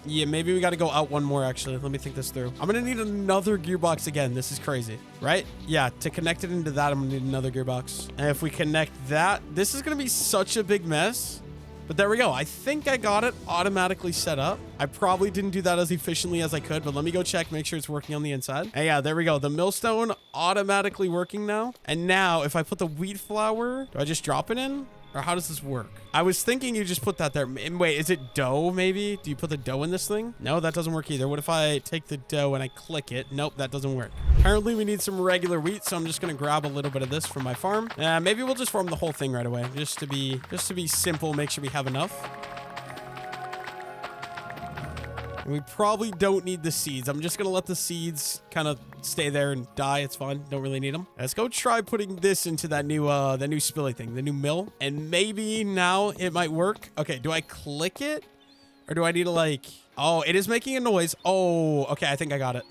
[SPEAKER 2] Yeah, maybe we gotta go out one more, actually. Let me think this through. I'm gonna need another gearbox again. This is crazy, right? Yeah, to connect it into that, I'm gonna need another gearbox. And if we connect that, this is gonna be such a big mess. But there we go. I think I got it automatically set up. I probably didn't do that as efficiently as I could, but let me go check, make sure it's working on the inside. And yeah, there we go. The millstone automatically working now. And now if I put the wheat flour, do I just drop it in? Or how does this work? I was thinking you just put that there. Wait, is it dough maybe? Do you put the dough in this thing? No, that doesn't work either. What if I take the dough and I click it? Nope, that doesn't work. Apparently we need some regular wheat, so I'm just gonna grab a little bit of this from my farm. Maybe we'll just farm the whole thing right away. Just to be simple, make sure we have enough. And we probably don't need the seeds. I'm just going to let the seeds kind of stay there and die. It's fine. Don't really need them. Let's go try putting this into that new spilly thing, the new mill. And maybe now it might work. Okay, do I click it? Or do I need to like... Oh, it is making a noise. Oh, okay. I think I got it.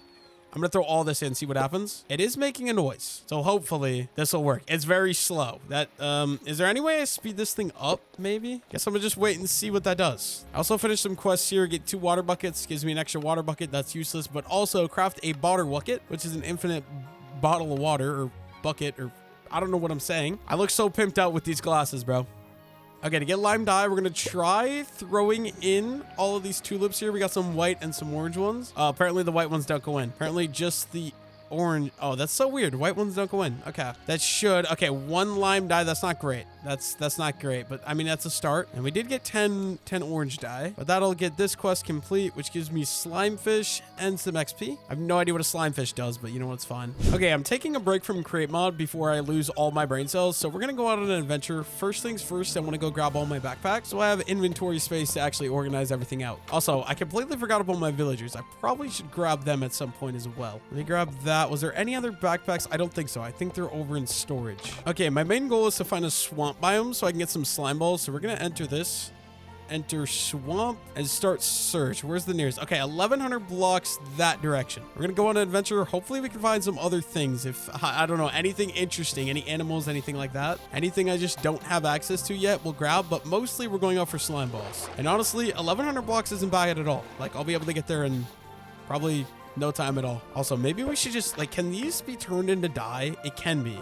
[SPEAKER 2] I'm going to throw all this in, see what happens. It is making a noise. So hopefully this will work. It's very slow. That, is there any way I speed this thing up, maybe? Guess I'm going to just wait and see what that does. I also finished some quests here. Get 2 water buckets. Gives me an extra water bucket. That's useless. But also craft a water bucket, which is an infinite bottle of water or bucket or I don't know what I'm saying. I look so pimped out with these glasses, bro. Okay, to get lime dye, we're going to try throwing in all of these tulips here. We got some white and some orange ones. Apparently, the white ones don't go in. Apparently, just the orange. Oh, that's so weird. White ones don't go in. Okay, that should. Okay, 1 lime dye. That's not great. That's not great. But, I mean, that's a start. And we did get 10 orange dye. But that'll get this quest complete, which gives me slime fish and some XP. I have no idea what a slime fish does, but you know what's fine. Okay, I'm taking a break from create mod before I lose all my brain cells. So we're going to go out on an adventure. First things first, I want to go grab all my backpacks. So I have inventory space to actually organize everything out. Also, I completely forgot about my villagers. I probably should grab them at some point as well. Let me grab that. Was there any other backpacks? I don't think so. I think they're over in storage. Okay, my main goal is to find a swamp biome so I can get some slime balls. So we're going to enter this. Enter swamp and start search. Where's the nearest? Okay, 1,100 blocks that direction. We're gonna go on an adventure. Hopefully we can find some other things. If I don't know, anything interesting, any animals, anything like that, anything I just don't have access to yet, we'll grab. But mostly we're going out for slime balls. And honestly, 1,100 blocks isn't bad at all. Like I'll be able to get there in probably no time at all. Also, maybe we should just like, can these be turned into dye? It can be.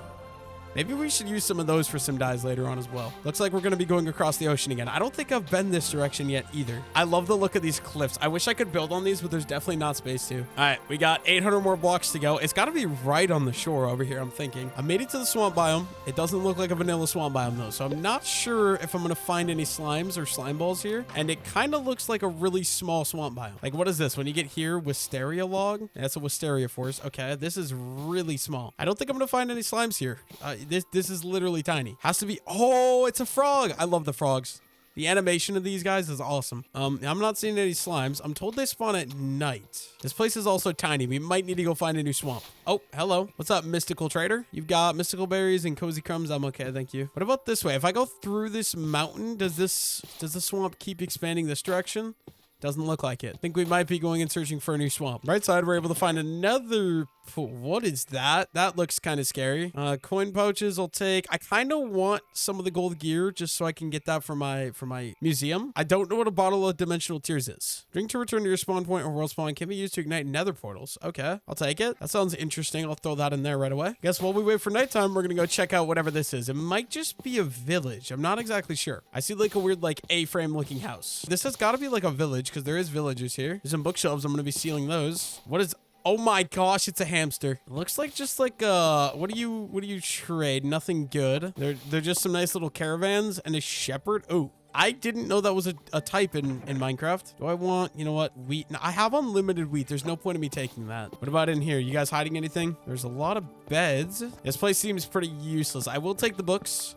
[SPEAKER 2] Maybe we should use some of those for some dyes later on as well. Looks like we're going to be going across the ocean again. I don't think I've been this direction yet either. I love the look of these cliffs. I wish I could build on these, but there's definitely not space to. All right, we got 800 more blocks to go. It's got to be right on the shore over here, I'm thinking. I made it to the swamp biome. It doesn't look like a vanilla swamp biome though, so I'm not sure if I'm going to find any slimes or slime balls here. And it kind of looks like a really small swamp biome. Like what is this? When you get here, wisteria log? That's a wisteria forest. Okay, this is really small. I don't think I'm going to find any slimes here. This is literally tiny. Has to be. Oh, it's a frog. I love the frogs. The animation of these guys is awesome. I'm not seeing any slimes. I'm told they spawn at night. This place is also tiny. We might need to go find a new swamp. Oh, hello. What's up, mystical trader? You've got mystical berries and cozy crumbs. I'm okay, thank you. What about this way? If I go through this mountain, does the swamp keep expanding this direction? Doesn't look like it. I think we might be going and searching for a new swamp. Right side, we're able to find another... What is that? That looks kind of scary. Coin pouches I'll take. I kind of want some of the gold gear just so I can get that for my museum. I don't know what a bottle of dimensional tears is. Drink to return to your spawn point or world spawn can be used to ignite nether portals. Okay, I'll take it. That sounds interesting. I'll throw that in there right away. Guess while we wait for nighttime, we're gonna go check out whatever this is. It might just be a village. I'm not exactly sure. I see like a weird like A-frame looking house. This has got to be like a village because there is villagers here. There's some bookshelves. I'm gonna be sealing those. What is... Oh my gosh, it's a hamster. It looks like just like what do you trade? Nothing good. They're just some nice little caravans and a shepherd. Oh, I didn't know that was a type in Minecraft. Do I want, you know what, wheat? No, I have unlimited wheat. There's no point in me taking that. What about in here? You guys hiding anything? There's a lot of beds. This place seems pretty useless. I will take the books.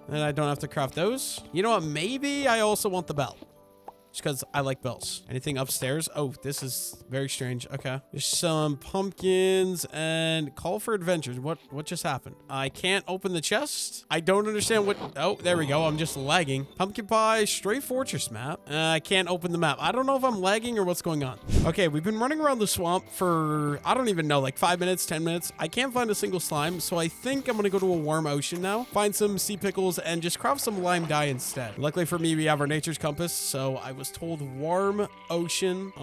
[SPEAKER 2] And I don't have to craft those. You know what? Maybe I also want the bell. Just because I like bells. Anything upstairs? Oh, this is very strange. Okay. There's some pumpkins and call for adventures. What just happened? I can't open the chest. I don't understand what... Oh, there we go. I'm just lagging. Pumpkin pie, stray fortress map. I can't open the map. I don't know if I'm lagging or what's going on. Okay, we've been running around the swamp for, I don't even know, like 5 minutes, 10 minutes. I can't find a single slime, so I think I'm going to go to a warm ocean now, find some sea pickles, and just craft some lime dye instead. Luckily for me, we have our nature's compass, so I was told warm ocean.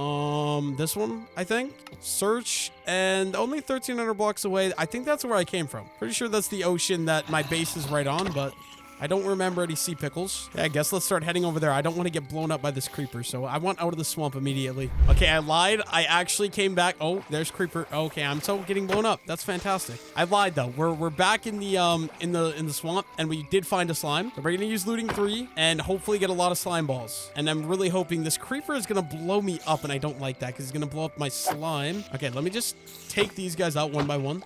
[SPEAKER 2] This one, I think. Search, and only 1,300 blocks away. I think that's where I came from. Pretty sure that's the ocean that my base is right on, but I don't remember any sea pickles. Yeah, I guess let's start heading over there. I don't want to get blown up by this creeper, so I want out of the swamp immediately. Okay, I lied. I actually came back. Oh, there's creeper. Okay, I'm so getting blown up. That's fantastic. I lied though. We're back in the swamp, and we did find a slime. So we're gonna use looting 3 and hopefully get a lot of slime balls. And I'm really hoping this creeper is gonna blow me up, and I don't like that because it's gonna blow up my slime. Okay, let me just take these guys out one by one.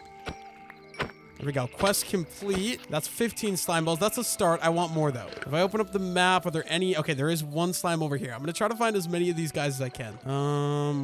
[SPEAKER 2] There we go. Quest complete. That's 15 slime balls. That's a start. I want more, though. If I open up the map, are there any? Okay, there is one slime over here. I'm going to try to find as many of these guys as I can.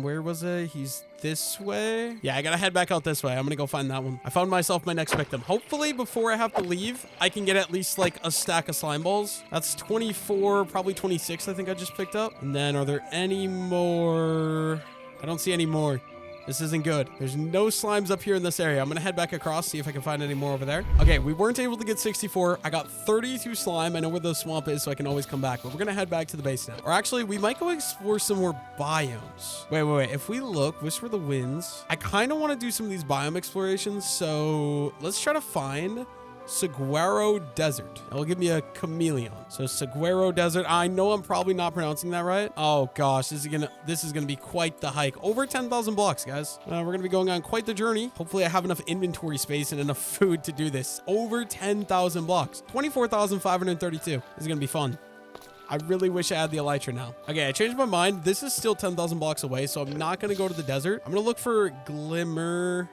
[SPEAKER 2] Where was it? He's this way. Yeah, I got to head back out this way. I'm going to go find that one. I found myself my next victim. Hopefully, before I have to leave, I can get at least like a stack of slime balls. That's 24, probably 26, I think I just picked up. And then are there any more? I don't see any more. This isn't good. There's no slimes up here in this area. I'm going to head back across, see if I can find any more over there. Okay, we weren't able to get 64. I got 32 slime. I know where the swamp is, so I can always come back. But we're going to head back to the base now. Or actually, we might go explore some more biomes. Wait. If we look, Whisper the Winds. I kind of want to do some of these biome explorations. So let's try to find Saguaro Desert. That will give me a chameleon. So Saguaro Desert. I know I'm probably not pronouncing that right. Oh gosh, this is gonna be quite the hike. Over 10,000 blocks, guys. We're gonna be going on quite the journey. Hopefully I have enough inventory space and enough food to do this. Over 10,000 blocks. 24,532. This is gonna be fun. I really wish I had the elytra now. Okay, I changed my mind. This is still 10,000 blocks away, so I'm not gonna go to the desert. I'm gonna look for Glimmer.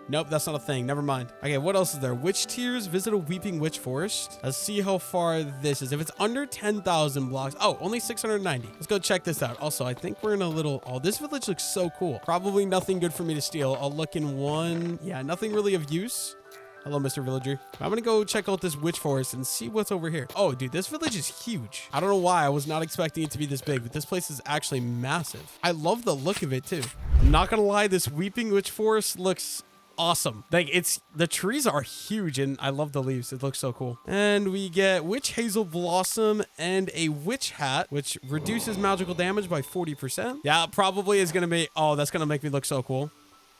[SPEAKER 2] Nope, that's not a thing. Never mind. Okay, what else is there? Witch Tears, visit a Weeping Witch Forest. Let's see how far this is. If it's under 10,000 blocks. Oh, only 690. Let's go check this out. Also, I think we're in a little... Oh, this village looks so cool. Probably nothing good for me to steal. I'll look in one. Yeah, nothing really of use. Hello, Mr. Villager. I'm gonna go check out this witch forest and see what's over here. Oh, dude, this village is huge. I don't know why. I was not expecting it to be this big, but this place is actually massive. I love the look of it, too. I'm not gonna lie. This Weeping Witch Forest looks... awesome. Like, the trees are huge and I love the leaves. It looks so cool. And we get Witch Hazel Blossom and a Witch Hat, which reduces magical damage by 40%. Yeah, probably is going to be... Oh, that's going to make me look so cool.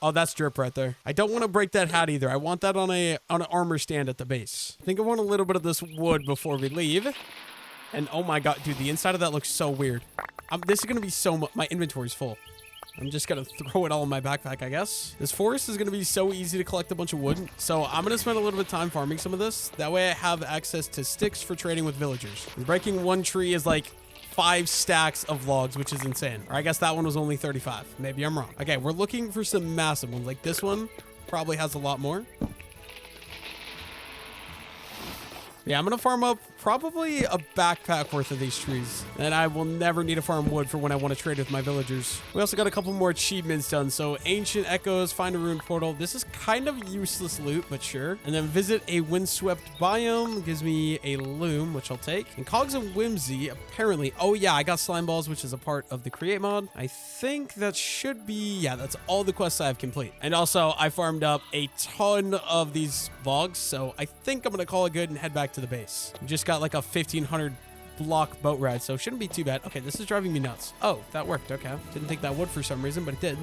[SPEAKER 2] Oh, that's drip right there. I don't want to break that hat either. I want that on an armor stand at the base. I think I want a little bit of this wood before we leave. And oh my God, dude, the inside of that looks so weird. This is going to be so much... My inventory's full. I'm just going to throw it all in my backpack, I guess. This forest is going to be so easy to collect a bunch of wood. So I'm going to spend a little bit of time farming some of this. That way I have access to sticks for trading with villagers. And breaking one tree is like 5 stacks of logs, which is insane. Or I guess that one was only 35. Maybe I'm wrong. Okay, we're looking for some massive ones. Like this one probably has a lot more. Yeah, I'm going to farm up probably a backpack worth of these trees. And I will never need to farm wood for when I want to trade with my villagers. We also got a couple more achievements done. So Ancient Echoes, find a ruined portal. This is kind of useless loot, but sure. And then visit a windswept biome. Gives me a loom, which I'll take. And Cogs of Whimsy, apparently. Oh yeah, I got slime balls, which is a part of the create mod. I think that should be, yeah, that's all the quests I have complete. And also I farmed up a ton of these logs. So I think I'm going to call it good and head back to the base. We just got like a 1,500 block boat ride, so it shouldn't be too bad. Okay, this is driving me nuts. Oh, that worked. Okay. Didn't think that would for some reason, but it did.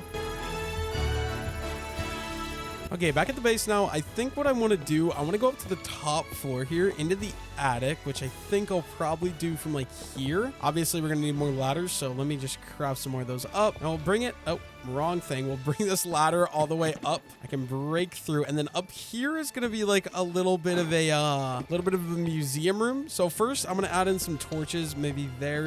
[SPEAKER 2] Okay, back at the base now. I think what I want to do, I want to go up to the top floor here into the attic, which I think I'll probably do from like here. Obviously, we're going to need more ladders, so let me just craft some more of those up. And we'll bring it... Oh, wrong thing. We'll bring this ladder all the way up. I can break through, and then up here is going to be like a little bit of a museum room. So first, I'm going to add in some torches, maybe there,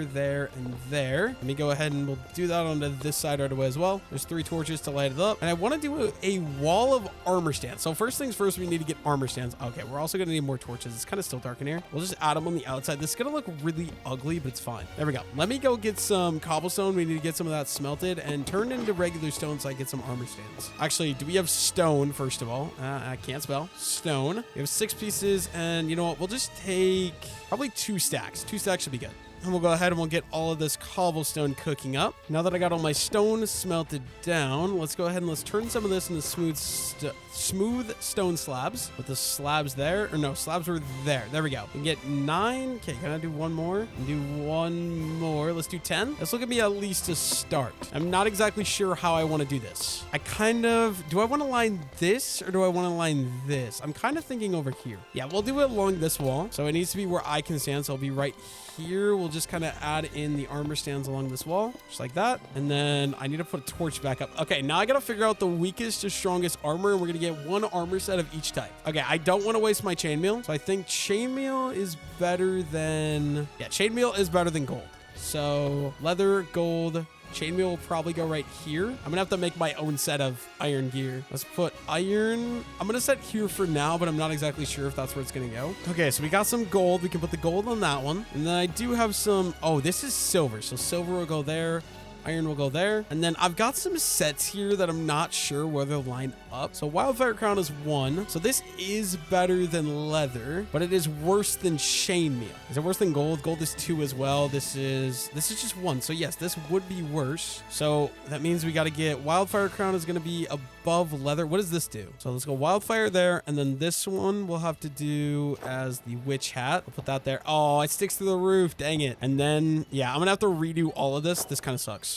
[SPEAKER 2] and there. Let me go ahead and we'll do that onto this side right away as well. There's 3 torches to light it up, and I want to do a wall of armor stands. So first things first, we need to get armor stands. Okay, we're also going to need more torches. It's kind of still dark in here. We'll just add them on the outside. This is going to look really ugly, but it's fine. There we go. Let me go get some cobblestone. We need to get some of that smelted and turned into regular stone so I get some armor stands. Actually, do we have stone, first of all? I can't spell. Stone. We have 6 pieces, and you know what? We'll just take probably 2 stacks. 2 stacks should be good. And we'll go ahead and we'll get all of this cobblestone cooking up. Now that I got all my stone smelted down, let's go ahead and let's turn some of this into smooth stone slabs. With the slabs there, or no, slabs were there. There we go. We can get 9. Okay, can I do one more? Do one more. Let's do 10. This will give me at least a start. I'm not exactly sure how I want to do this. I kind of, do I want to line this or do I want to line this? I'm kind of thinking over here. Yeah, we'll do it along this wall. So it needs to be where I can stand. So I'll be right here. We'll just kind of add in the armor stands along this wall, just like that. And then I need to put a torch back up. Okay, now I got to figure out the weakest to strongest armor, and we're going to get 1 armor set of each type. Okay, I don't want to waste my chainmail, so I think chainmail is better than... Yeah, chainmail is better than gold. So leather, gold, Chainmail will probably go right here. I'm gonna have to make my own set of iron gear. Let's put iron. I'm gonna set here for now, but I'm not exactly sure if that's where it's gonna go. Okay, so we got some gold. We can put the gold on that one. And then I do have some, oh, this is silver. So silver will go there. Iron will go there. And then I've got some sets here that I'm not sure where they'll line up. So Wildfire Crown is 1. So this is better than leather, but it is worse than chainmail. Is it worse than gold? Gold is 2 as well. This is just 1. So yes, this would be worse. So that means we got to get Wildfire Crown is going to be above leather. What does this do? So let's go Wildfire there. And then this one we'll have to do as the witch hat. We'll put that there. Oh, it sticks to the roof. Dang it. And then, yeah, I'm going to have to redo all of this. This kind of sucks.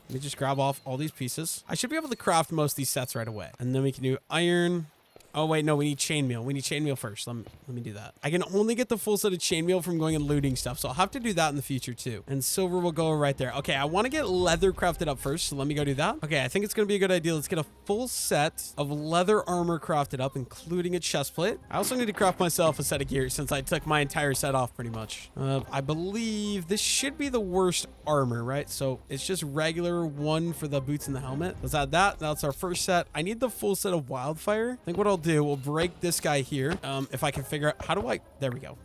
[SPEAKER 2] Let me just grab off all these pieces. I should be able to craft most of these sets right away. And then we can do iron. Oh, wait, no, we need chainmail. We need chainmail first. Let me do that. I can only get the full set of chainmail from going and looting stuff, so I'll have to do that in the future, too. And silver will go right there. Okay, I want to get leather crafted up first, so let me go do that. Okay, I think it's going to be a good idea. Let's get a full set of leather armor crafted up, including a chest plate. I also need to craft myself a set of gear since I took my entire set off pretty much. I believe this should be the worst armor, right? So it's just regular 1 for the boots and the helmet. Let's add that. That's our first set. I need the full set of wildfire. I think what I'll do, we'll break this guy here. If I can figure out how do I, there we go.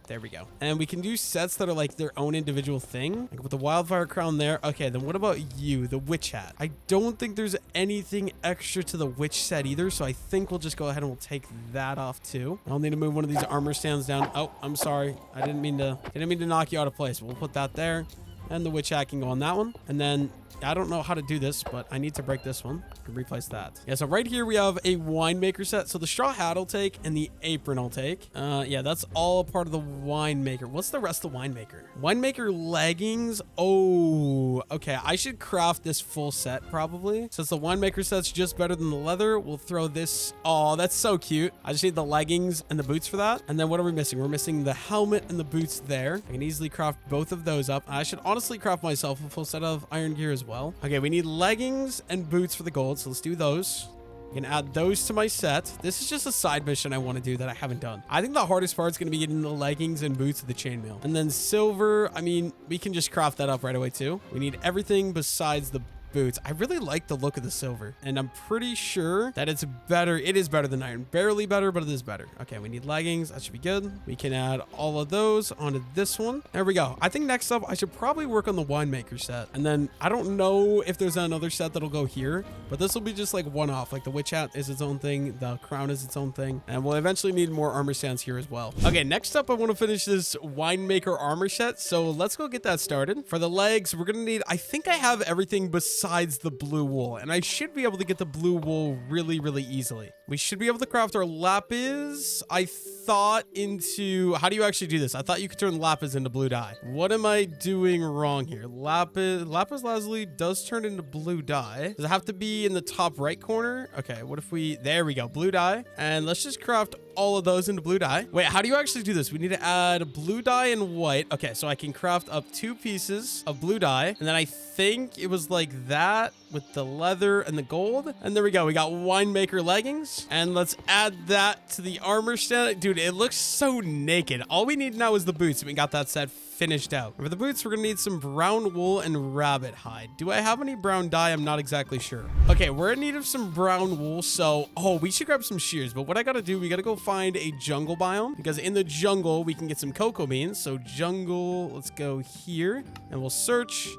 [SPEAKER 2] And we can do sets that are like their own individual thing. Like with the wildfire crown there. Okay, then what about you, the witch hat? I don't think there's anything extra to the witch set either, so I think we'll just go ahead and we'll take that off too. I'll need to move one of these armor stands down. Oh, I'm sorry. I didn't mean to knock you out of place. We'll put that there. And the witch hat can go on that one. And then I don't know how to do this, but I need to break this one. I can replace that. Yeah, so right here we have a winemaker set. So the straw hat I'll take and the apron I'll take. Yeah, that's all a part of the winemaker. What's the rest of the winemaker? Winemaker leggings. Oh, okay. I should craft this full set probably. Since the winemaker set's just better than the leather, we'll throw this. Oh, that's so cute. I just need the leggings and the boots for that. And then what are we missing? We're missing the helmet and the boots there. I can easily craft both of those up. I should honestly craft myself a full set of iron gear as well. Okay, we need leggings and boots for the gold, so let's do those. I can add those to my set. This is just a side mission I want to do that I haven't done. I think the hardest part is going to be getting the leggings and boots of the chainmail. And then silver, I mean, we can just craft that up right away too. We need everything besides the boots. I really like the look of the silver, and I'm pretty sure that it's better. It is better than iron. Barely better, but it is better. Okay, we need leggings. That should be good. We can add all of those onto this one. There we go. I think next up, I should probably work on the winemaker set. And then I don't know if there's another set that'll go here, but this will be just like one-off. Like the witch hat is its own thing. The crown is its own thing. And we'll eventually need more armor stands here as well. Okay, next up, I want to finish this winemaker armor set. So let's go get that started. For the legs, we're going to need, I think I have everything besides the blue wool, and I should be able to get the blue wool really easily. We should be able to craft our lapis, I thought, into, how do you actually do this? I thought you could turn lapis into blue dye. What am I doing wrong here? Lapis lazuli does turn into blue dye. Does it have to be in the top right corner? Okay, what if we, there we go, blue dye. And let's just craft all of those into blue dye. Wait, how do you actually do this? We need to add blue dye and white. Okay, so I can craft up 2 pieces of blue dye, and then I think it was like that with the leather and the gold. And there we go. We got winemaker leggings, and let's add that to the armor stand. Dude, it looks so naked. All we need now is the boots. We got that set finished out. For the boots, we're gonna need some brown wool and rabbit hide. Do I have any brown dye? I'm not exactly sure. Okay, we're in need of some brown wool, so we should grab some shears. But what I gotta do, we gotta go find a jungle biome, because in the jungle we can get some cocoa beans. So jungle, let's go here and we'll search.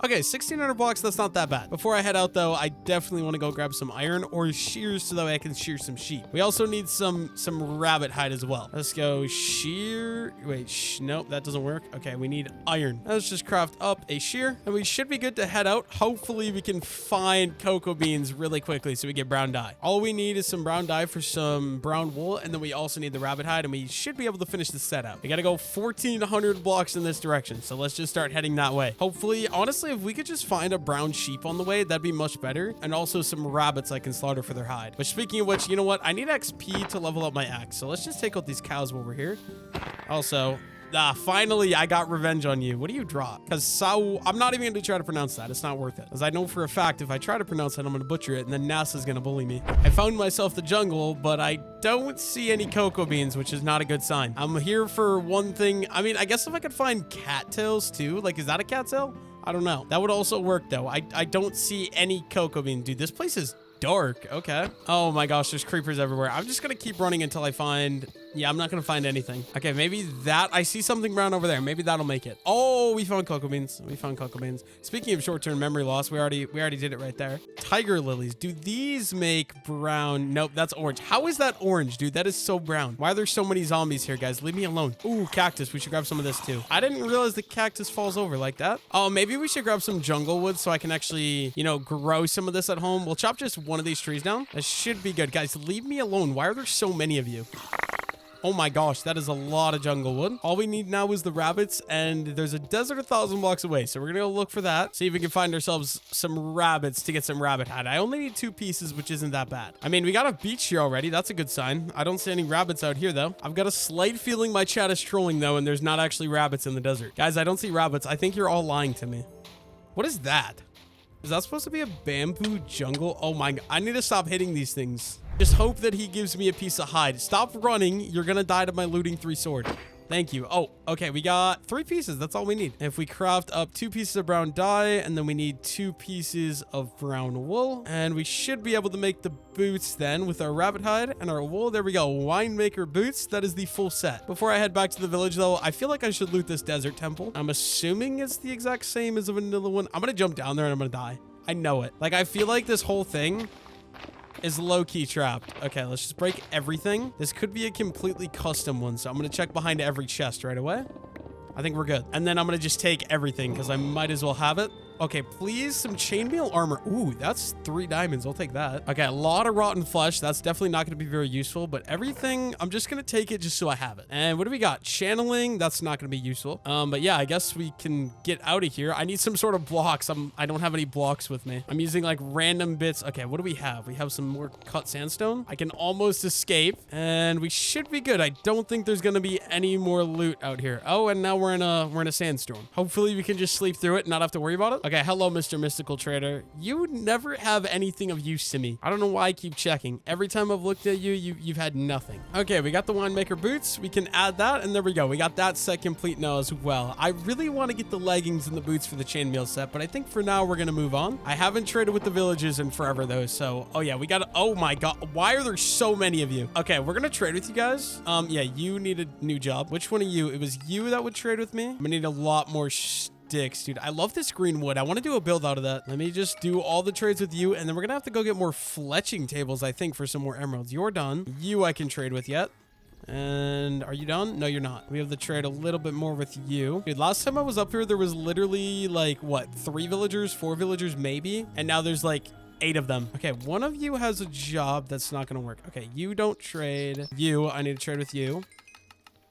[SPEAKER 2] Okay, 1,600 blocks, that's not that bad. Before I head out, though, I definitely want to go grab some iron or shears so that way I can shear some sheep. We also need some rabbit hide as well. Let's go shear. Wait, nope, that doesn't work. Okay, we need iron. Let's just craft up a shear, and we should be good to head out. Hopefully, we can find cocoa beans really quickly so we get brown dye. All we need is some brown dye for some brown wool, and then we also need the rabbit hide, and we should be able to finish the set out. We got to go 1,400 blocks in this direction, so let's just start heading that way. Hopefully, honestly, if we could just find a brown sheep on the way, that'd be much better. And also some rabbits I can slaughter for their hide. But speaking of which, you know what? I need XP to level up my axe. So let's just take out these cows while we're here. Also, finally, I got revenge on you. What do you draw? Because Sau, I'm not even going to try to pronounce that. It's not worth it. As I know for a fact, if I try to pronounce it, I'm going to butcher it, and then NASA's going to bully me. I found myself the jungle, but I don't see any cocoa beans, which is not a good sign. I'm here for one thing. I mean, I guess if I could find cattails too. Like, is that a cattail? I don't know. That would also work, though. I don't see any cocoa bean. Dude, this place is dark. Okay. Oh my gosh, there's creepers everywhere. I'm just gonna keep running until I find... Yeah, I'm not gonna find anything. Okay, maybe that... I see something brown over there. Maybe that'll make it. Oh, we found cocoa beans. We found cocoa beans. Speaking of short-term memory loss, we already did it right there. Tiger lilies. Do these make brown? Nope, that's orange. How is that orange, dude? That is so brown. Why are there so many zombies here, guys? Leave me alone. Ooh, cactus. We should grab some of this too. I didn't realize the cactus falls over like that. Oh, maybe we should grab some jungle wood so I can actually, you know, grow some of this at home. We'll chop just one of these trees down. That should be good. Guys, leave me alone. Why are there so many of you? Oh my gosh, that is a lot of jungle wood. All we need now is the rabbits, and there's a desert 1,000 blocks away. So we're gonna go look for that. See if we can find ourselves some rabbits to get some rabbit hide. I only need 2 pieces, which isn't that bad. I mean, we got a beach here already. That's a good sign. I don't see any rabbits out here, though. I've got a slight feeling my chat is trolling, though, and there's not actually rabbits in the desert. Guys, I don't see rabbits. I think you're all lying to me. What is that? Is that supposed to be a bamboo jungle? Oh my God. I need to stop hitting these things. Just hope that he gives me a piece of hide. Stop running. You're going to die to my looting 3 sword. Thank you. Oh, okay. We got 3 pieces. That's all we need. If we craft up 2 pieces of brown dye, and then we need 2 pieces of brown wool, and we should be able to make the boots then with our rabbit hide and our wool. There we go. Winemaker boots. That is the full set. Before I head back to the village, though, I feel like I should loot this desert temple. I'm assuming it's the exact same as a vanilla one. I'm going to jump down there and I'm going to die. I know it. Like, I feel like this whole thing is low-key trapped. Okay, let's just break everything. This could be a completely custom one, so I'm gonna check behind every chest right away. I think we're good. And then I'm gonna just take everything because I might as well have it. Okay, please, some chainmail armor. Ooh, that's 3 diamonds. I'll take that. Okay, a lot of rotten flesh. That's definitely not going to be very useful, but everything, I'm just going to take it just so I have it. And what do we got? Channeling. That's not going to be useful. But yeah, I guess we can get out of here. I need some sort of blocks. I don't have any blocks with me. I'm using like random bits. Okay, what do we have? We have some more cut sandstone. I can almost escape, and we should be good. I don't think there's going to be any more loot out here. Oh, and now we're in a sandstorm. Hopefully we can just sleep through it and not have to worry about it. Okay, hello, Mr. Mystical Trader. You never have anything of use to me. I don't know why I keep checking. Every time I've looked at you, you've had nothing. Okay, we got the winemaker boots. We can add that, and there we go. We got that set complete now as well. I really want to get the leggings and the boots for the chainmail set, but I think for now we're going to move on. I haven't traded with the villagers in forever, though, so... Oh, yeah, we got... Oh, my God. Why are there so many of you? Okay, we're going to trade with you guys. Yeah, you need a new job. Which one of you? It was you that would trade with me? I'm going to need a lot more sticks, dude. I love this green wood. I want to do a build out of that. Let me just do all the trades with you, and then we're gonna have to go get more fletching tables, I think, for some more emeralds. You're done. You I can trade with yet. And are you done? No, you're not. We have to trade a little bit more with you. Dude, last time I was up here, there was literally like, what, 3 villagers, 4 villagers, maybe? And now there's like 8 of them. Okay, one of you has a job that's not gonna work. Okay, you don't trade. You, I need to trade with you.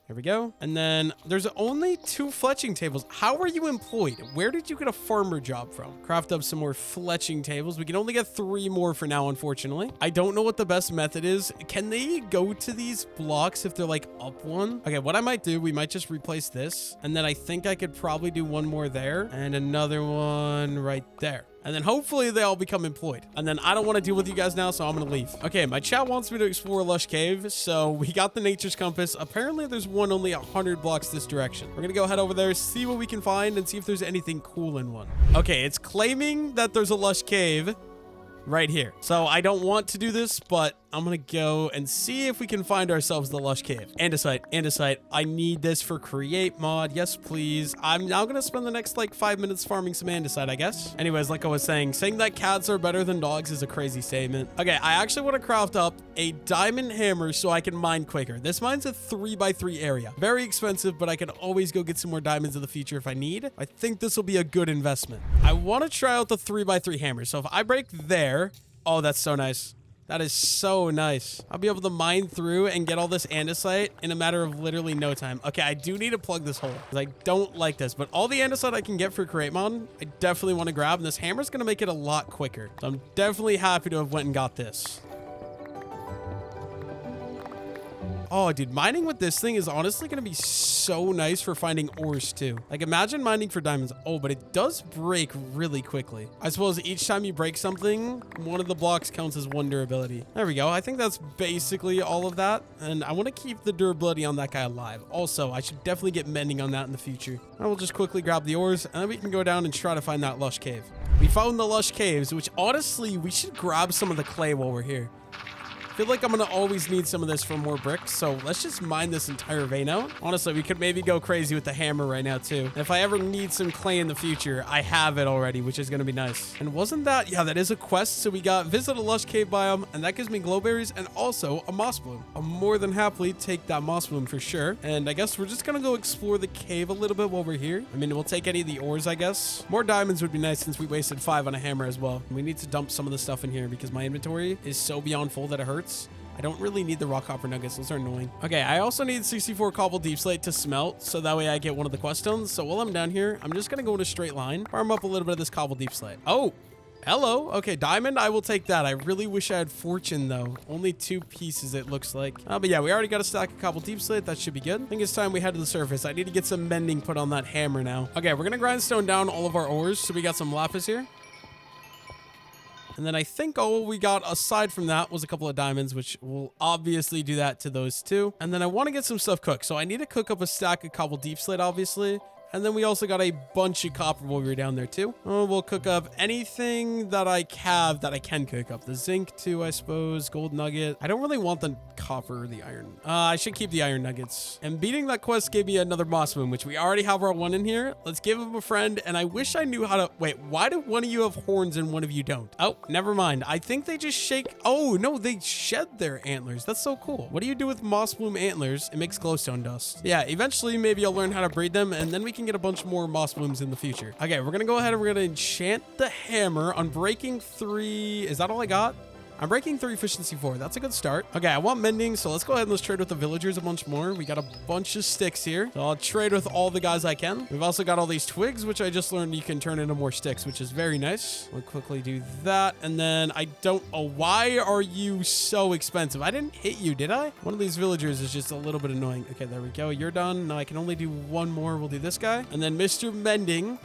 [SPEAKER 2] Here we go. And then there's only 2 fletching tables. How are you employed? Where did you get a farmer job from? Craft up some more fletching tables. We can only get 3 more for now, unfortunately. I don't know what the best method is. Can they go to these blocks if they're like up one? Okay, what I might do, we might just replace this. And then I think I could probably do one more there and another one right there. And then hopefully they all become employed. And then I don't want to deal with you guys now, so I'm going to leave. Okay, my chat wants me to explore Lush Cave. So we got the nature's compass. Apparently there's one only 100 blocks this direction. We're going to go head over there, see what we can find, and see if there's anything cool in one. Okay, it's claiming that there's a Lush Cave right here. So I don't want to do this, but I'm gonna go and see if we can find ourselves the Lush Cave. Andesite. I need this for create mod. Yes, please. I'm now gonna spend the next like 5 minutes farming some andesite, I guess. Anyways, like I was saying that cats are better than dogs is a crazy statement. Okay, I actually want to craft up a diamond hammer so I can mine quicker. This mine's a 3x3 area. Very expensive, but I can always go get some more diamonds in the future if I need. I think this will be a good investment. I want to try out the 3x3 hammer. So if I break there, oh, that's so nice. That is so nice. I'll be able to mine through and get all this andesite in a matter of literally no time. Okay, I do need to plug this hole because I don't like this, but all the andesite I can get for create mod, I definitely want to grab, and this hammer's going to make it a lot quicker. So I'm definitely happy to have went and got this. Oh, dude, mining with this thing is honestly going to be so nice for finding ores too. Like imagine mining for diamonds. Oh, but it does break really quickly. I suppose each time you break something, one of the blocks counts as one durability. There we go. I think that's basically all of that. And I want to keep the durability on that guy alive. Also, I should definitely get mending on that in the future. I will just quickly grab the ores and then we can go down and try to find that lush cave. We found the lush caves, which honestly, we should grab some of the clay while we're here. I feel like I'm going to always need some of this for more bricks, so let's just mine this entire vein out. Honestly, we could maybe go crazy with the hammer right now, too. And if I ever need some clay in the future, I have it already, which is going to be nice. And wasn't that... Yeah, that is a quest. So we got visit a lush cave biome, and that gives me glowberries and also a moss bloom. I'll more than happily take that moss bloom for sure. And I guess we're just going to go explore the cave a little bit while we're here. I mean, we'll take any of the ores, I guess. More diamonds would be nice since we wasted 5 on a hammer as well. We need to dump some of the stuff in here because my inventory is so beyond full that it hurts. I don't really need the raw copper nuggets. Those are annoying. Okay, I also need 64 cobble deep slate to smelt, so that way I get one of the quest stones. So while I'm down here, I'm just going to go in a straight line, farm up a little bit of this cobble deep slate. Oh, hello. Okay, diamond, I will take that. I really wish I had fortune, though. Only 2 pieces, it looks like. But yeah, we already got a stack of cobble deep slate. That should be good. I think it's time we head to the surface. I need to get some mending put on that hammer now. Okay, we're going to grindstone down all of our ores. So we got some lapis here. And then I think all we got aside from that was a couple of diamonds, which will obviously do that to those 2. And then I want to get some stuff cooked. So I need to cook up a stack of cobble deep slate, obviously. And then we also got a bunch of copper while we were down there too. We'll cook up anything that I have that I can cook up. The zinc too, I suppose. Gold nugget. I don't really want the copper or the iron. I should keep the iron nuggets. And beating that quest gave me another moss moon, which we already have our one in here. Let's give him a friend. And I wish I knew how to... Wait, why do one of you have horns and one of you don't? Oh, never mind. I think they just shake... Oh, no, they shed their antlers. That's so cool. What do you do with moss bloom antlers? It makes glowstone dust. Yeah, eventually maybe I'll learn how to breed them and then we can get a bunch more moss blooms in the future. Okay, we're gonna go ahead and we're gonna enchant the hammer on breaking 3. Is that all I got? I'm breaking 3, efficiency 4. That's a good start. Okay, I want mending, so let's go ahead and let's trade with the villagers a bunch more. We got a bunch of sticks here. So I'll trade with all the guys I can. We've also got all these twigs, which I just learned you can turn into more sticks, which is very nice. We'll quickly do that. And then I don't... Oh, why are you so expensive? I didn't hit you, did I? One of these villagers is just a little bit annoying. Okay, there we go. You're done. Now I can only do one more. We'll do this guy. And then Mr. Mending...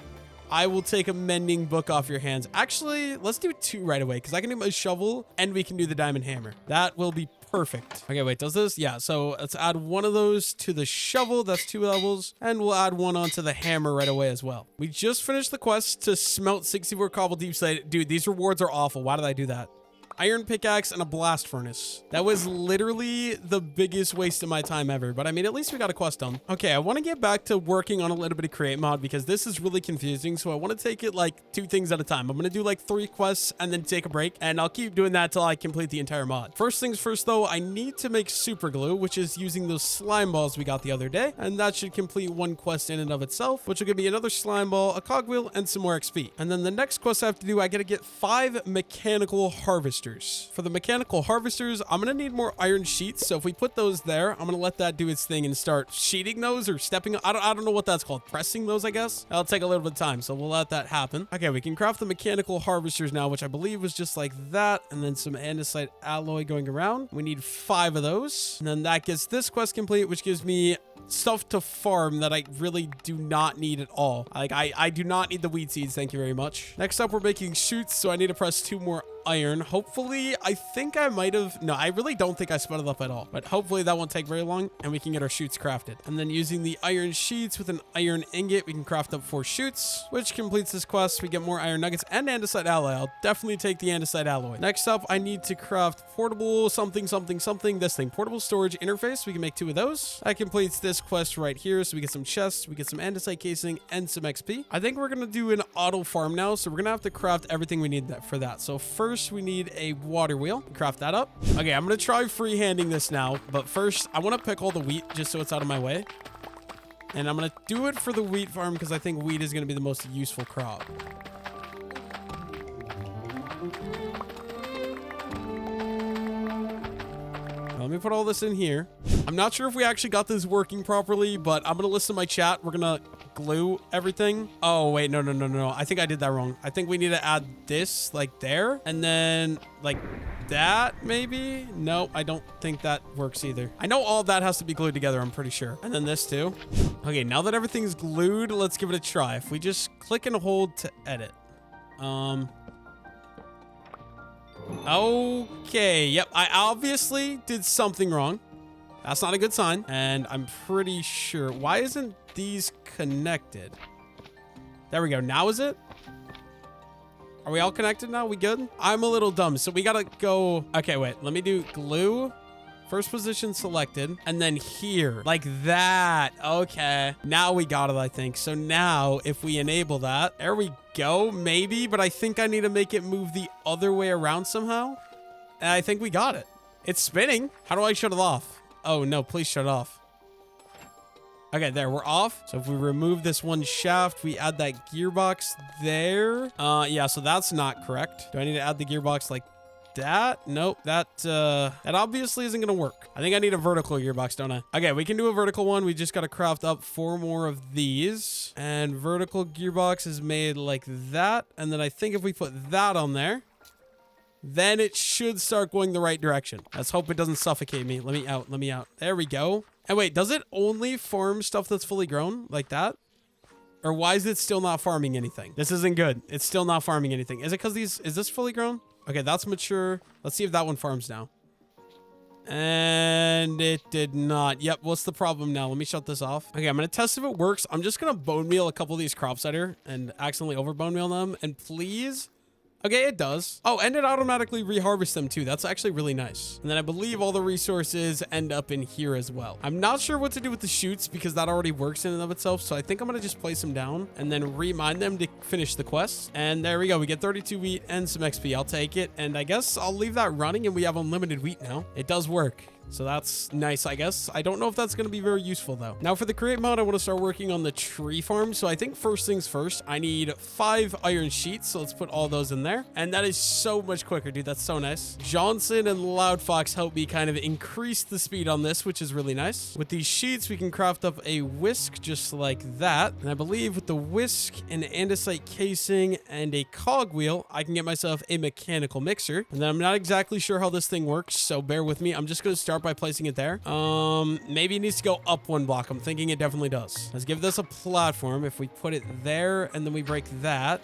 [SPEAKER 2] I will take a mending book off your hands. Actually, let's do 2 right away because I can do my shovel and we can do the diamond hammer. That will be perfect. Okay, wait, does this? Yeah, so let's add one of those to the shovel. That's 2 levels. And we'll add one onto the hammer right away as well. We just finished the quest to smelt 64 cobble deep slate. Dude, these rewards are awful. Why did I do that? Iron pickaxe and a blast furnace. That was literally the biggest waste of my time ever, but I mean, at least we got a quest done. Okay, I want to get back to working on a little bit of create mod because this is really confusing, so I want to take it like 2 things at a time. I'm going to do like 3 quests and then take a break, and I'll keep doing that till I complete the entire mod. First things first though, I need to make super glue, which is using those slime balls we got the other day, and that should complete 1 quest in and of itself, which will give me another slime ball, a cogwheel, and some more XP. And then the next quest I have to do, I got to get 5 mechanical harvesters. For the mechanical harvesters, I'm going to need more iron sheets. So if we put those there, I'm going to let that do its thing and start sheeting those or stepping. I don't know what that's called. Pressing those, I guess. That'll take a little bit of time. So we'll let that happen. Okay, we can craft the mechanical harvesters now, which I believe was just like that. And then some andesite alloy going around. We need 5 of those. And then that gets this quest complete, which gives me stuff to farm that I really do not need at all. Like I do not need the weed seeds. Thank you very much. Next up, we're making shoots. So I need to press 2 more iron. Hopefully, I think I might have... No, I really don't think I sped it up at all. But hopefully that won't take very long and we can get our shoots crafted. And then using the iron sheets with an iron ingot, we can craft up 4 shoots, which completes this quest. We get more iron nuggets and andesite alloy. I'll definitely take the andesite alloy. Next up, I need to craft portable something. This thing. Portable storage interface. We can make 2 of those. That completes this quest right here. So we get some chests, we get some andesite casing, and some XP. I think we're going to do an auto farm now. So we're going to have to craft everything we need for that. So first, we need a water wheel. Craft that up. Okay, I'm going to try freehanding this now. But first, I want to pick all the wheat just so it's out of my way. And I'm going to do it for the wheat farm because I think wheat is going to be the most useful crop. Let me put all this in here. I'm not sure if we actually got this working properly, but I'm going to listen to my chat. We're going to glue everything. Oh, wait, no. I think I did that wrong. I think we need to add this like there and then like that maybe. No, I don't think that works either. I know all that has to be glued together, I'm pretty sure. And then this too. Okay, now that everything's glued, let's give it a try. If we just click and hold to edit. Okay, yep, I obviously did something wrong. That's not a good sign. And I'm pretty sure, why isn't these connected? There we go. Now is it? Are we all connected now? We good? I'm a little dumb, so we gotta go. Okay, wait, let me do glue. First position selected, and then here, like that. Okay, now we got it, I think. So now if we enable that, there we go, maybe, but I think I need to make it move the other way around somehow. And I think we got it. It's spinning. How do I shut it off? Oh no, please shut it off. Okay, there, we're off. So if we remove this one shaft, we add that gearbox there. Yeah, so that's not correct. Do I need to add the gearbox like that? Nope, that obviously isn't gonna work. I think I need a vertical gearbox, don't I? Okay, we can do a vertical one. We just gotta craft up 4 more of these. And vertical gearbox is made like that. And then I think if we put that on there, then it should start going the right direction. Let's hope it doesn't suffocate me. Let me out, let me out. There we go. And wait, does it only farm stuff that's fully grown like that? Or why is it still not farming anything? This isn't good. It's still not farming anything. Is it because is this fully grown? Okay, that's mature. Let's see if that one farms now. And it did not. Yep, what's the problem now? Let me shut this off. Okay, I'm going to test if it works. I'm just going to bone meal a couple of these crops out here and accidentally over bone meal them. And please... Okay, it does. Oh, and it automatically reharvests them too. That's actually really nice. And then I believe all the resources end up in here as well. I'm not sure what to do with the shoots because that already works in and of itself. So I think I'm going to just place them down and then remine them to finish the quest. And there we go. We get 32 wheat and some XP. I'll take it. And I guess I'll leave that running and we have unlimited wheat now. It does work. So that's nice, I guess. I don't know if that's going to be very useful, though. Now, for the create mod, I want to start working on the tree farm. So I think first things first, I need 5 iron sheets. So let's put all those in there. And that is so much quicker, dude. That's so nice. Johnson and Loudfox help me kind of increase the speed on this, which is really nice. With these sheets, we can craft up a whisk just like that. And I believe with the whisk, an andesite casing, and a cogwheel, I can get myself a mechanical mixer. And then I'm not exactly sure how this thing works, so bear with me. I'm just going to start by placing it there. Maybe it needs to go up 1 block. I'm thinking it definitely does. Let's give this a platform. If we put it there and then we break that.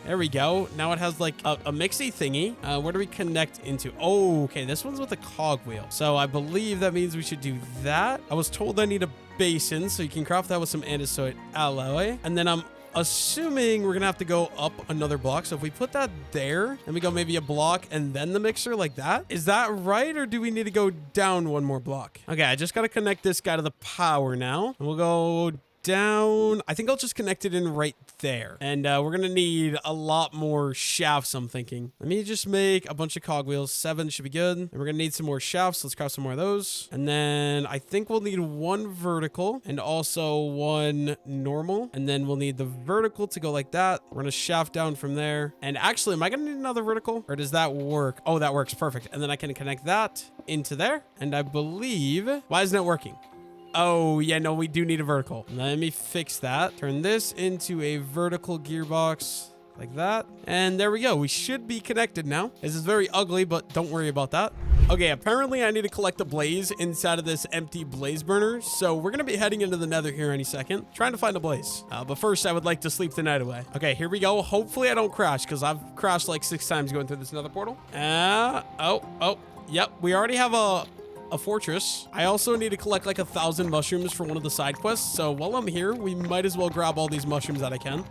[SPEAKER 2] There we go. Now it has like a mixy thingy. Where do we connect into? Oh, okay. This one's with a cogwheel. So I believe that means we should do that. I was told I need a basin, so you can craft that with some andesite alloy. And then I'm assuming we're gonna have to go up another block. So if we put that there and we go maybe a block and then the mixer like that, is that right? Or do we need to go down 1 more block? Okay, I just gotta connect this guy to the power now. And we'll go down. I think I'll just connect it in right there. And we're gonna need a lot more shafts, I'm thinking. Let me just make a bunch of cogwheels. 7 should be good. And we're gonna need some more shafts. Let's craft some more of those. And then I think we'll need 1 vertical and also 1 normal. And then we'll need the vertical to go like that. We're gonna shaft down from there. And actually, am I gonna need another vertical? Or does that work? Oh, that works. Perfect. And then I can connect that into there. And I believe... Why isn't it working? Oh, yeah, no, we do need a vertical. Let me fix that. Turn this into a vertical gearbox like that. And there we go. We should be connected now. This is very ugly, but don't worry about that. Okay, apparently I need to collect a blaze inside of this empty blaze burner. So we're going to be heading into the Nether here any second, trying to find a blaze. But first, I would like to sleep the night away. Okay, here we go. Hopefully I don't crash because I've crashed like 6 times going through this Nether portal. Yep, we already have a fortress. I also need to collect like 1,000 mushrooms for one of the side quests. So while I'm here, we might as well grab all these mushrooms that I can.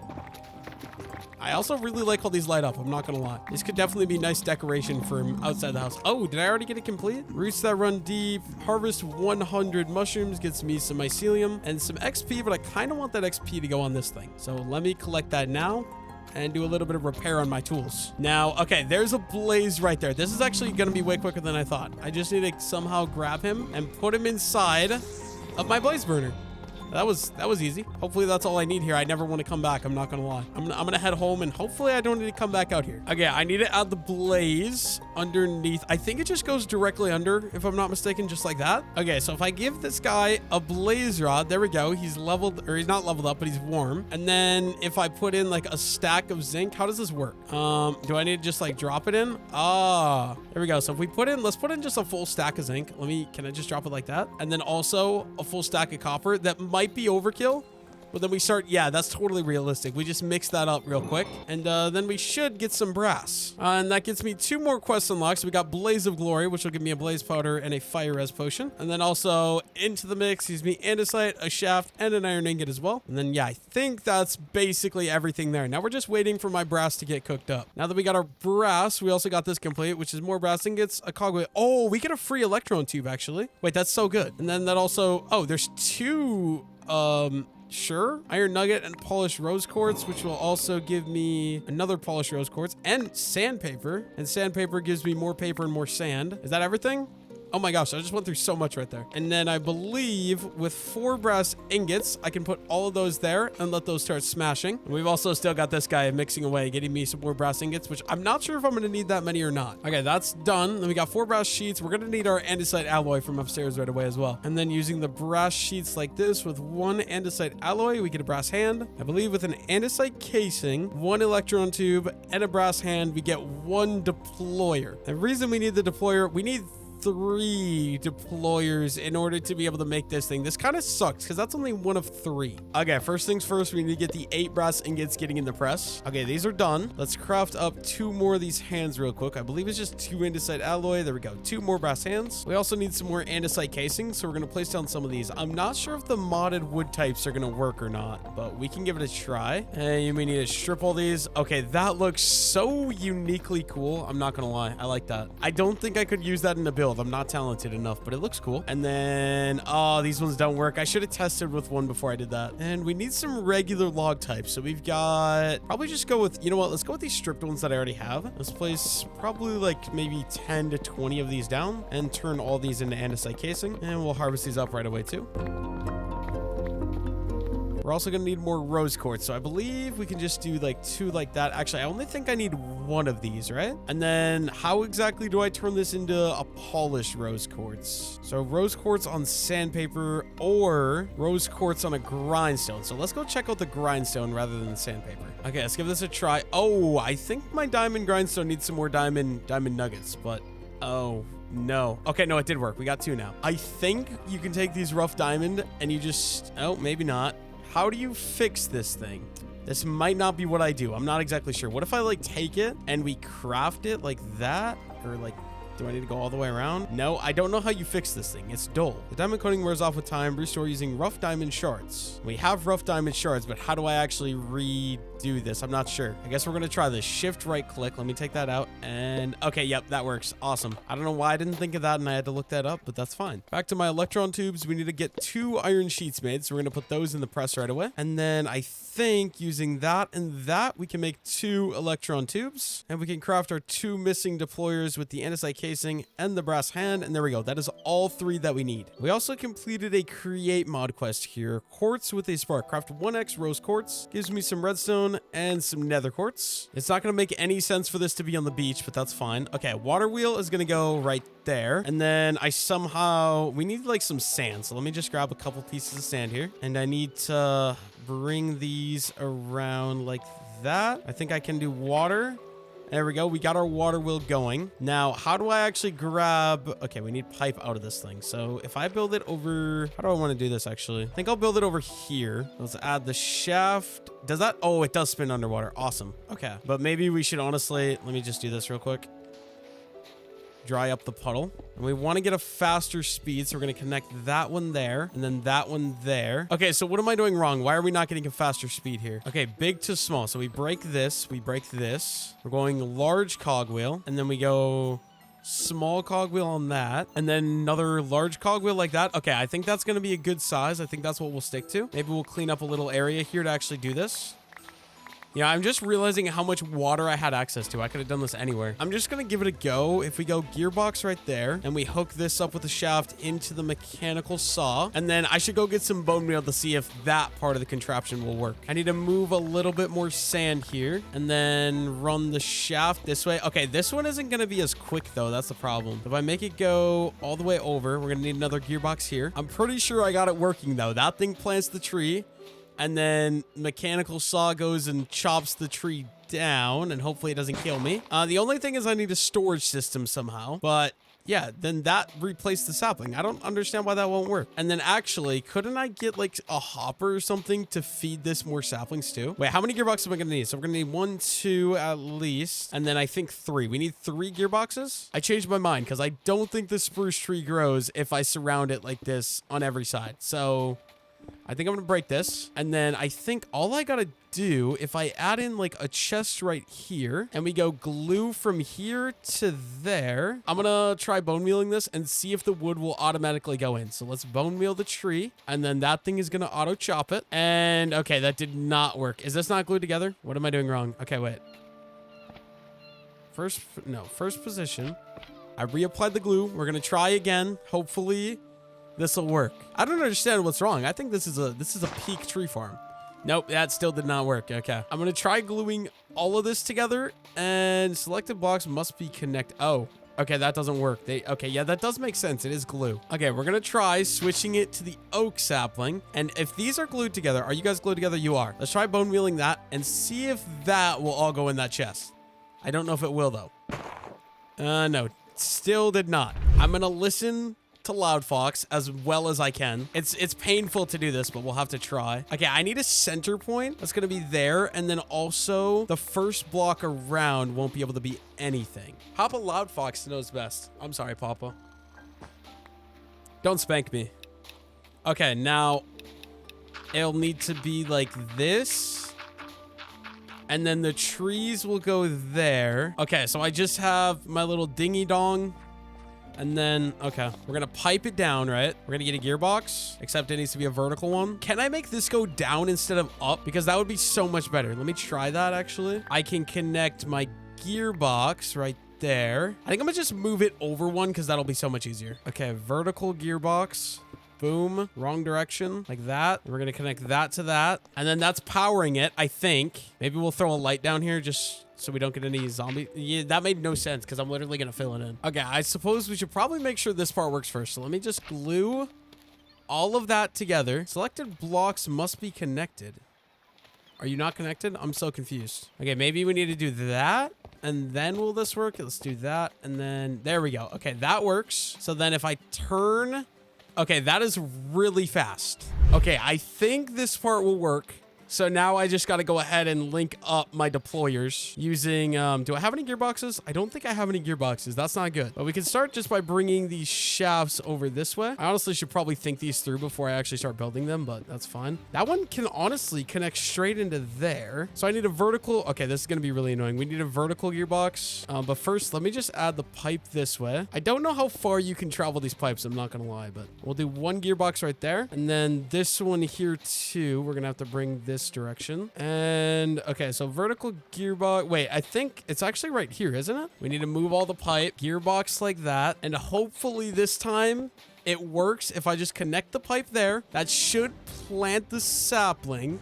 [SPEAKER 2] I also really like how these light up. I'm not going to lie. This could definitely be nice decoration for outside the house. Oh, did I already get it complete? Roots that run deep. Harvest 100 mushrooms gets me some mycelium and some XP, but I kind of want that XP to go on this thing. So let me collect that now and do a little bit of repair on my tools. Now, okay, there's a blaze right there. This is actually going to be way quicker than I thought. I just need to somehow grab him and put him inside of my blaze burner. That was easy. Hopefully that's all I need here. I never want to come back. I'm not going to lie. I'm going to head home and hopefully I don't need to come back out here. Okay, I need to add the blaze underneath. I think it just goes directly under, if I'm not mistaken, just like that. Okay, so if I give this guy a blaze rod, there we go. He's leveled, or he's not leveled up, but he's warm. And then if I put in like a stack of zinc, how does this work? Do I need to just like drop it in? Ah, there we go. So if we put in, let's put in just a full stack of zinc. Can I just drop it like that? And then also a full stack of copper. That might be overkill. But then we start, yeah, that's totally realistic. We just mix that up real quick. And then we should get some brass. And that gets me 2 more quests unlocked. So we got Blaze of Glory, which will give me a blaze powder and a fire res potion. And then also into the mix, gives me andesite, a shaft, and an iron ingot as well. And then, yeah, I think that's basically everything there. Now we're just waiting for my brass to get cooked up. Now that we got our brass, we also got this complete, which is more brass ingots, a cogwheel. Oh, we get a free electron tube, actually. Wait, that's so good. And then that also, oh, there's 2, sure, iron nugget and polished rose quartz, which will also give me another polished rose quartz and sandpaper. And sandpaper gives me more paper and more sand. Is that everything? Oh my gosh, I just went through so much right there. And then I believe with 4 brass ingots, I can put all of those there and let those start smashing. And we've also still got this guy mixing away, getting me some more brass ingots, which I'm not sure if I'm going to need that many or not. Okay, that's done. Then we got 4 brass sheets. We're going to need our andesite alloy from upstairs right away as well. And then using the brass sheets like this with 1 andesite alloy, we get a brass hand. I believe with an andesite casing, 1 electron tube, and a brass hand, we get 1 deployer. The reason we need the deployer, we need 3 deployers in order to be able to make this thing. This kind of sucks because that's only 1 of 3. Okay, first things first, we need to get the 8 brass ingots getting in the press. Okay, these are done. Let's craft up 2 more of these hands real quick. I believe it's just 2 andesite alloy. There we go. 2 more brass hands. We also need some more andesite casing, so we're going to place down some of these. I'm not sure if the modded wood types are going to work or not, but we can give it a try. And you may need to strip all these. Okay, that looks so uniquely cool. I'm not going to lie. I like that. I don't think I could use that in a build. I'm not talented enough, but it looks cool. And then, oh, these ones don't work. I should have tested with one before I did that. And we need some regular log types. So we've got, probably just go with, you know what? Let's go with these stripped ones that I already have. Let's place probably like maybe 10 to 20 of these down and turn all these into andesite casing. And we'll harvest these up right away too. We're also going to need more rose quartz. So I believe we can just do like 2 like that. Actually, I only think I need 1 of these, right? And then how exactly do I turn this into a polished rose quartz? So rose quartz on sandpaper or rose quartz on a grindstone. So let's go check out the grindstone rather than the sandpaper. Okay, let's give this a try. Oh, I think my diamond grindstone needs some more diamond nuggets, but oh, no. Okay, no, it did work. We got 2 now. I think you can take these rough diamond and you just, oh, maybe not. How do you fix this thing? This might not be what I do. I'm not exactly sure. What if I like take it and we craft it like that? Or like, do I need to go all the way around? No, I don't know how you fix this thing. It's dull. The diamond coating wears off with time. Restore using rough diamond shards. We have rough diamond shards, but how do I actually redo this? I'm not sure. I guess we're going to try this. Shift right click. Let me take that out. And okay, yep, that works. Awesome. I don't know why I didn't think of that and I had to look that up, but that's fine. Back to my electron tubes. We need to get 2 iron sheets made. So we're going to put those in the press right away. And then I think using that and that, we can make 2 electron tubes. And we can craft our 2 missing deployers with the andesite casing and the brass hand. And there we go. That is all 3 that we need. We also completed a create mod quest here. Quartz with a spark. Craft 1x rose quartz. Gives me some redstone and some nether quartz. It's not going to make any sense for this to be on the beach, but that's fine. Okay, water wheel is going to go right there. And then we need like some sand. So let me just grab a couple pieces of sand here. And I need to bring these around like that. I think I can do water. There we go. We got our water wheel going. Now, how do I actually grab... Okay, we need pipe out of this thing. So if I build it over... How do I want to do this, actually? I think I'll build it over here. Let's add the shaft. Does that... Oh, it does spin underwater. Awesome. Okay. But maybe we should honestly... Let me just do this real quick. Dry up the puddle. And we want to get a faster speed, so we're going to connect that one there and then that one there. Okay, so what am I doing wrong? Why are we not getting a faster speed here? Okay, big to small. So we break this, we break this. We're going large cogwheel, and then we go small cogwheel on that, and then another large cogwheel like that. Okay, I think that's going to be a good size. I think that's what we'll stick to. Maybe we'll clean up a little area here to actually do this. Yeah, I'm just realizing how much water I had access to. I could have done this anywhere. I'm just going to give it a go. If we go gearbox right there, and we hook this up with a shaft into the mechanical saw, and then I should go get some bone meal to see if that part of the contraption will work. I need to move a little bit more sand here, and then run the shaft this way. Okay, this one isn't going to be as quick, though. That's the problem. If I make it go all the way over, we're going to need another gearbox here. I'm pretty sure I got it working, though. That thing plants the tree. And then mechanical saw goes and chops the tree down, and hopefully it doesn't kill me. The only thing is I need a storage system somehow, but yeah, then that replaced the sapling. I don't understand why that won't work. And then actually, couldn't I get like a hopper or something to feed this more saplings too? Wait, how many gearboxes am I gonna need? So we're gonna need 1, 2 at least, and then I think 3. We need 3 gearboxes. I changed my mind because I don't think the spruce tree grows if I surround it like this on every side. So I think I'm gonna break this, and then I think all I gotta do, if I add in like a chest right here, and we go glue from here to there, I'm gonna try bone mealing this and see if the wood will automatically go in. So let's bone meal the tree, and then that thing is gonna auto chop it. And okay, that did not work. Is this not glued together? What am I doing wrong? Okay, wait. First position. I reapplied the glue. We're gonna try again. Hopefully this will work. I don't understand what's wrong. I think this is a peak tree farm. Nope, that still did not work. Okay. I'm gonna try gluing all of this together, and selected blocks must be connected. Oh, okay, that doesn't work. Okay, yeah, that does make sense. It is glue. Okay, we're gonna try switching it to the oak sapling. And if these are glued together, are you guys glued together? You are. Let's try bone mealing that and see if that will all go in that chest. I don't know if it will though. No, still did not. I'm gonna listen to Loud Fox as well as I can. It's painful to do this, but we'll have to try. Okay, I need a center point that's gonna be there, and then also the first block around won't be able to be anything. Papa Loud Fox knows best. I'm sorry, Papa. Don't spank me. Okay, now it'll need to be like this, and then the trees will go there. Okay, so I just have my little dingy dong. And then, okay, we're gonna pipe it down, right? We're gonna get a gearbox, except it needs to be a vertical one. Can I make this go down instead of up? Because that would be so much better. Let me try that, actually. I can connect my gearbox right there. I think I'm gonna just move it over one because that'll be so much easier. Okay, vertical gearbox. Boom. Wrong direction. Like that. We're going to connect that to that. And then that's powering it, I think. Maybe we'll throw a light down here just so we don't get any zombie. Yeah, that made no sense because I'm literally going to fill it in. Okay, I suppose we should probably make sure this part works first. So let me just glue all of that together. Selected blocks must be connected. Are you not connected? I'm so confused. Okay, maybe we need to do that. And then will this work? Let's do that. And then there we go. Okay, that works. So then if I turn... Okay, that is really fast. Okay, I think this part will work. So now I just got to go ahead and link up my deployers using, do I have any gearboxes? I don't think I have any gearboxes. That's not good. But we can start just by bringing these shafts over this way. I honestly should probably think these through before I actually start building them, but that's fine. That one can honestly connect straight into there. So I need a vertical. Okay, this is going to be really annoying. We need a vertical gearbox. But first, let me just add the pipe this way. I don't know how far you can travel these pipes. I'm not going to lie, but we'll do one gearbox right there. And then this one here too. We're going to have to bring this direction. And okay, so vertical gearbox. Wait, I think it's actually right here, isn't it? We need to move all the pipe, gearbox like that. And hopefully this time it works if I just connect the pipe there. That should plant the sapling.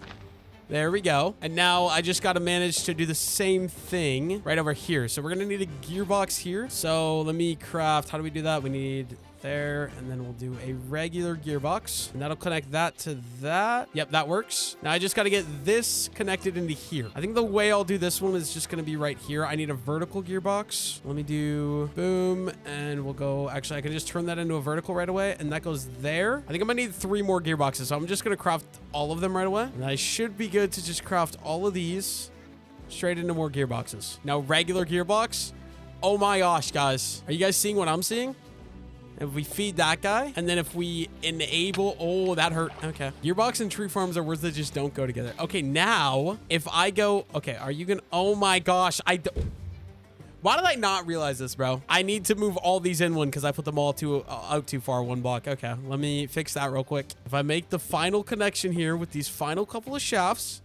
[SPEAKER 2] There we go. And now I just got to manage to do the same thing right over here. So we're going to need a gearbox here. So let me craft. How do we do that? We need there, and then we'll do a regular gearbox, and that'll connect that to that. Yep, that works. Now I just got to get this connected into here. I think the way I'll do this one is just going to be right here. I need a vertical gearbox. Let me do boom, and we'll go. Actually, I can just turn that into a vertical right away, and that goes there. I think I'm gonna need 3 more gearboxes, so I'm just gonna craft all of them right away, and I should be good to just craft all of these straight into more gearboxes. Now regular gearbox. Oh my gosh, guys, are you guys seeing what I'm seeing? If we feed that guy, and then if we enable... Oh, that hurt. Okay. Gearbox and tree farms are words that just don't go together. Okay, now, if I go... Okay, are you gonna... Oh my gosh, why did I not realize this, bro? I need to move all these in one because I put them all out too far one block. Okay, let me fix that real quick. If I make the final connection here with these final couple of shafts,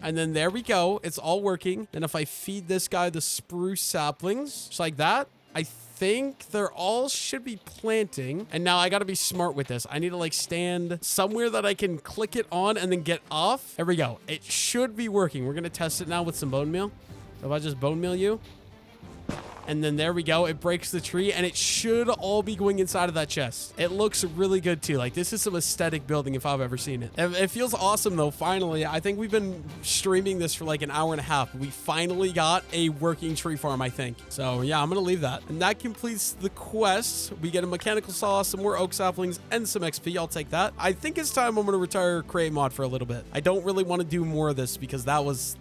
[SPEAKER 2] And then there we go. It's all working. And if I feed this guy the spruce saplings, just like that, I think they're all should be planting. And now I got to be smart with this. I need to like stand somewhere that I can click it on and then get off. There we go. It should be working. We're going to test it now with some bone meal. So if I just bone meal you, and then there we go. It breaks the tree and it should all be going inside of that chest. It looks really good too. Like this is some aesthetic building if I've ever seen it. It feels awesome though. Finally, I think we've been streaming this for like an hour and a half. We finally got a working tree farm, I think. So yeah, I'm going to leave that. And that completes the quest. We get a mechanical saw, some more oak saplings, and some XP. I'll take that. I think it's time I'm going to retire create mod for a little bit. I don't really want to do more of this because that was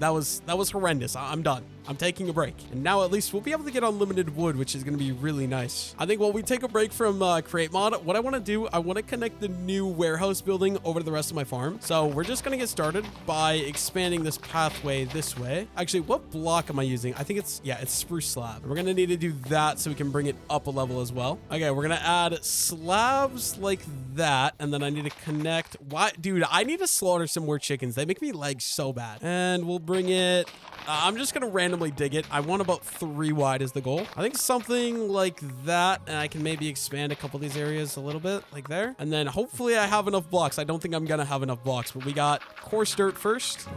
[SPEAKER 2] horrendous. I'm done. I'm taking a break. And now at least we'll be able to get unlimited wood, which is going to be really nice. I think while we take a break from create mod, what I want to do, I want to connect the new warehouse building over to the rest of my farm. So we're just going to get started by expanding this pathway this way. Actually, what block am I using? I think it's spruce slab. We're going to need to do that so we can bring it up a level as well. Okay, we're going to add slabs like that. And then I need to connect. What? Dude, I need to slaughter some more chickens. They make me lag so bad. And we'll bring it... I'm just going to randomly dig it. I want about 3 wide is the goal. I think something like that. And I can maybe expand a couple of these areas a little bit like there. And then hopefully I have enough blocks. I don't think I'm going to have enough blocks, but we got coarse dirt first.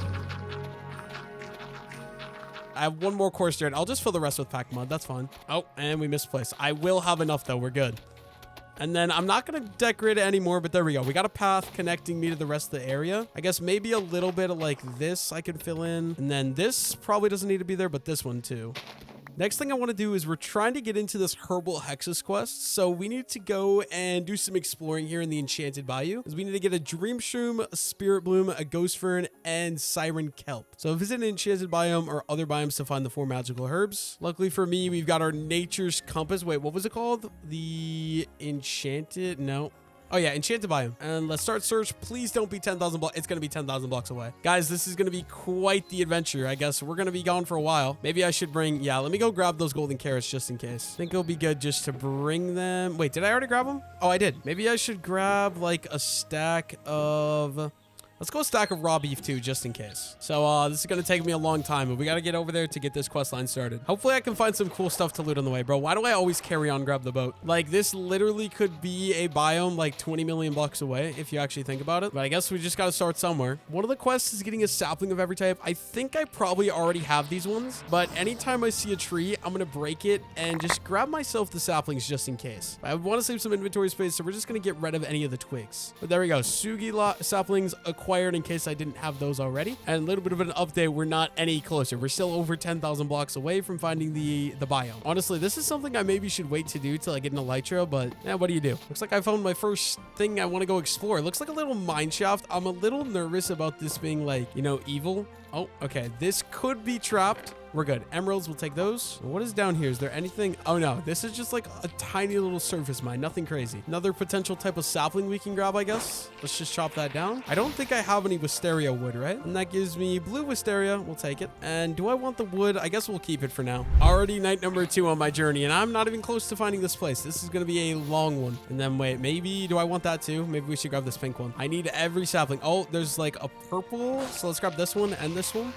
[SPEAKER 2] I have 1 more coarse dirt. I'll just fill the rest with pack mud. That's fine. Oh, and we misplaced. I will have enough though. We're good. And then I'm not going to decorate it anymore, but there we go. We got a path connecting me to the rest of the area. I guess maybe a little bit of like this I could fill in. And then this probably doesn't need to be there, but this one too. Next thing I want to do is we're trying to get into this herbal hexes quest. So we need to go and do some exploring here in the enchanted bayou. Because we need to get a dream shroom, a spirit bloom, a ghost fern, and siren kelp. So visit an enchanted biome or other biomes to find the 4 magical herbs. Luckily for me, we've got our nature's compass. Wait, what was it called? The enchanted? No. Oh yeah, enchanted biome. And let's start search. Please don't be 10,000 blocks. It's going to be 10,000 blocks away. Guys, this is going to be quite the adventure. I guess we're going to be gone for a while. Maybe I should bring... Yeah, let me go grab those golden carrots just in case. I think it'll be good just to bring them. Wait, did I already grab them? Oh, I did. Maybe I should grab like a stack of... Let's go a stack of raw beef too, just in case. So this is going to take me a long time, but we got to get over there to get this quest line started. Hopefully I can find some cool stuff to loot on the way, bro. Why do I always carry on grab the boat? Like this literally could be a biome like 20 million blocks away if you actually think about it. But I guess we just got to start somewhere. One of the quests is getting a sapling of every type. I think I probably already have these ones, but anytime I see a tree, I'm going to break it and just grab myself the saplings just in case. I want to save some inventory space, so we're just going to get rid of any of the twigs. But there we go. Sugi saplings acquired in case I didn't have those already. And a little bit of an update, we're not any closer. We're still over 10,000 blocks away from finding the biome. Honestly, this is something I maybe should wait to do till I get an elytra, but yeah, what do you do? Looks like I found my first thing I want to go explore. It looks like a little mine shaft. I'm a little nervous about this being like, you know, evil. Oh, okay. This could be trapped. We're good. Emeralds, we'll take those. What is down here? Is there anything? Oh no, this is just like a tiny little surface mine. Nothing crazy. Another potential type of sapling we can grab, I guess. Let's just chop that down. I don't think I have any wisteria wood, right? And that gives me blue wisteria. We'll take it. And do I want the wood? I guess we'll keep it for now. Already night number 2 on my journey, and I'm not even close to finding this place. This is going to be a long one. And then wait, maybe, do I want that too? Maybe we should grab this pink one. I need every sapling. Oh, there's like a purple. So let's grab this one and this one.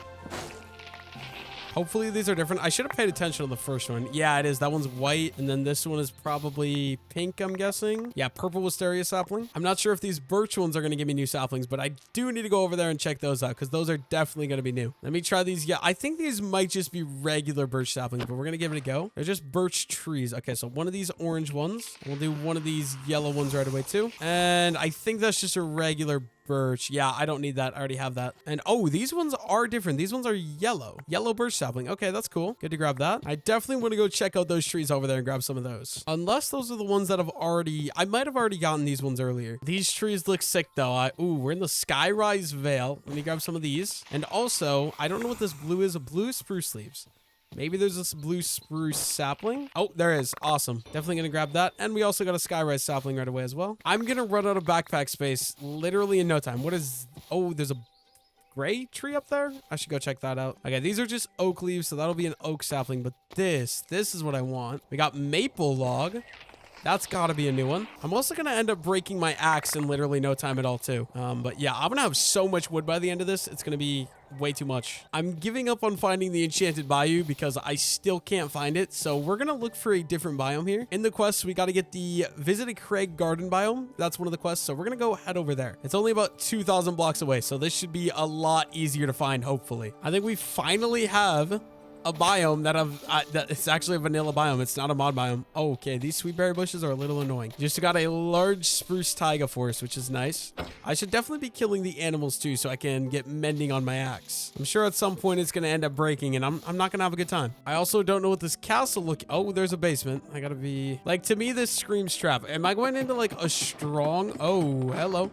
[SPEAKER 2] Hopefully these are different. I should have paid attention on the first one. Yeah, it is. That one's white. And then this one is probably pink, I'm guessing. Yeah, purple wisteria sapling. I'm not sure if these birch ones are going to give me new saplings, but I do need to go over there and check those out because those are definitely going to be new. Let me try these. Yeah, I think these might just be regular birch saplings, but we're going to give it a go. They're just birch trees. Okay, so one of these orange ones. We'll do one of these yellow ones right away too. And I think that's just a regular birch. Yeah, I don't need that. I already have that. And oh, these ones are different. These ones are yellow. Yellow birch sapling. Okay, that's cool. Good to grab that. I definitely want to go check out those trees over there and grab some of those. Unless those are the ones that have already... I might have already gotten these ones earlier. These trees look sick though. Ooh, we're in the Skyrise Vale. Let me grab some of these. And also, I don't know what this blue is. A blue spruce leaves. Maybe there's this blue spruce sapling. Oh, there is. Awesome. Definitely going to grab that. And we also got a skyrise sapling right away as well. I'm going to run out of backpack space literally in no time. What is... Oh, there's a gray tree up there. I should go check that out. Okay, these are just oak leaves, so that'll be an oak sapling. But this is what I want. We got maple log. That's got to be a new one. I'm also going to end up breaking my axe in literally no time at all, too. But yeah, I'm going to have so much wood by the end of this. It's going to be way too much. I'm giving up on finding the enchanted bayou because I still can't find it. So we're going to look for a different biome here. In the quest, we got to get the visit a Craig garden biome. That's one of the quests. So we're going to go head over there. It's only about 2,000 blocks away. So this should be a lot easier to find, hopefully. I think we finally have a biome that it's actually a vanilla biome. It's not a mod biome. Oh, okay. These sweet berry bushes are a little annoying. Just got a large spruce taiga forest, which is nice. I should definitely be killing the animals too, so I can get mending on my axe. I'm sure at some point it's going to end up breaking, and I'm not going to have a good time. I also don't know what this castle oh, there's a basement. I got to be like, to me, this screams trap. Am I going into like a strong, oh, hello.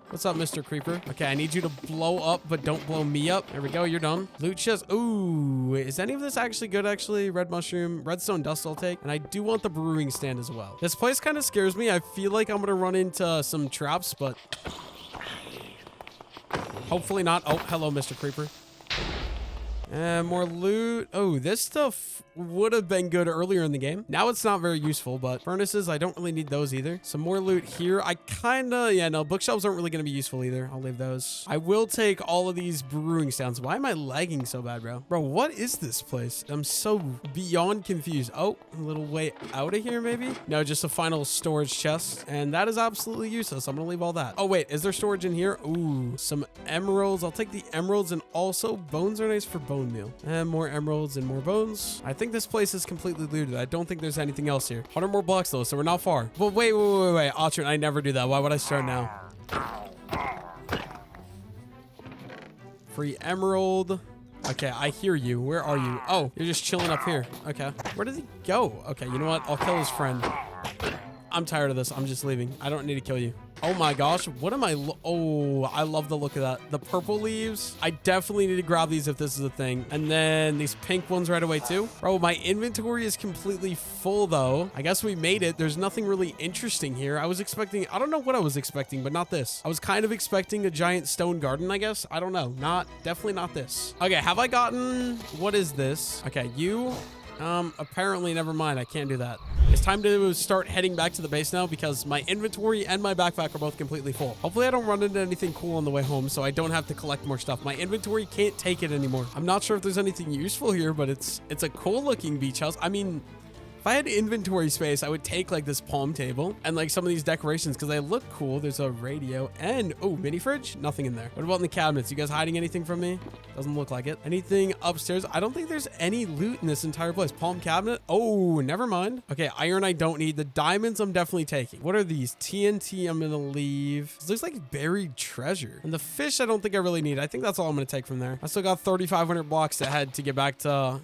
[SPEAKER 2] What's up, Mr. Creeper? Okay, I need you to blow up, but don't blow me up. There we go. You're done. Loot chest. Ooh, is any of this actually good, actually? Red mushroom, redstone dust I'll take. And I do want the brewing stand as well. This place kind of scares me. I feel like I'm going to run into some traps, but hopefully not. Oh, hello, Mr. Creeper. And more loot. Oh, this stuff would have been good earlier in the game. Now it's not very useful, but furnaces, I don't really need those either. Some more loot here. I kind of, yeah, no, bookshelves aren't really going to be useful either. I'll leave those. I will take all of these brewing stands. Why am I lagging so bad, bro? Bro, what is this place? I'm so beyond confused. Oh, a little way out of here, maybe? No, just a final storage chest. And that is absolutely useless. I'm going to leave all that. Oh, wait, is there storage in here? Ooh, some emeralds. I'll take the emeralds, and also bones are nice for bone meal. And more emeralds and more bones. I think this place is completely looted. I don't think there's anything else here. 100 more blocks though, so we're not far. But wait. Alternate, I never do that. Why would I start now? Free emerald. Okay, I hear you. Where are you? Oh, you're just chilling up here. Okay. Where did he go? Okay, you know what? I'll kill his friend. I'm tired of this. I'm just leaving. I don't need to kill you. Oh my gosh, what am I? Oh, I love the look of that. The purple leaves. I definitely need to grab these if this is a thing. And then these pink ones right away too. Bro, my inventory is completely full though. I guess we made it. There's nothing really interesting here. I was expecting, I don't know what I was expecting, but not this. I was kind of expecting a giant stone garden, I guess. I don't know. Definitely not this. Okay, have I gotten, what is this? Okay, you... apparently, never mind. I can't do that. It's time to start heading back to the base now because my inventory and my backpack are both completely full. Hopefully, I don't run into anything cool on the way home, so I don't have to collect more stuff. My inventory can't take it anymore. I'm not sure if there's anything useful here, but it's a cool-looking beach house. I mean... if I had inventory space, I would take like this palm table and like some of these decorations because they look cool. There's a radio and, oh, mini fridge. Nothing in there. What about in the cabinets? You guys hiding anything from me? Doesn't look like it. Anything upstairs? I don't think there's any loot in this entire place. Palm cabinet? Oh, never mind. Okay, iron I don't need. The diamonds I'm definitely taking. What are these? TNT I'm going to leave. This looks like buried treasure. And the fish I don't think I really need. I think that's all I'm going to take from there. I still got 3,500 blocks ahead to get back to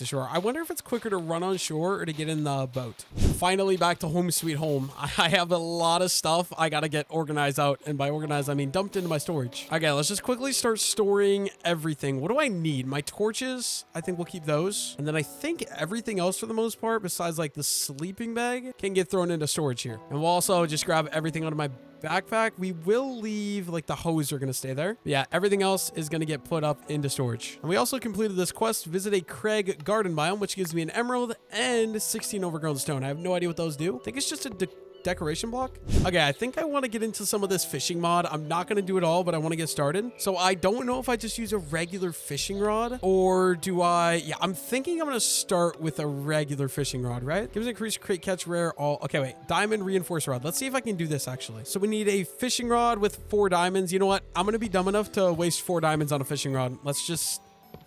[SPEAKER 2] shore. I wonder if it's quicker to run on shore or to get in the boat. Finally back to home sweet home. I have a lot of stuff I gotta get organized out, and by organized I mean dumped into my storage. Okay, let's just quickly start storing everything. What do I need? My torches, I think we'll keep those, and then I think everything else for the most part besides like the sleeping bag can get thrown into storage here. And we'll also just grab everything out of my backpack. We will leave like the hose are going to stay there. Yeah, everything else is going to get put up into storage. And we also completed this quest, visit a Craig garden biome, which gives me an emerald and 16 overgrown stone. I have no idea what those do. I think it's just a decoration block. Okay, I think I want to get into some of this fishing mod. I'm not going to do it all, but I want to get started. So I don't know if I just use a regular fishing rod or do I... yeah, I'm thinking I'm going to start with a regular fishing rod, right? Gives increased crate catch rare all... okay, wait. Diamond reinforced rod. Let's see if I can do this actually. So we need a fishing rod with 4 diamonds. You know what? I'm going to be dumb enough to waste 4 diamonds on a fishing rod. Let's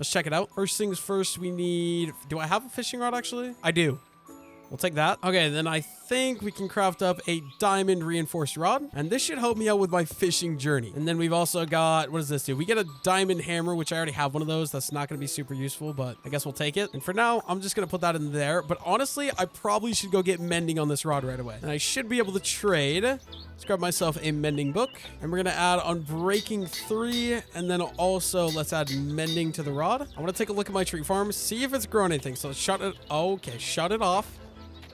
[SPEAKER 2] check it out. First things first, we need... do I have a fishing rod actually? I do. We'll take that. Okay, then I think we can craft up a diamond reinforced rod, and this should help me out with my fishing journey. And then we've also got, what does this do? We get a diamond hammer, which I already have one of those. That's not going to be super useful, but I guess we'll take it. And for now, I'm just going to put that in there. But honestly, I probably should go get mending on this rod right away. And I should be able to trade. Let's grab myself a mending book, and we're going to add unbreaking 3, and then also let's add mending to the rod. I want to take a look at my tree farm, see if it's grown anything. So let's shut it. Okay, shut it off.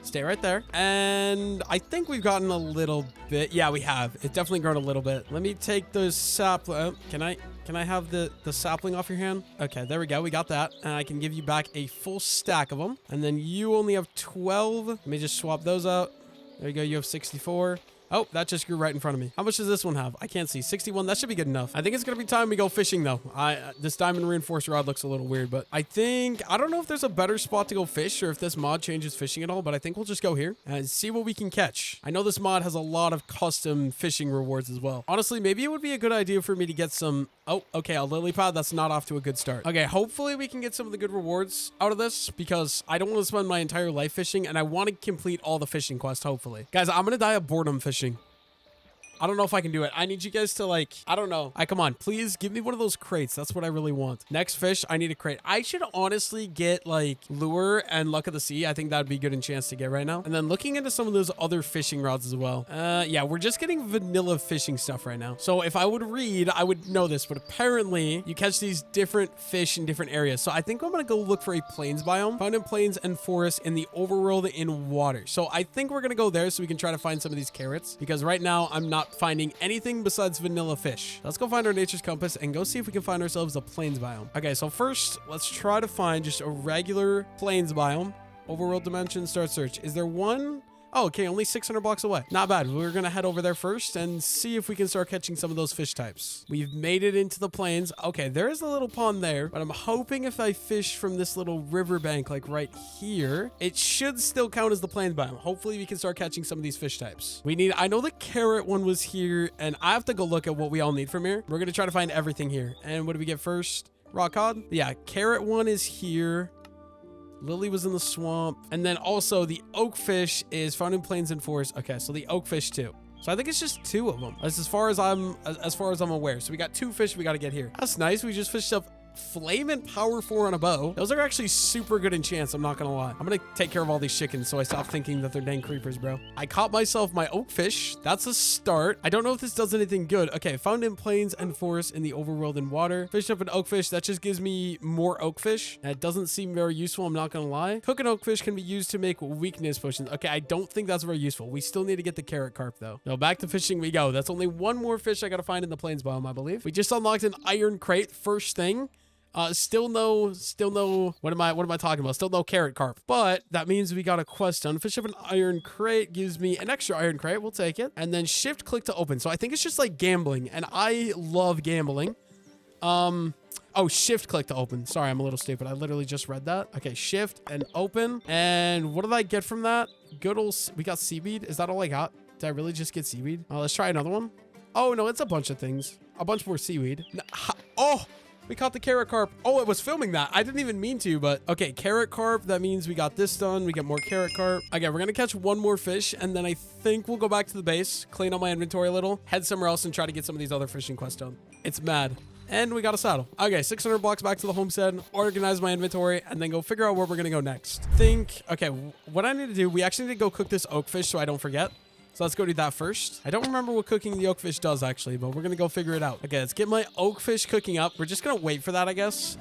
[SPEAKER 2] Stay right there. And I think we've gotten a little bit. Yeah, we have. It's definitely grown a little bit. Let me take those sapling. Can I have the sapling off your hand? Okay, there we go. We got that. And I can give you back a full stack of them. And then you only have 12. Let me just swap those out. There you go. You have 64. Oh, that just grew right in front of me. How much does this one have? I can't see. 61. That should be good enough. I think it's going to be time we go fishing, though. This diamond reinforced rod looks a little weird, but I don't know if there's a better spot to go fish or if this mod changes fishing at all, but I think we'll just go here and see what we can catch. I know this mod has a lot of custom fishing rewards as well. Honestly, maybe it would be a good idea for me to get some... Oh, okay, a lily pad. That's not off to a good start. Okay, hopefully we can get some of the good rewards out of this because I don't want to spend my entire life fishing and I want to complete all the fishing quests, hopefully. Guys, I'm going to die of boredom fishing. I don't know if I can do it. I need you guys to I don't know. Come on, please give me one of those crates. That's what I really want. Next fish, I need a crate. I should honestly get lure and luck of the sea. I think that'd be good in chance to get right now. And then looking into some of those other fishing rods as well. Yeah, we're just getting vanilla fishing stuff right now. So if I would read, I would know this, but apparently you catch these different fish in different areas. So I think I'm going to go look for a plains biome found in plains and forests in the overworld in water. So I think we're going to go there so we can try to find some of these carrots because right now I'm not finding anything besides vanilla fish. Let's go find our nature's compass and go see if we can find ourselves a plains biome. Okay, so first let's try to find just a regular plains biome. Overworld dimension, start search. Is there one? Oh, okay, only 600 blocks away. Not bad. We're gonna head over there first and see if we can start catching some of those fish types. We've made it into the plains. Okay, there is a little pond there, but I'm hoping if I fish from this little riverbank, right here, it should still count as the plains biome. Hopefully we can start catching some of these fish types. I know the carrot one was here, and I have to go look at what we all need from here. We're gonna try to find everything here. And what do we get first? Rock cod? Yeah, carrot one is here. Lily was in the swamp. And then also the oak fish is found in plains and forests. Okay, so the oak fish too. So I think it's just 2 of them. That's as far as I'm aware. So we got 2 fish we got to get here. That's nice. We just fished up flame and power 4 on a bow. Those are actually super good enchants, I'm not gonna lie. I'm gonna take care of all these chickens so I stop thinking that they're dang creepers, bro. I caught myself my oak fish. That's a start. I don't know if this does anything good. Okay, found in plains and forests in the overworld and water. Fished up an oak fish. That just gives me more oak fish. That doesn't seem very useful, I'm not gonna lie. Cooking oak fish can be used to make weakness potions. Okay, I don't think that's very useful. We still need to get the carrot carp though. No, back to fishing we go. That's only 1 more fish I gotta find in the plains biome, I believe. We just unlocked an iron crate first thing. Still no, what am I talking about? Still no carrot carp, but that means we got a quest done. Fish up an iron crate gives me an extra iron crate. We'll take it. And then shift click to open. So I think it's just like gambling, and I love gambling. Oh, shift click to open. Sorry, I'm a little stupid. I literally just read that. Okay, shift and open. And what did I get from that? Good old, we got seaweed. Is that all I got? Did I really just get seaweed? Let's try another one. Oh, no, it's a bunch of things. A bunch more seaweed. Oh, we caught the carrot carp. Oh, it was filming that. I didn't even mean to, but okay, carrot carp. That means we got this done. We get more carrot carp. Okay, we're going to catch 1 more fish, and then I think we'll go back to the base, clean up my inventory a little, head somewhere else, and try to get some of these other fishing quests done. It's mad. And we got a saddle. Okay, 600 blocks back to the homestead, organize my inventory, and then go figure out where we're going to go next. Okay, what I need to do, we actually need to go cook this oak fish so I don't forget. So let's go do that first. I don't remember what cooking the oak fish does actually, but we're going to go figure it out. Okay, let's get my oak fish cooking up. We're just going to wait for that, I guess.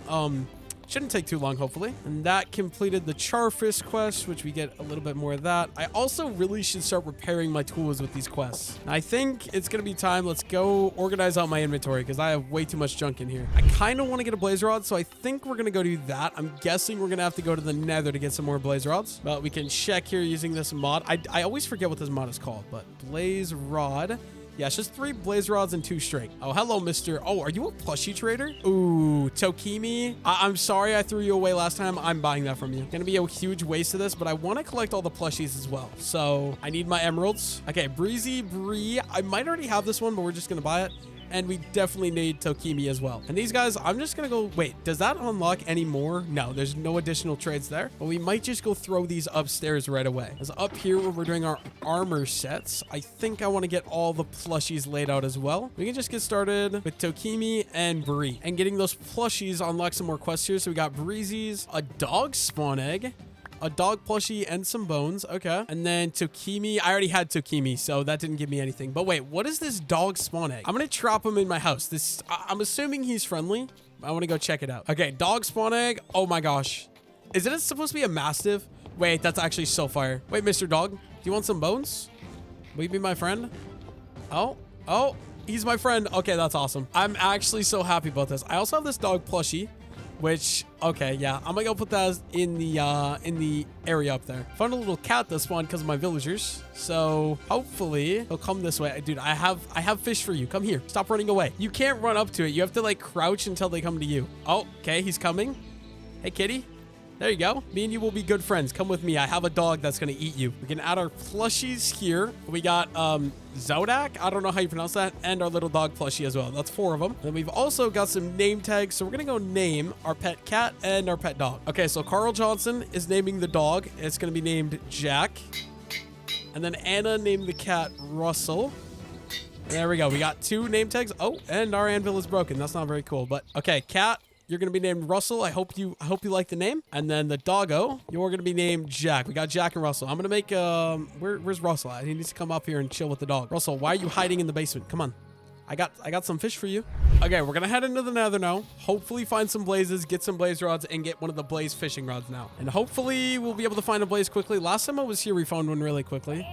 [SPEAKER 2] Shouldn't take too long, hopefully. And that completed the charfish quest, which we get a little bit more of that. I also really should start repairing my tools with these quests. I think it's going to be time. Let's go organize out my inventory because I have way too much junk in here. I kind of want to get a blaze rod, so I think we're going to go do that. I'm guessing we're going to have to go to the Nether to get some more blaze rods. But we can check here using this mod. I always forget what this mod is called, but blaze rod. Yeah, it's just 3 blaze rods and 2 string. Oh, hello, Mr. Oh, are you a plushie trader? Ooh, Tokimi. I'm sorry I threw you away last time. I'm buying that from you. Gonna be a huge waste of this, but I want to collect all the plushies as well. So I need my emeralds. Okay, Breezy Bree. I might already have this one, but we're just gonna buy it. And we definitely need Tokimi as well. And these guys, I'm just gonna go, wait, does that unlock any more? No, there's no additional trades there. But we might just go throw these upstairs right away. Because up here where we're doing our armor sets, I think I want to get all the plushies laid out as well. We can just get started with Tokimi and Bree. And getting those plushies unlock some more quests here. So we got Breezy's, a dog spawn egg, a dog plushie, and some bones. Okay. And then Tokimi. I already had Tokimi, so that didn't give me anything. But wait, what is this dog spawn egg? I'm going to trap him in my house. I'm assuming he's friendly. I want to go check it out. Okay, dog spawn egg. Oh my gosh. Isn't it supposed to be a mastiff? Wait, that's actually so fire. Wait, Mr. Dog, do you want some bones? Will you be my friend? Oh, he's my friend. Okay, that's awesome. I'm actually so happy about this. I also have this dog plushie. which, okay, yeah, I'm gonna go put that in the area up there. Found a little cat that spawned because of my villagers, so hopefully he'll come this way. Dude, I have fish for you. Come here. Stop running away. You can't run up to it. You have to like crouch until they come to you. Oh, okay, he's coming. Hey, kitty. There you go. Me and you will be good friends. Come with me. I have a dog that's going to eat you. We can add our plushies here. We got Zodak. I don't know how you pronounce that. And our little dog plushie as well. That's 4 of them. And then we've also got some name tags. So we're going to go name our pet cat and our pet dog. Okay, so Carl Johnson is naming the dog. It's going to be named Jack. And then Anna named the cat Russell. There we go. We got 2 name tags. Oh, and our anvil is broken. That's not very cool. But okay, cat. You're going to be named Russell. I hope you like the name. And then the doggo, you're going to be named Jack. We got Jack and Russell. I'm going to make, where's Russell at? He needs to come up here and chill with the dog. Russell, why are you hiding in the basement? Come on. I got some fish for you. Okay, we're going to head into the Nether now. Hopefully find some blazes, get some blaze rods, and get one of the blaze fishing rods now. And hopefully we'll be able to find a blaze quickly. Last time I was here, we found one really quickly.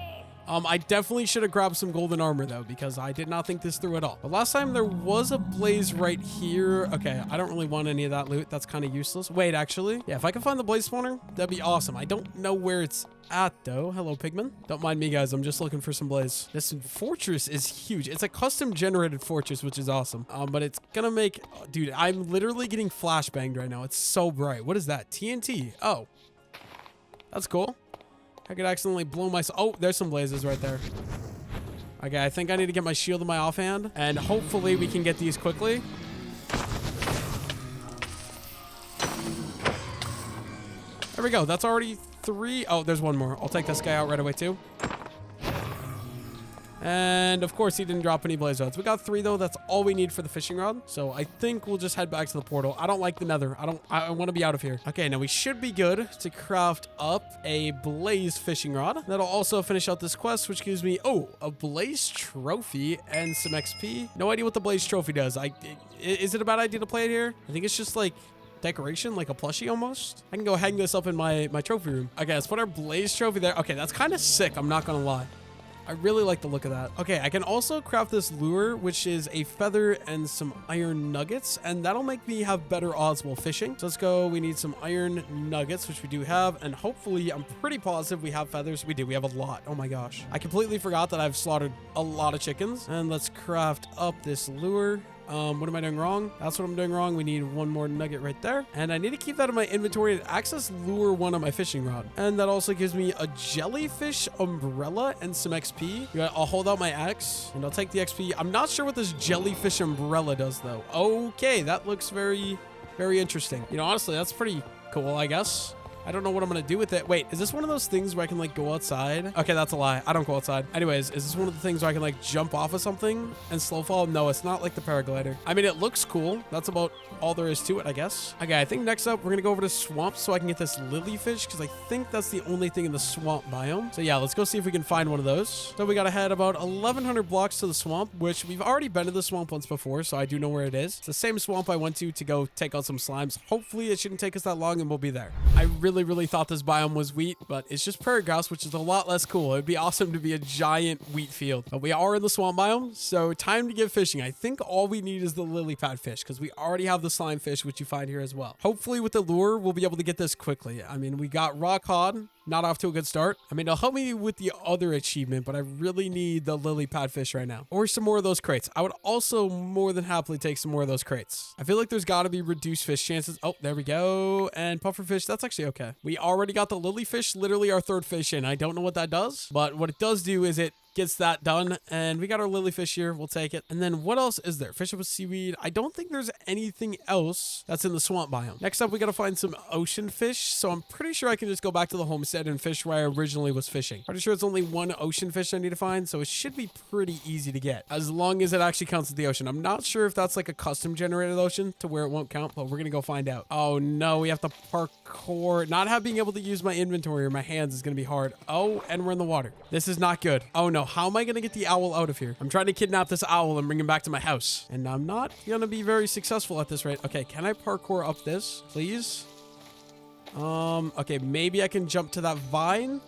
[SPEAKER 2] I definitely should have grabbed some golden armor though, because I did not think this through at all. But last time there was a blaze right here. Okay, I don't really want any of that loot. That's kind of useless. Wait, actually, yeah, if I can find the blaze spawner, that'd be awesome. I don't know where it's at though. Hello, pigman. Don't mind me, guys. I'm just looking for some blaze. This fortress is huge. It's a custom generated fortress, which is awesome. But it's gonna make, dude, I'm literally getting flashbanged right now. It's so bright. What is that? TNT. Oh, that's cool. I could accidentally blow myself. Oh, there's some blazes right there. Okay, I think I need to get my shield in my offhand, and hopefully we can get these quickly. There we go. That's already 3. Oh, there's one more. I'll take this guy out right away too. And of course he didn't drop any blaze rods. We got 3 though. That's all we need for the fishing rod. So I think we'll just head back to the portal. I don't like the Nether. I want to be out of here. Okay, now we should be good to craft up a blaze fishing rod. That'll also finish out this quest, which gives me, oh, a blaze trophy and some XP. No idea what the blaze trophy does. Is it a bad idea to play it here? I think it's just like decoration, like a plushie almost. I can go hang this up in my trophy room. Okay, let's put our blaze trophy there. Okay, that's kind of sick. I'm not gonna lie. I really like the look of that. Okay, I can also craft this lure, which is a feather and some iron nuggets, and that'll make me have better odds while fishing. So let's go. We need some iron nuggets, which we do have, and hopefully, I'm pretty positive we have feathers. We do. We have a lot. Oh my gosh. I completely forgot that I've slaughtered a lot of chickens. And let's craft up this lure. What am I doing wrong? That's what I'm doing wrong. We need 1 more nugget right there. And I need to keep that in my inventory to access lure 1 on my fishing rod. And that also gives me a jellyfish umbrella and some XP. I'll hold out my axe and I'll take the XP. I'm not sure what this jellyfish umbrella does though. Okay, that looks very, very interesting. You know, honestly, that's pretty cool, I guess. I don't know what I'm going to do with it. Wait, is this one of those things where I can like go outside? Okay, that's a lie. I don't go outside. Anyways, is this one of the things where I can like jump off of something and slow fall? No, it's not like the paraglider. I mean, it looks cool. That's about all there is to it, I guess. Okay, I think next up, we're going to go over to swamp so I can get this lily fish because I think that's the only thing in the swamp biome. So yeah, let's go see if we can find one of those. So we got to head about 1,100 blocks to the swamp, which we've already been to the swamp once before, so I do know where it is. It's the same swamp I went to go take out some slimes. Hopefully, it shouldn't take us that long and we'll be there. I really thought this biome was wheat, but it's just prairie grass, which is a lot less cool. It'd be awesome to be a giant wheat field, but we are in the swamp biome, so time to get fishing. I think all we need is the lily pad fish because we already have the slime fish, which you find here as well. Hopefully with the lure, we'll be able to get this quickly. I mean, we got raw cod. Not off to a good start. I mean, it'll help me with the other achievement, but I really need the lily pad fish right now. Or some more of those crates. I would also more than happily take some more of those crates. I feel like there's got to be reduced fish chances. Oh, there we go. And puffer fish, that's actually okay. We already got the lily fish, literally our 3rd fish in. I don't know what that does, but what it does do is it gets that done, and we got our lily fish here. We'll take it. And then what else is there? Fish up with seaweed. I don't think there's anything else that's in the swamp biome. Next up, we got to find some ocean fish. So I'm pretty sure I can just go back to the homestead and fish where I originally was fishing. Pretty sure it's only 1 ocean fish I need to find, so it should be pretty easy to get as long as it actually counts as the ocean. I'm not sure if that's like a custom generated ocean to where it won't count, but we're gonna go find out. Oh no, we have to parkour. Not being able to use my inventory or my hands is gonna be hard. Oh, and we're in the water. This is not good. Oh no, how am I gonna get the owl out of here? I'm trying to kidnap this owl and bring him back to my house, and I'm not gonna be very successful at this rate. Okay, can I parkour up this, please? Okay, maybe I can jump to that vine.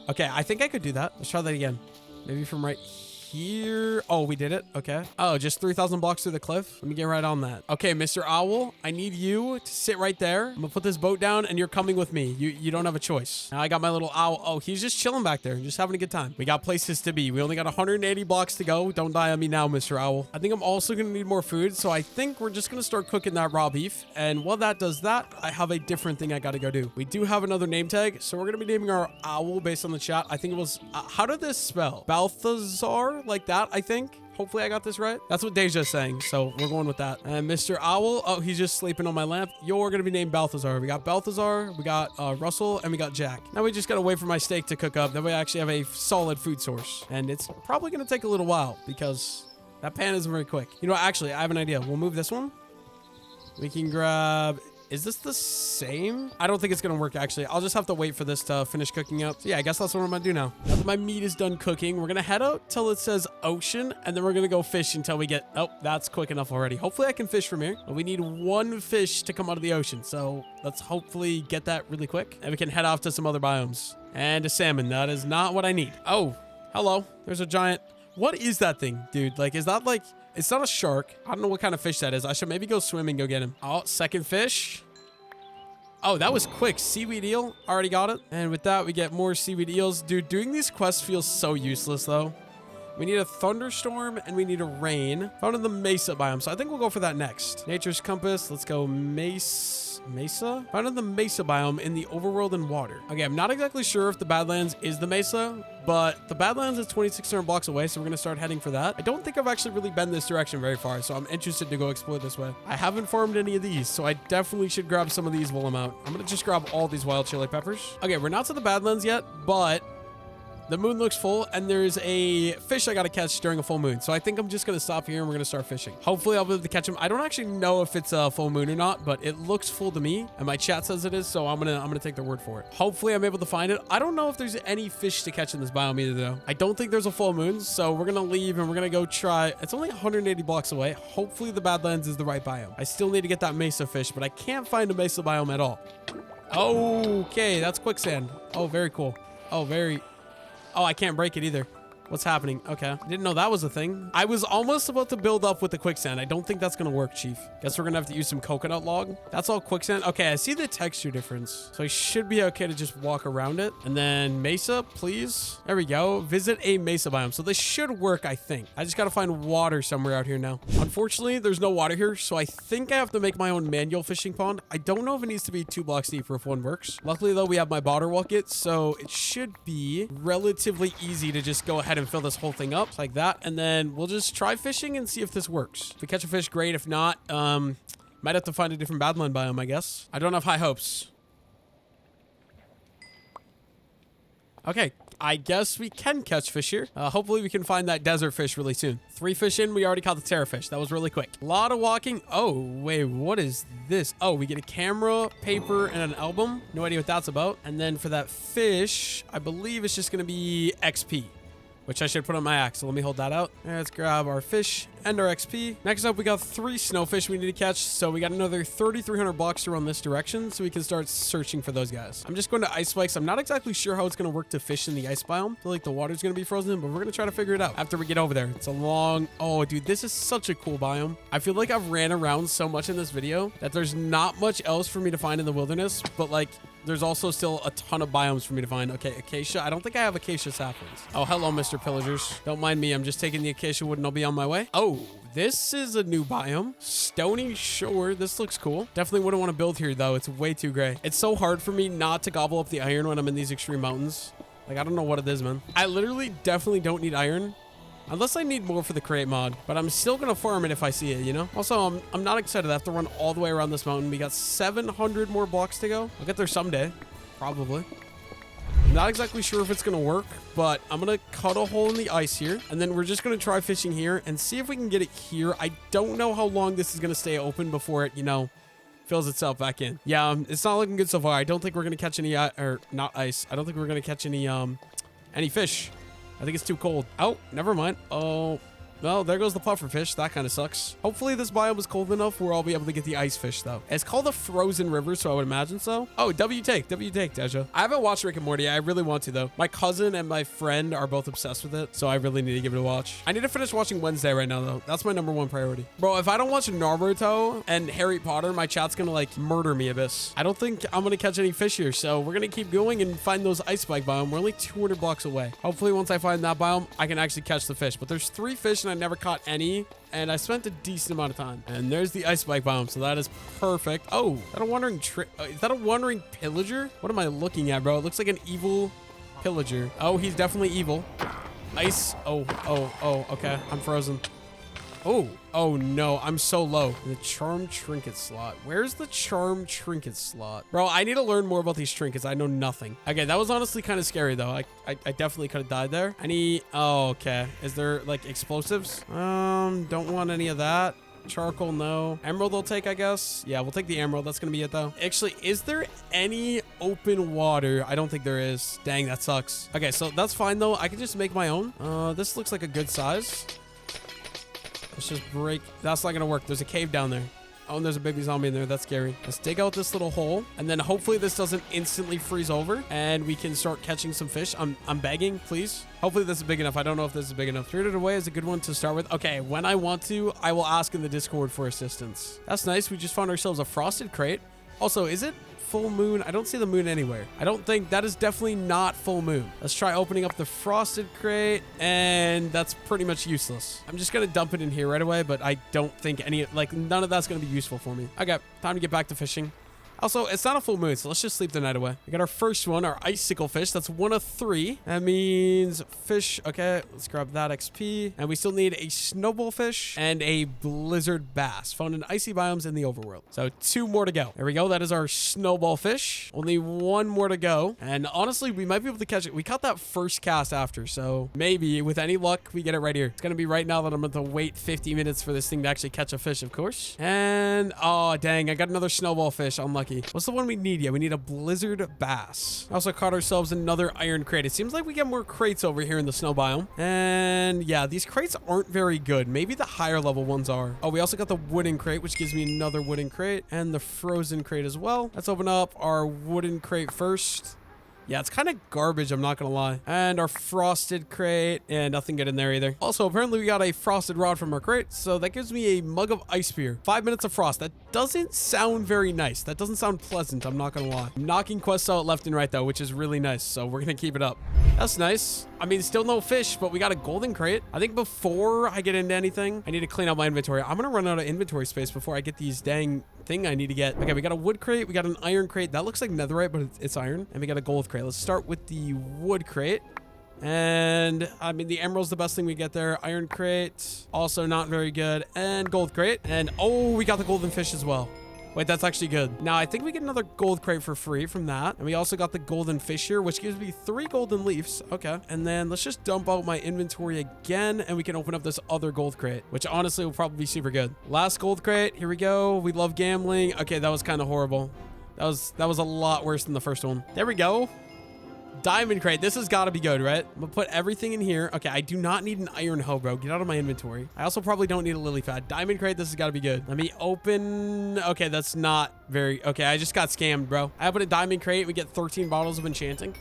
[SPEAKER 2] Okay, I think I could do that. Let's try that again. Maybe from right here. Oh, we did it. Okay. Oh, just 3,000 blocks through the cliff. Let me get right on that. Okay, Mr. Owl, I need you to sit right there. I'm gonna put this boat down and you're coming with me. You don't have a choice. Now I got my little owl. Oh, he's just chilling back there, just having a good time. We got places to be. We only got 180 blocks to go. Don't die on me now, Mr. Owl. I think I'm also gonna need more food, so I think we're just gonna start cooking that raw beef. And while that does that, I have a different thing I gotta go do. We do have another name tag, so we're gonna be naming our owl based on the chat. I think it was, how did this spell? Balthazar, like that, I think. Hopefully I got this right. That's what Deja's saying, so we're going with that. And Mr. Owl, oh, he's just sleeping on my lamp. You're gonna be named Balthazar. We got Balthazar, we got Russell, and we got Jack. Now we just gotta wait for my steak to cook up. Then we actually have a solid food source. And it's probably gonna take a little while because that pan isn't very quick. You know what, actually, I have an idea. We'll move this one. We can grab... Is this the same? I don't think it's gonna work, actually. I'll just have to wait for this to finish cooking up. So yeah, I guess that's what I'm gonna do now. Now that my meat is done cooking, we're gonna head out till it says ocean, and then we're gonna go fish until we get... Oh, that's quick enough already. Hopefully I can fish from here. But we need one fish to come out of the ocean, so let's hopefully get that really quick. And we can head off to some other biomes. And a salmon. That is not what I need. Oh, hello. There's a giant... What is that thing, dude? Like, is that like... It's not a shark. I don't know what kind of fish that is. I should maybe go swim and go get him. Oh, second fish. Oh, that was quick. Seaweed eel. Already got it. And with that, we get more seaweed eels. Dude, doing these quests feels so useless, though. We need a thunderstorm and we need a rain. Found in the Mesa biome. So I think we'll go for that next. Nature's compass. Let's go Mesa? Found in the Mesa biome in the overworld and water. Okay, I'm not exactly sure if the Badlands is the Mesa, but the Badlands is 2,600 blocks away, so we're gonna start heading for that. I don't think I've actually really been this direction very far, so I'm interested to go explore this way. I haven't farmed any of these, so I definitely should grab some of these while I'm out. I'm gonna just grab all these wild chili peppers. Okay, we're not to the Badlands yet, but the moon looks full, and there's a fish I gotta catch during a full moon. So I think I'm just gonna stop here and we're gonna start fishing. Hopefully I'll be able to catch him. I don't actually know if it's a full moon or not, but it looks full to me, and my chat says it is, so I'm gonna take their word for it. Hopefully I'm able to find it. I don't know if there's any fish to catch in this biome either, though. I don't think there's a full moon, so we're gonna leave and we're gonna go try. It's only 180 blocks away. Hopefully the Badlands is the right biome. I still need to get that Mesa fish, but I can't find a Mesa biome at all. Okay, that's quicksand. Oh, very cool. Oh, very... Oh, I can't break it either. What's happening? Okay. Didn't know that was a thing. I was almost about to build up with the quicksand. I don't think that's going to work, Chief. Guess we're going to have to use some coconut log. That's all quicksand. Okay, I see the texture difference. So I should be okay to just walk around it. And then Mesa, please. There we go. Visit a Mesa biome. So this should work, I think. I just got to find water somewhere out here now. Unfortunately, there's no water here. So I think I have to make my own manual fishing pond. I don't know if it needs to be 2 blocks deep or if one works. Luckily, though, we have my bottle bucket. So it should be relatively easy to just go ahead and fill this whole thing up like that, and then we'll just try fishing and see if this works. If we catch a fish, great. If not, might have to find a different badland biome, I guess. I don't have high hopes. Okay, I guess we can catch fish here. Hopefully we can find that desert fish really soon. 3 fish in, we already caught the terror fish. That was really quick. A lot of walking. Oh, wait, what is this? Oh, we get a camera, paper, and an album. No idea what that's about. And then for that fish, I believe it's just going to be XP, which I should put on my axe. So let me hold that out. Let's grab our fish and our XP. Next up, we got 3 snowfish we need to catch. So we got another 3,300 blocks to run this direction, so we can start searching for those guys. I'm just going to ice spikes. I'm not exactly sure how it's going to work to fish in the ice biome. I feel like the water's going to be frozen, but we're going to try to figure it out after we get over there. It's a long... Oh, dude, this is such a cool biome. I feel like I've ran around so much in this video that there's not much else for me to find in the wilderness, but like... There's also still a ton of biomes for me to find. Okay, acacia. I don't think I have acacia saplings. Oh, hello, Mr. Pillagers. Don't mind me. I'm just taking the acacia wood and I'll be on my way. Oh, this is a new biome. Stony Shore. This looks cool. Definitely wouldn't want to build here, though. It's way too gray. It's so hard for me not to gobble up the iron when I'm in these extreme mountains. Like, I don't know what it is, man. I literally definitely don't need iron. Unless I need more for the create mod, but I'm still going to farm it if I see it, you know? Also, I'm not excited. I have to run all the way around this mountain. We got 700 more blocks to go. I'll get there someday, probably. I'm not exactly sure if it's going to work, but I'm going to cut a hole in the ice here, and then we're just going to try fishing here and see if we can get it here. I don't know how long this is going to stay open before it, you know, fills itself back in. Yeah, it's not looking good so far. I don't think we're going to catch any, or not ice. I don't think we're going to catch any fish. I think it's too cold. Oh, never mind. Oh, Well, there goes the pufferfish. That kind of sucks. Hopefully this biome is cold enough where I'll be able to get the ice fish, though. It's called a frozen river, so I would imagine so. Oh, W take, Deja. I haven't watched Rick and Morty. I really want to, though. My cousin and my friend are both obsessed with it, so I really need to give it a watch. I need to finish watching Wednesday right now, though. That's my #1 priority. Bro, if I don't watch Naruto and Harry Potter, my chat's gonna, like, murder me, Abyss. I don't think I'm gonna catch any fish here, so we're gonna keep going and find those ice spike biome. We're only 200 blocks away. Hopefully, once I find that biome, I can actually catch the fish. But there's 3 fish, and I never caught any. And I spent a decent amount of time. And there's the ice spike biome, so that is perfect. Oh, is that a wandering is that a wandering pillager? What am I looking at, bro? It looks like an evil pillager. Oh, he's definitely evil. Ice. Oh, okay. I'm frozen. Oh no, I'm so low. The charm trinket slot. Where's the charm trinket slot? Bro, I need to learn more about these trinkets. I know nothing. Okay, that was honestly kind of scary though. I definitely could have died there. Oh, okay. Is there like explosives? Don't want any of that. Charcoal, no. Emerald will take, I guess. Yeah, we'll take the emerald. That's gonna be it though. Actually, is there any open water? I don't think there is. Dang, that sucks. Okay, so that's fine though. I can just make my own. This looks like a good size. Let's just break. That's not gonna work. There's a cave down there. Oh, and there's a baby zombie in there. That's scary. Let's dig out this little hole, and then hopefully this doesn't instantly freeze over, and we can start catching some fish. I'm begging, please. Hopefully this is big enough. I don't know if this is big enough. Spirited Away is a good one to start with. Okay, when I want to, I will ask in the Discord for assistance. That's nice. We just found ourselves a frosted crate. Also, is it full moon? I don't see the moon anywhere. I don't think that is definitely not full moon. Let's try opening up the frosted crate, and that's pretty much useless. I'm just gonna dump it in here right away, but I don't think none of that's gonna be useful for me. Okay, time to get back to fishing. Also, it's not a full moon, so let's just sleep the night away. We got our first one, our icicle fish. That's 1 of 3. That means fish. Okay, let's grab that XP. And we still need a snowball fish and a blizzard bass found in icy biomes in the overworld. So 2 more to go. There we go. That is our snowball fish. Only 1 more to go. And honestly, we might be able to catch it. We caught that first cast after, so maybe with any luck, we get it right here. It's going to be right now that I'm going to wait 50 minutes for this thing to actually catch a fish, of course. And, oh, dang, I got another snowball fish. Unlucky. What's the one we need? Yeah, we need a blizzard bass. Also caught ourselves another iron crate. It seems like we get more crates over here in the snow biome. And yeah, these crates aren't very good. Maybe the higher level ones are. Oh, we also got the wooden crate, which gives me another wooden crate, and the frozen crate as well. Let's open up our wooden crate first. Yeah, it's kind of garbage, I'm not gonna lie. And our frosted crate, and nothing good in there either. Also, apparently we got a frosted rod from our crate, so that gives me a mug of ice beer. 5 minutes of frost. That doesn't sound very nice. That doesn't sound pleasant, I'm not gonna lie. I'm knocking quests out left and right though, which is really nice, so we're gonna keep it up. That's nice. I mean, still no fish, but we got a golden crate. I think before I get into anything, I need to clean out my inventory. I'm gonna run out of inventory space before I get these dang thing I need to get. Okay, we got a wood crate. We got an iron crate. That looks like netherite, but it's iron. And we got a gold crate. Let's start with the wood crate. And I mean, the emerald's the best thing we get there. Iron crate, also not very good. And gold crate. And oh, we got the golden fish as well. Wait, that's actually good. Now, I think we get another gold crate for free from that. And we also got the golden fish here, which gives me 3 golden leaves. Okay. And then let's just dump out my inventory again, and we can open up this other gold crate, which honestly will probably be super good. Last gold crate. Here we go. We love gambling. Okay, that was kind of horrible. That was a lot worse than the first one. There we go. Diamond crate. This has got to be good, right? I'm gonna put everything in here. Okay, I do not need an iron hoe, bro. Get out of my inventory. I also probably don't need a lily pad. Diamond crate. This has got to be good. Let me open. Okay, that's not very... Okay, I just got scammed, bro. I opened a diamond crate. We get 13 bottles of enchanting.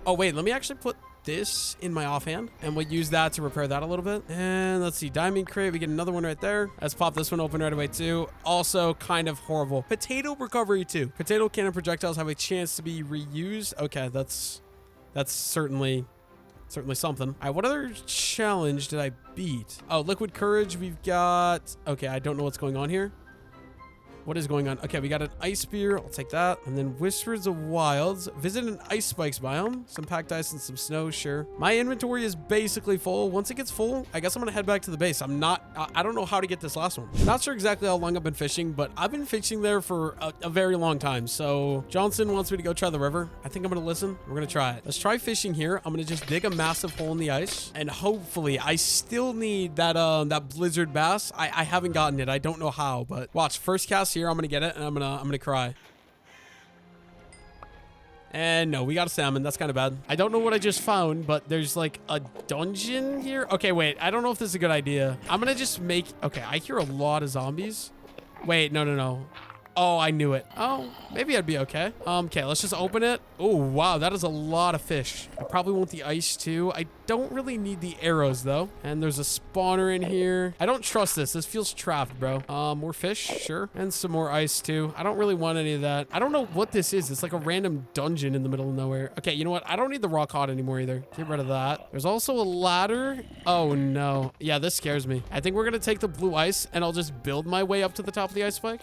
[SPEAKER 2] Oh, wait. Let me actually put this in my offhand, and we'll use that to repair that a little bit. And let's see. Diamond crate. We get another one right there. Let's pop this one open right away, too. Also kind of horrible. Potato recovery, too. Potato cannon projectiles have a chance to be reused. Okay, that's certainly something. All right, what other challenge did I beat? Oh, liquid courage. We've got... Okay, I don't know what's going on here. What is going on? Okay, we got an ice spear. I'll take that. And then Whispers of Wilds. Visit an ice spikes biome. Some packed ice and some snow, sure. My inventory is basically full. Once it gets full, I guess I'm gonna head back to the base. I don't know how to get this last one. Not sure exactly how long I've been fishing, but I've been fishing there for a very long time. So Johnson wants me to go try the river. I think I'm gonna listen. We're gonna try it. Let's try fishing here. I'm gonna just dig a massive hole in the ice, and hopefully I still need that blizzard bass. I haven't gotten it. I don't know how, but watch. First cast here, I'm gonna get it, and I'm gonna cry. And no, we got a salmon. That's kind of bad. I don't know what I just found, but there's like a dungeon here. Okay, wait. I don't know if this is a good idea. I'm going to just make... Okay, I hear a lot of zombies. Wait, no. Oh, I knew it. Oh, maybe I'd be okay. Okay, let's just open it. Oh, wow, that is a lot of fish. I probably want the ice too. I don't really need the arrows though. And there's a spawner in here. I don't trust this. This feels trapped, bro. More fish, sure. And some more ice too. I don't really want any of that. I don't know what this is. It's like a random dungeon in the middle of nowhere. Okay, you know what? I don't need the rock hod anymore either. Get rid of that. There's also a ladder. Oh no. Yeah, this scares me. I think we're gonna take the blue ice and I'll just build my way up to the top of the ice spike.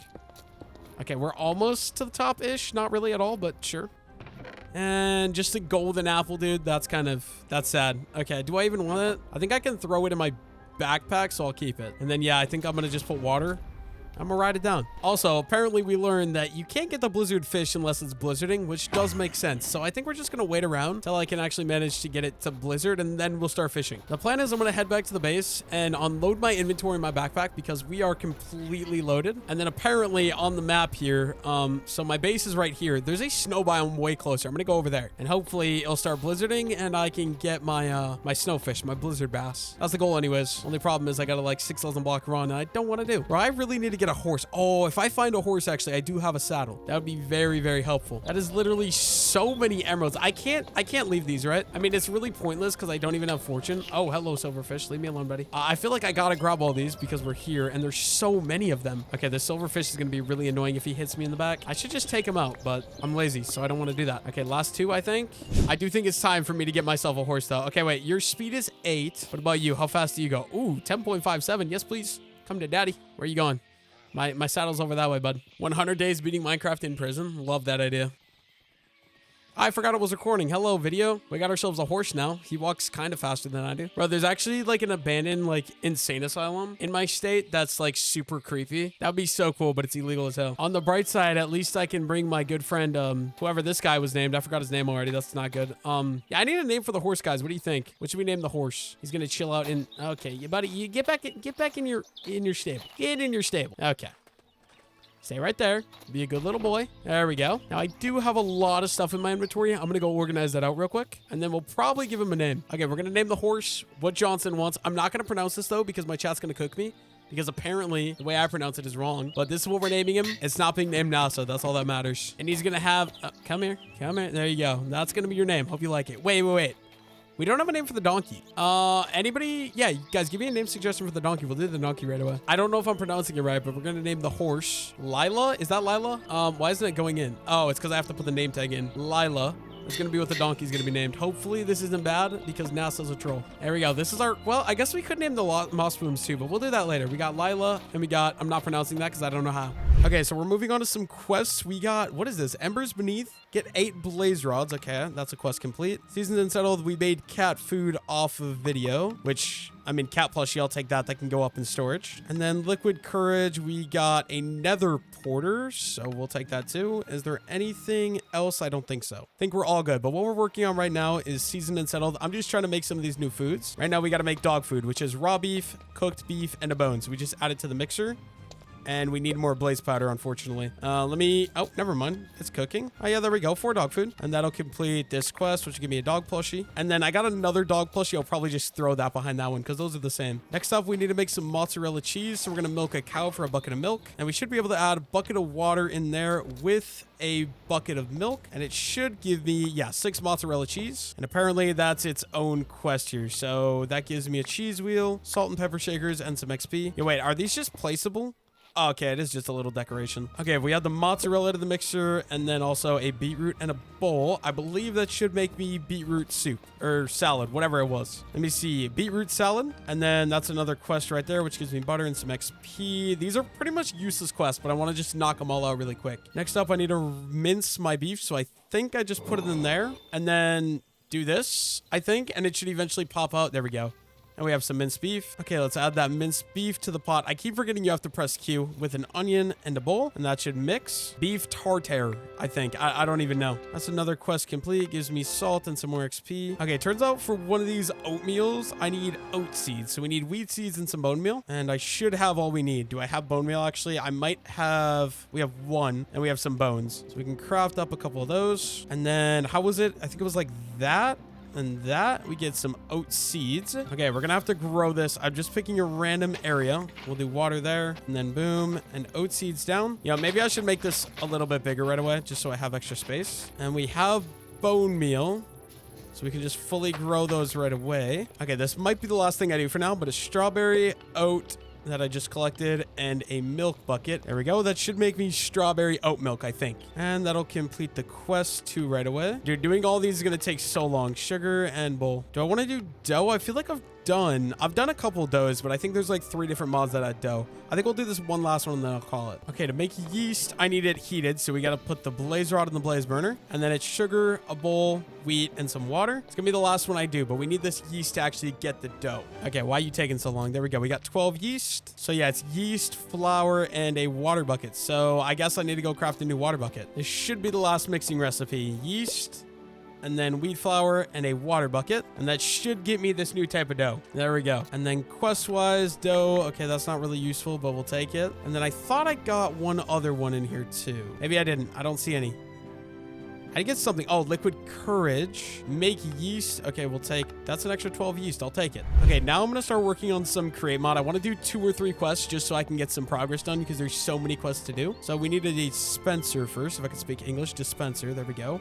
[SPEAKER 2] Okay, we're almost to the top-ish. Not really at all, but sure. And just a golden apple, dude. That's sad. Okay, do I even want it? I think I can throw it in my backpack, so I'll keep it. And then, yeah, I think I'm going to just put water. I'm gonna write it down. Also, apparently we learned that you can't get the blizzard fish unless it's blizzarding, which does make sense. So I think we're just gonna wait around till I can actually manage to get it to blizzard, and then we'll start fishing. The plan is I'm gonna head back to the base and unload my inventory in my backpack because we are completely loaded. And then apparently on the map here, so my base is right here. There's a snow biome way closer. I'm gonna go over there and hopefully it'll start blizzarding and I can get my my snowfish, my blizzard bass. That's the goal anyways. Only problem is I got a like 6,000 block run and I don't want to do. Bro, I really need to get a horse. Oh, if I find a horse, actually, I do have a saddle. That would be very, very helpful. That is literally so many emeralds. I can't leave these, right? I mean, it's really pointless because I don't even have fortune. Oh, hello, silverfish. Leave me alone, buddy. I feel like I gotta grab all these because we're here and there's so many of them. Okay, the silverfish is gonna be really annoying if he hits me in the back. I should just take him out, but I'm lazy, so I don't want to do that. Okay, last two, I think. I do think it's time for me to get myself a horse, though. Okay, wait, your speed is 8. What about you? How fast do you go? Ooh, 10.57. Yes, please. Come to daddy. Where are you going? My saddle's over that way, bud. 100 days beating Minecraft in prison. Love that idea. I forgot it was recording. Hello, video. We got ourselves a horse now. He walks kind of faster than I do. Bro, there's actually like an abandoned like insane asylum in my state that's like super creepy. That would be so cool, but it's illegal as hell. On the bright side, at least I can bring my good friend, whoever this guy was named. I forgot his name already. That's not good. Yeah, I need a name for the horse, guys. What do you think? What should we name the horse? He's gonna chill out in. Okay, you buddy, you get back in your stable. Get in your stable. Okay. Stay right there. Be a good little boy. There we go. Now, I do have a lot of stuff in my inventory. I'm going to go organize that out real quick. And then we'll probably give him a name. Okay, we're going to name the horse what Johnson wants. I'm not going to pronounce this, though, because my chat's going to cook me. Because apparently, the way I pronounce it is wrong. But this is what we're naming him. It's not being named now, so that's all that matters. And he's going to have... come here. Come here. There you go. That's going to be your name. Hope you like it. Wait. We don't have a name for the donkey. Anybody? Yeah, guys, give me a name suggestion for the donkey. We'll do the donkey right away. I don't know if I'm pronouncing it right, but we're going to name the horse Lila. Is that Lila? Why isn't it going in? Oh, it's because I have to put the name tag in. Lila. It's going to be what the donkey's going to be named. Hopefully, this isn't bad because NASA's a troll. There we go. This is our... Well, I guess we could name the moss blooms too, but we'll do that later. We got Lila and we got... I'm not pronouncing that because I don't know how. Okay, so we're moving on to some quests. We got... What is this? Embers Beneath. Get 8 blaze rods. Okay, that's a quest complete. Seasoned and settled. We made cat food off of video, which... I mean, cat plushie, I'll take that. That can go up in storage. And then liquid courage, we got a nether porter, so we'll take that too. Is there anything else? I don't think so. I think we're all good. But what we're working on right now is seasoned and settled. I'm just trying to make some of these new foods. Right now, we got to make dog food, which is raw beef, cooked beef, and a bone. So we just add it to the mixer. And we need more blaze powder, unfortunately. Let me... Oh, never mind. It's cooking. Oh, yeah, there we go. 4 dog food. And that'll complete this quest, which will give me a dog plushie. And then I got another dog plushie. I'll probably just throw that behind that one because those are the same. Next up, we need to make some mozzarella cheese. So we're going to milk a cow for a bucket of milk. And we should be able to add a bucket of water in there with a bucket of milk. And it should give me, yeah, 6 mozzarella cheese. And apparently that's its own quest here. So that gives me a cheese wheel, salt and pepper shakers, and some XP. Yeah, wait, are these just placeable? Oh, okay, it is just a little decoration. Okay, we have the mozzarella to the mixer and then also a beetroot and a bowl. I believe that should make me beetroot soup or salad, whatever it was. Let me see, beetroot salad. And then that's another quest right there, which gives me butter and some XP. These are pretty much useless quests, but I want to just knock them all out really quick. Next up, I need to mince my beef. So I think I just put it in there and then do this, I think, and it should eventually pop out. There we go. And we have some minced beef. Okay, let's add that minced beef to the pot. I keep forgetting you have to press Q with an onion and a bowl, and that should mix. Beef tartare, I think. I don't even know. That's another quest complete. Gives me salt and some more XP. Okay, turns out for one of these oatmeals, I need oat seeds. So we need wheat seeds and some bone meal, and I should have all we need. Do I have bone meal, actually? I might have... We have one, and we have some bones. So we can craft up a couple of those. And then, how was it? I think it was like that. And that, we get some oat seeds. Okay, we're gonna have to grow this. I'm just picking a random area. We'll do water there, and then boom, and oat seeds down. You know, maybe I should make this a little bit bigger right away, just so I have extra space. And we have bone meal, so we can just fully grow those right away. Okay, this might be the last thing I do for now, but a strawberry, oat, that I just collected, and a milk bucket. There we go. That should make me strawberry oat milk, I think. And that'll complete the quest too right away. Dude, doing all these is going to take so long. Sugar and bowl. Do I want to do dough? I feel like I've done a couple doughs, but I think there's like 3 different mods that add dough. I think we'll do this one last one and then I'll call it. Okay, to make yeast, I need it heated. So we got to put the blaze rod in the blaze burner, and then it's sugar, a bowl, wheat, and some water. It's gonna be the last one I do, but we need this yeast to actually get the dough. Okay, why are you taking so long? There we go. We got 12 yeast. So yeah, it's yeast, flour, and a water bucket. So I guess I need to go craft a new water bucket. This should be the last mixing recipe. Yeast, and then wheat flour and a water bucket, and that should get me this new type of dough. There we go. And then quest-wise dough, okay, that's not really useful, but we'll take it. And then I thought I got one other one in here too. Maybe I didn't. I don't see any. I did get something. Oh, liquid courage. Make yeast. Okay, we'll take... That's an extra 12 yeast. I'll take it. Okay, now I'm going to start working on some create mod. I want to do 2 or 3 quests just so I can get some progress done because there's so many quests to do. So we need a dispenser first. If I can speak English. Dispenser. There we go.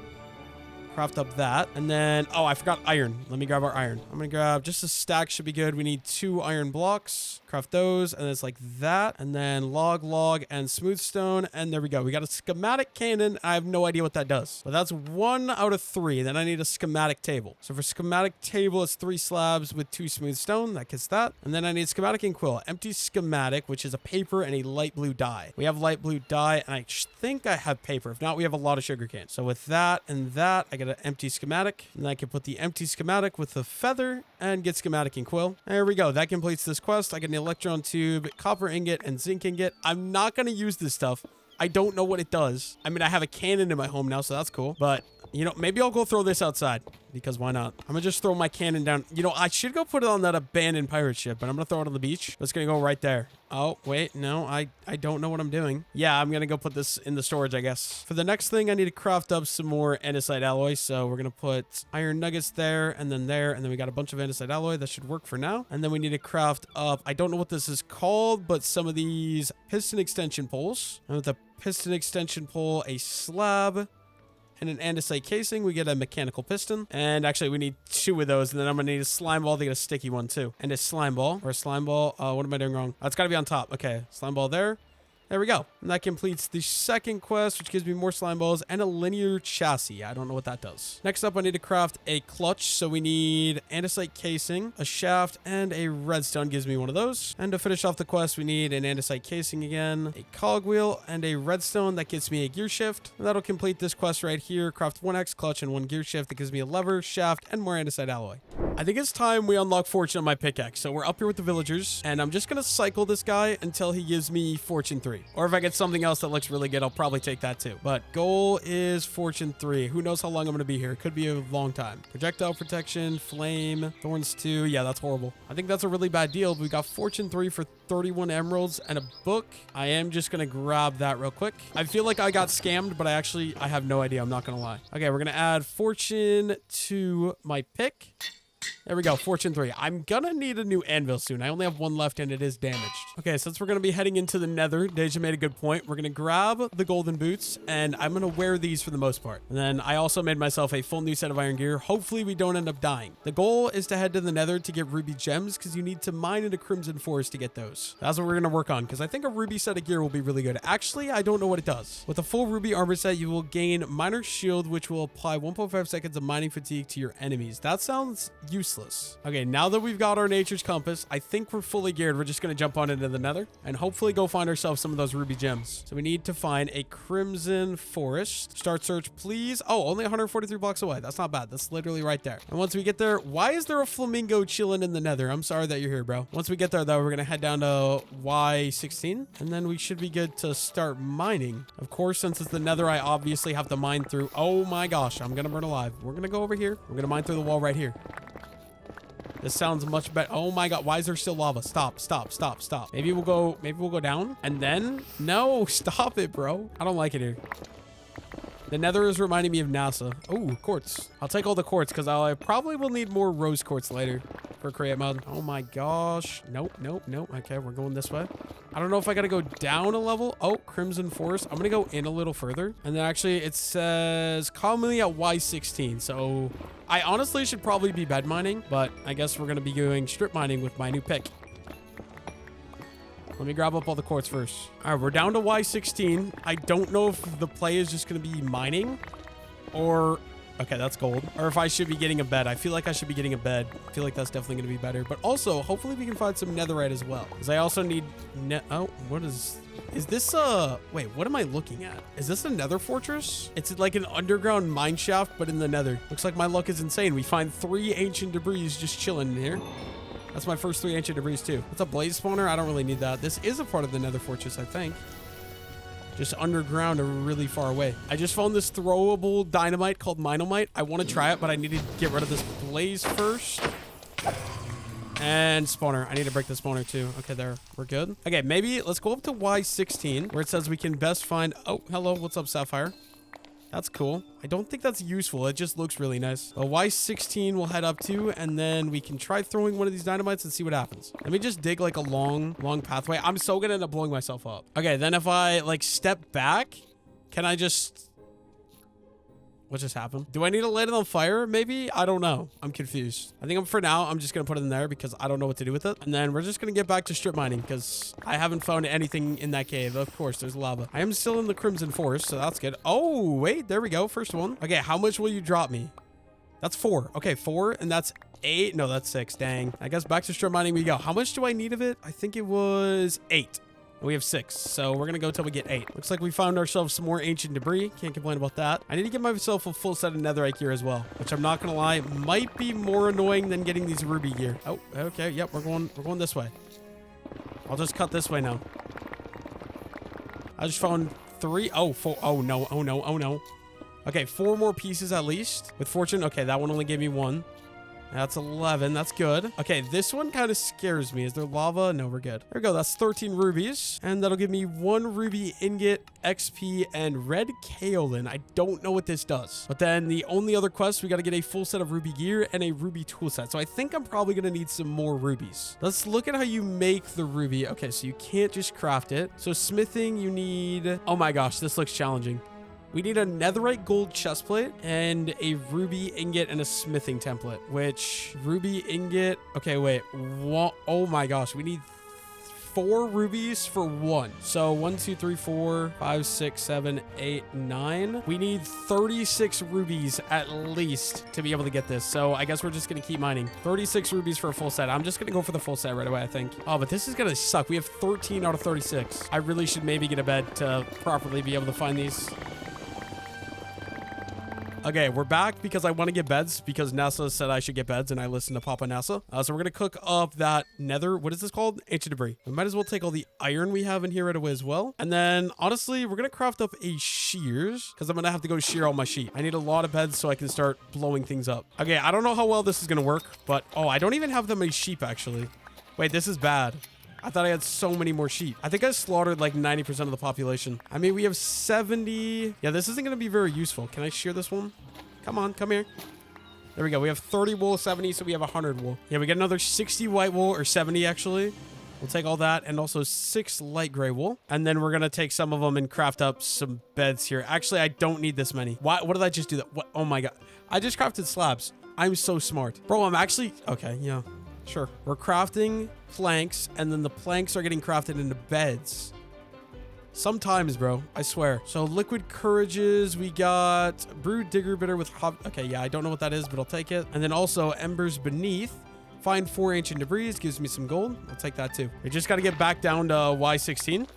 [SPEAKER 2] Craft up that. And then... Oh, I forgot iron. Let me grab our iron. I'm going to grab... Just a stack should be good. We need 2 iron blocks. Craft those, and it's like that, and then log, and smooth stone, and there we go. We got a schematic cannon. I have no idea what that does, but that's 1 out of 3. Then I need a schematic table. So for schematic table, it's 3 slabs with 2 smooth stone. That gets that. And then I need schematic and quill. Empty schematic, which is a paper and a light blue dye. We have light blue dye, and I think I have paper. If not, we have a lot of sugar cane. So with that and that, I get an empty schematic, and I can put the empty schematic with the feather and get schematic and quill. There we go. That completes this quest. I get an electron tube, copper ingot, and zinc ingot. I'm not going to use this stuff. I don't know what it does. I mean, I have a cannon in my home now, so that's cool. But, you know, maybe I'll go throw this outside. Because why not? I'm going to just throw my cannon down. You know, I should go put it on that abandoned pirate ship, but I'm going to throw it on the beach. It's going to go right there. Oh, wait. No, I don't know what I'm doing. Yeah, I'm going to go put this in the storage, I guess. For the next thing, I need to craft up some more andesite alloy. So we're going to put iron nuggets there, and then we got a bunch of andesite alloy. That should work for now. And then we need to craft up, I don't know what this is called, but some of these piston extension poles. And with the piston extension pole, a slab, and an andesite casing, we get a mechanical piston. And actually, we need 2 of those. And then I'm going to need a slime ball to get a sticky one, too. And a slime ball. Or a slime ball. What am I doing wrong? Oh, it's got to be on top. Okay, slime ball there. There we go. And that completes the second quest, which gives me more slime balls and a linear chassis. I don't know what that does. Next up, I need to craft a clutch. So we need andesite casing, a shaft, and a redstone gives me one of those. And to finish off the quest, we need an andesite casing again, a cogwheel, and a redstone that gets me a gear shift. And that'll complete this quest right here. Craft 1x clutch and 1 gear shift that gives me a lever, shaft, and more andesite alloy. I think it's time we unlock fortune on my pickaxe. So we're up here with the villagers, and I'm just going to cycle this guy until he gives me fortune 3. Or if I get something else that looks really good, I'll probably take that too. But goal is fortune 3. Who knows how long I'm going to be here? Could be a long time. Projectile protection, flame, thorns 2. Yeah, that's horrible. I think that's a really bad deal. We got fortune 3 for 31 emeralds and a book. I am just going to grab that real quick. I feel like I got scammed, but I have no idea. I'm not going to lie. Okay, we're going to add fortune to my pick. There we go, fortune 3. I'm gonna need a new anvil soon. I only have 1 left and it is damaged. Okay, since we're gonna be heading into the nether, Deja made a good point. We're gonna grab the golden boots and I'm gonna wear these for the most part. And then I also made myself a full new set of iron gear. Hopefully we don't end up dying. The goal is to head to the nether to get ruby gems because you need to mine in a crimson forest to get those. That's what we're gonna work on because I think a ruby set of gear will be really good. Actually, I don't know what it does. With a full ruby armor set, you will gain miner's shield, which will apply 1.5 seconds of mining fatigue to your enemies. That sounds useless. Okay, now that we've got our nature's compass, I think we're fully geared. We're just going to jump on into the nether and hopefully go find ourselves some of those ruby gems. So we need to find a crimson forest. Start search, please. Oh, only 143 blocks away. That's not bad. That's literally right there. And once we get there, why is there a flamingo chilling in the nether? I'm sorry that you're here, bro. Once we get there, though, we're going to head down to Y16, and then we should be good to start mining. Of course, since it's the nether, I obviously have to mine through. Oh my gosh, I'm going to burn alive. We're going to go over here. We're going to mine through the wall right here. This sounds much better. Oh my god, why is there still lava? Stop, stop, stop, stop. Maybe we'll go down and then no, stop it, bro. I don't like it here. The nether is reminding me of NASA. Oh, quartz. I'll take all the quartz because I probably will need more rose quartz later for create mode. Oh my gosh. Nope, nope, nope. Okay, we're going this way. I don't know if I got to go down a level. Oh, crimson forest. I'm going to go in a little further. And then actually it says commonly at Y16. So I honestly should probably be bed mining, but I guess we're going to be doing strip mining with my new pick. Let me grab up all the quartz first. All right, we're down to Y16. I don't know if the play is just going to be mining or... Okay, that's gold. Or if I should be getting a bed. I feel like I should be getting a bed. I feel like that's definitely going to be better. But also, hopefully we can find some netherite as well. Because I also need... Oh, what is... Is this wait, what am I looking at? Is this a nether fortress? It's like an underground mine shaft, but in the nether. Looks like my luck is insane. We find 3 ancient debris just chilling in here. That's my first 3 ancient debris too. It's a blaze spawner. I don't really need that. This is a part of the nether fortress, I think. Just underground or really far away. I just found this throwable dynamite called Minomite. I want to try it, but I need to get rid of this blaze first. And spawner. I need to break the spawner too. Okay, there. We're good. Okay, maybe let's go up to Y16 where it says we can best find... Oh, hello. What's up, Sapphire? That's cool. I don't think that's useful. It just looks really nice. A Y16 we'll head up to, and then we can try throwing one of these dynamites and see what happens. Let me just dig like a long pathway. I'm so gonna end up blowing myself up. Okay, then if I like step back, can I just... What just happened? Do I need to light it on fire? Maybe? I don't know. I'm confused. I think for now, I'm just going to put it in there because I don't know what to do with it. And then we're just going to get back to strip mining because I haven't found anything in that cave. Of course, there's lava. I am still in the Crimson Forest, so that's good. Oh, wait. There we go. First one. Okay, how much will you drop me? That's 4. Okay, 4. And that's 8. No, that's 6. Dang. I guess back to strip mining we go. How much do I need of it? I think it was 8. We have 6, so we're gonna go till we get 8. Looks like we found ourselves some more ancient debris. Can't complain about that. I need to get myself a full set of netherite gear as well, which I'm not gonna lie, might be more annoying than getting these ruby gear. Oh, okay. Yep, we're going this way. I'll just cut this way now. I just found 3. Oh, 4. Oh no. Oh no. Oh no. Okay, 4 more pieces at least. With fortune. Okay, that one only gave me 1. That's 11. That's good. Okay, this one kind of scares me. Is there lava? No, we're good. There we go. That's 13 rubies. And that'll give me 1 ruby ingot, XP, and red kaolin. I don't know what this does. But then the only other quest, we got to get a full set of ruby gear and a ruby tool set. So I think I'm probably going to need some more rubies. Let's look at how you make the ruby. Okay, so you can't just craft it. So smithing, you need... Oh my gosh, this looks challenging. We need a netherite gold chestplate and a ruby ingot and a smithing template, which ruby ingot. Okay, wait. Oh my gosh. We need 4 rubies for 1. So 1, 2, 3, 4, 5, 6, 7, 8, 9. We need 36 rubies at least to be able to get this. So I guess we're just going to keep mining. 36 rubies for a full set. I'm just going to go for the full set right away, I think. Oh, but this is going to suck. We have 13 out of 36. I really should maybe get a bed to properly be able to find these. Okay, we're back because I want to get beds because NASA said I should get beds and I listened to Papa NASA. So we're going to cook up that nether. What is this called? Ancient debris. We might as well take all the iron we have in here right away as well. And then honestly, we're going to craft up a shears because I'm going to have to go shear all my sheep. I need a lot of beds so I can start blowing things up. Okay, I don't know how well this is going to work, but oh, I don't even have that many sheep actually. Wait, this is bad. I thought I had so many more sheep. I think I slaughtered like 90% of the population. I mean, we have 70. Yeah, this isn't going to be very useful. Can I shear this one? Come on, come here. There we go. We have 30 wool, 70, so we have 100 wool. Yeah, we get another 60 white wool, or 70 actually. We'll take all that and also 6 light gray wool. And then we're going to take some of them and craft up some beds here. Actually, I don't need this many. Why? What did I just do that? What? Oh my God. I just crafted slabs. I'm so smart. Bro, I'm actually... Okay, yeah. Sure. We're crafting planks, and then the planks are getting crafted into beds. Sometimes, bro. I swear. So liquid courages. We got brewed digger bitter with hop. Okay, yeah, I don't know what that is, but I'll take it. And then also embers beneath. Find 4 ancient debris. Gives me some gold. I'll take that too. We just got to get back down to Y16.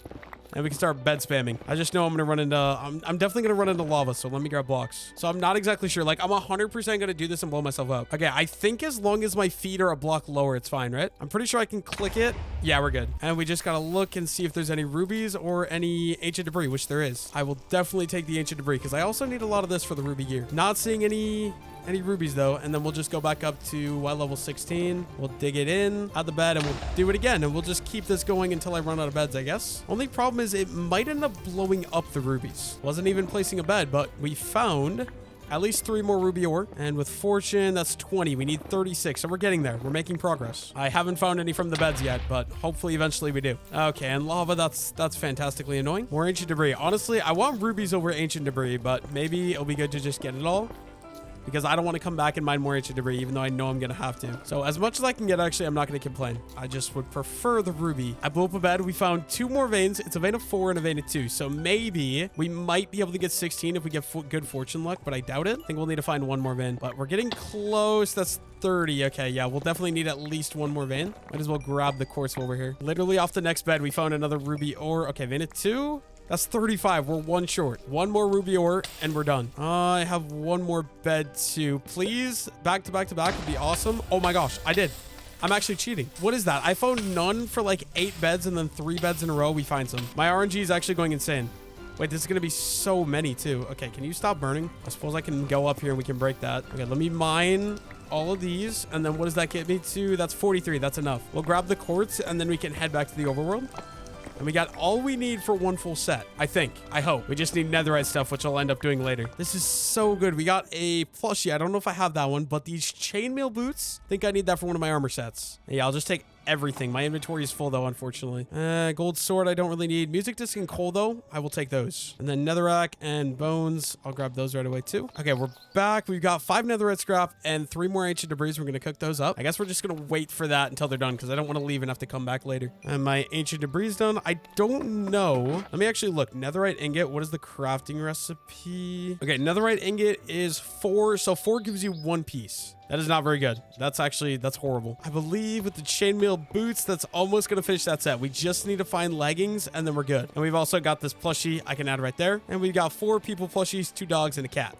[SPEAKER 2] And we can start bed spamming. I just know I'm going to run into... I'm definitely going to run into lava, so let me grab blocks. So I'm not exactly sure. Like, I'm 100% going to do this and blow myself up. Okay, I think as long as my feet are a block lower, it's fine, right? I'm pretty sure I can click it. Yeah, we're good. And we just got to look and see if there's any rubies or any ancient debris, which there is. I will definitely take the ancient debris because I also need a lot of this for the ruby gear. Not seeing any rubies though, and then we'll just go back up to Y level 16. We'll dig it in, add the bed, and we'll do it again, and we'll just keep this going until I run out of beds, I guess. Only problem is it might end up blowing up the rubies. Wasn't even placing a bed, but we found at least 3 more ruby ore, and with fortune, that's 20. We need 36, so we're getting there. We're making progress. I haven't found any from the beds yet, but hopefully eventually we do. Okay, and lava, that's fantastically annoying. More ancient debris. Honestly, I want rubies over ancient debris, but maybe it'll be good to just get it all, because I don't want to come back and mine more ancient debris, even though I know I'm going to have to. So as much as I can get, actually, I'm not going to complain. I just would prefer the ruby. I blew up a bed. We found 2 more veins. It's a vein of 4 and a vein of 2. So maybe we might be able to get 16 if we get good fortune luck, but I doubt it. I think we'll need to find 1 more vein, but we're getting close. That's 30. Okay, yeah, we'll definitely need at least 1 more vein. Might as well grab the quartz while we're here. Literally off the next bed, we found another ruby ore. Okay, vein of 2. That's 35. We're 1 short. 1 more ruby ore, and we're done. I have 1 more bed too. Please, back to back to back would be awesome. Oh my gosh, I did. I'm actually cheating. What is that? I found none for like 8 beds, and then 3 beds in a row, we find some. My RNG is actually going insane. Wait, this is going to be so many too. Okay, can you stop burning? I suppose I can go up here and we can break that. Okay, let me mine all of these, and then what does that get me to? That's 43. That's enough. We'll grab the quartz, and then we can head back to the overworld. And we got all we need for 1 full set, I think. I hope. We just need netherite stuff, which I'll end up doing later. This is so good. We got a plushie. I don't know if I have that one, but these chainmail boots, I think I need that for one of my armor sets. Yeah, I'll just take everything. My inventory is full though, unfortunately. Gold sword I don't really need. Music disc and coal though, I will take those. And then netherrack and bones, I'll grab those right away too. Okay, we're back. We've got 5 netherite scrap and 3 more ancient debris. We're gonna cook those up. I guess we're just gonna wait for that until they're done because I don't want to leave and have to come back later. And my ancient debris is done. I don't know. Let me actually look. Netherite ingot. What is the crafting recipe? Okay, netherite ingot is 4. So 4 gives you 1 piece. That is not very good. That's horrible. I believe with the chainmail boots, that's almost going to finish that set. We just need to find leggings, and then we're good. And we've also got this plushie I can add right there. And we've got 4 people plushies, 2 dogs, and a cat.